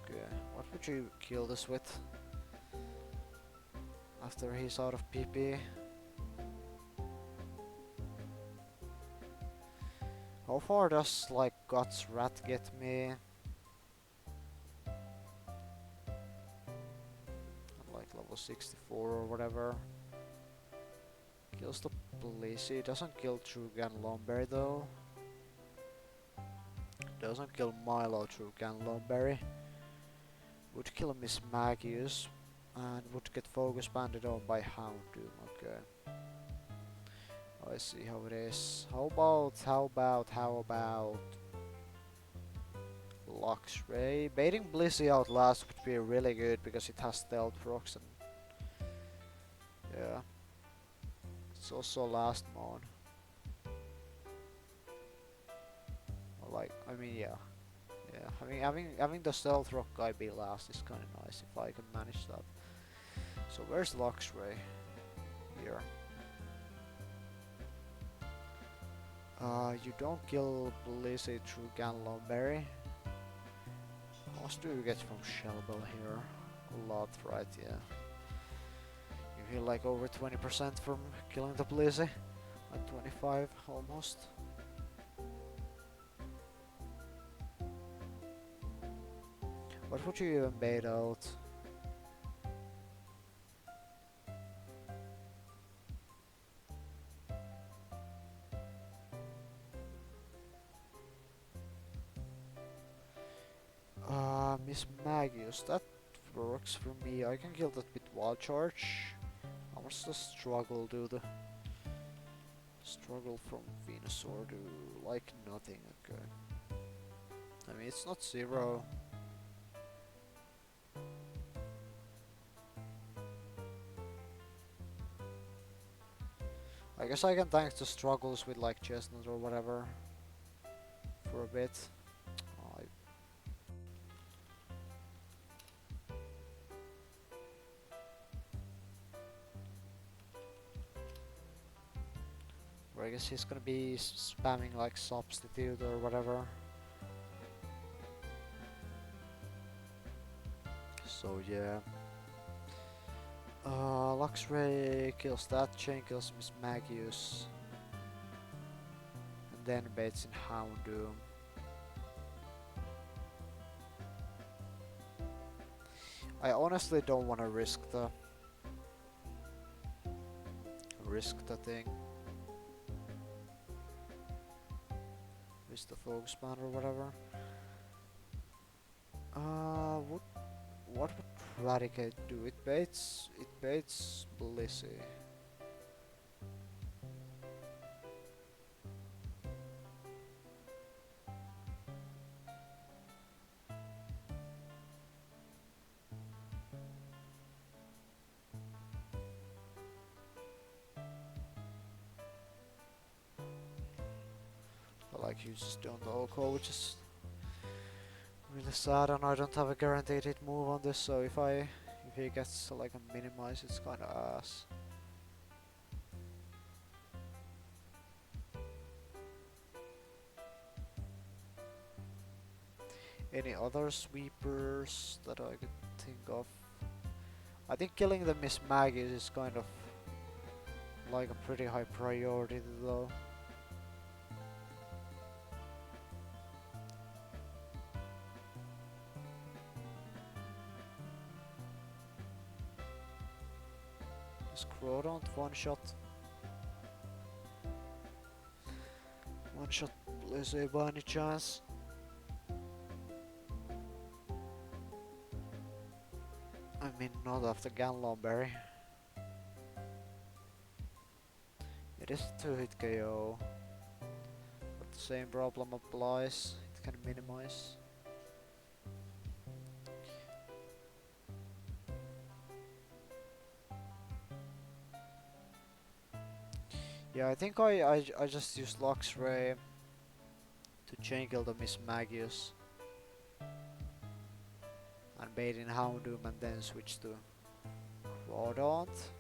Okay, what would you kill this with? After he's out of PP. How far does like Guts Rat get me? Like level 64 or whatever. Kills the Blissey, doesn't kill Trugan Lomberry though. Doesn't kill Milo Trugan Lomberry. Would kill Miss Magius and would get focus banded on by Houndoom, okay. I see how it is. How about Luxray? Baiting Blissey out last would be really good because it has stealth procs and yeah. It's also last mon. Like, I mean, yeah. Yeah, having the stealth rock guy be last is kind of nice if I can manage that. So where's Luxray? Here. You don't kill Blissey through Ganlomberry. How much do you get from Shellbell here? A lot, right? Yeah. You heal like over 20% from killing the Blissey. Like 25 almost. What would you even bait out? Miss Magius, that works for me. I can kill that with wild charge. How much does struggle do? The struggle from Venusaur do like nothing. Okay. I mean, it's not zero. I guess I can thank the struggles with like Chestnut or whatever for a bit. I Or I guess he's gonna be spamming like substitute or whatever. So yeah. Luxray kills that chain, kills Miss Magius. And then baits in Houndoom. I honestly don't want to risk the thing. Risk the focus band or whatever. What would Raticate do? It baits Blissey. I like you just doing the Oko, which is really sad, and I don't have a guaranteed hit move on this, so if he gets like a minimize, it's kinda ass. Any other sweepers that I could think of? I think killing the Miss Maggie is kind of like a pretty high priority though. Is Crodont one shot Blissey by any chance? I mean, not after Ganlonberry. It is a 2-hit KO, but the same problem applies. It can minimize. Yeah, I think I just used Luxray to chain kill the Miss Magius and bait in Houndoom and then switch to Crawdaunt,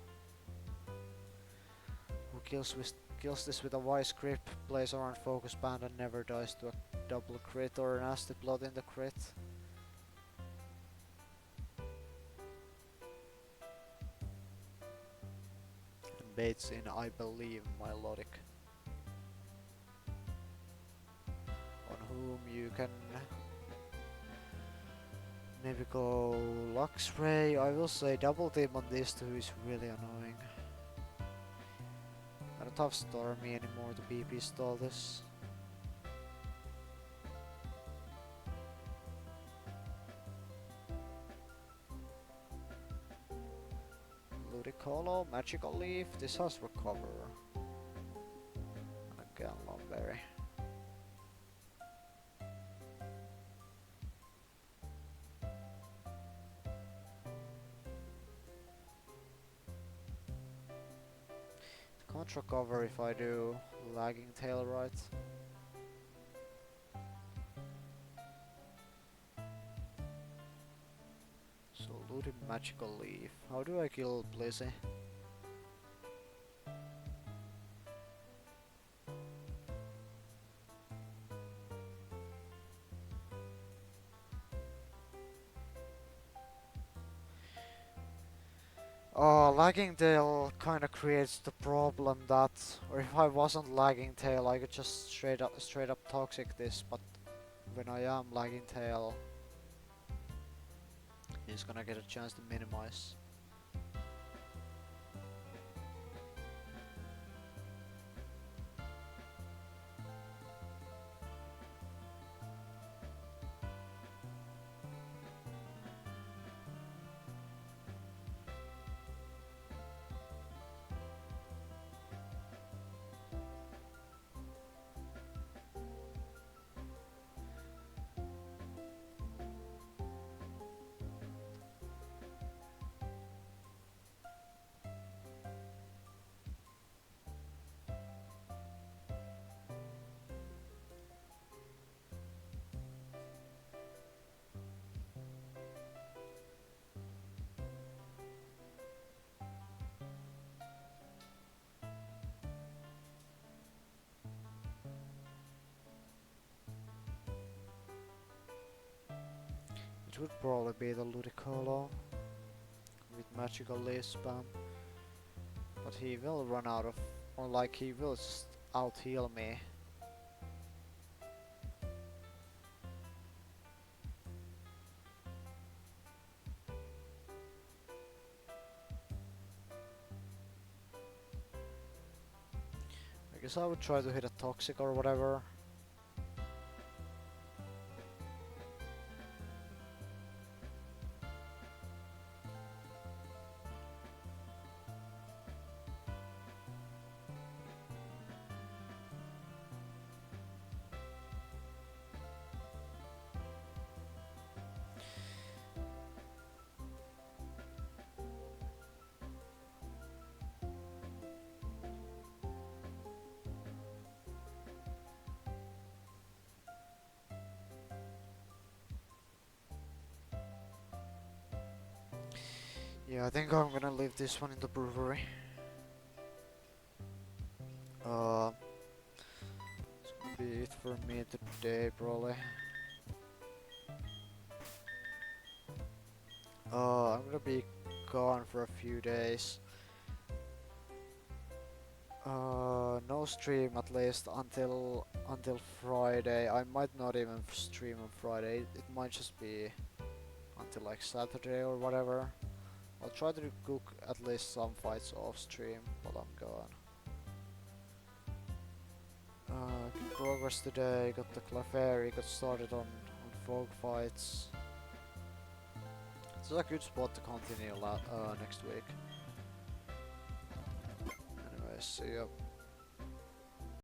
who kills this with a Wise Grip, plays around Focus Band and never dies to a double crit or a Nasty Blood in the crit. And baits in, I believe, Milotic, on whom you can maybe go Luxray. I will say double team on these two is really annoying. I don't have Stormy anymore to BP stall this. Ludicolo, Magical Leaf, this has Recover. And again Lomberry. Can't recover if I do Lagging Tail right. So looting Magical Leaf. How do I kill Blissey? Oh, Lagging Tail kinda creates the problem that, or if I wasn't Lagging Tail, I could just straight up Toxic this, but when I am Lagging Tail, he's gonna get a chance to minimize. It would probably be the Ludicolo with magical leaf spam, but he will run out of, or like he will just out heal me. I guess I would try to hit a toxic or whatever. Yeah, I think I'm gonna leave this one in the brewery. Uh, it's gonna be it for me today, probably. I'm gonna be gone for a few days. No stream at least until Friday. I might not even stream on Friday. It might just be until like Saturday or whatever. I'll try to cook at least some fights off stream while I'm gone. Good progress today. Got the Clefairy. Got started on fog fights. This is a good spot to continue next week. Anyway, see ya.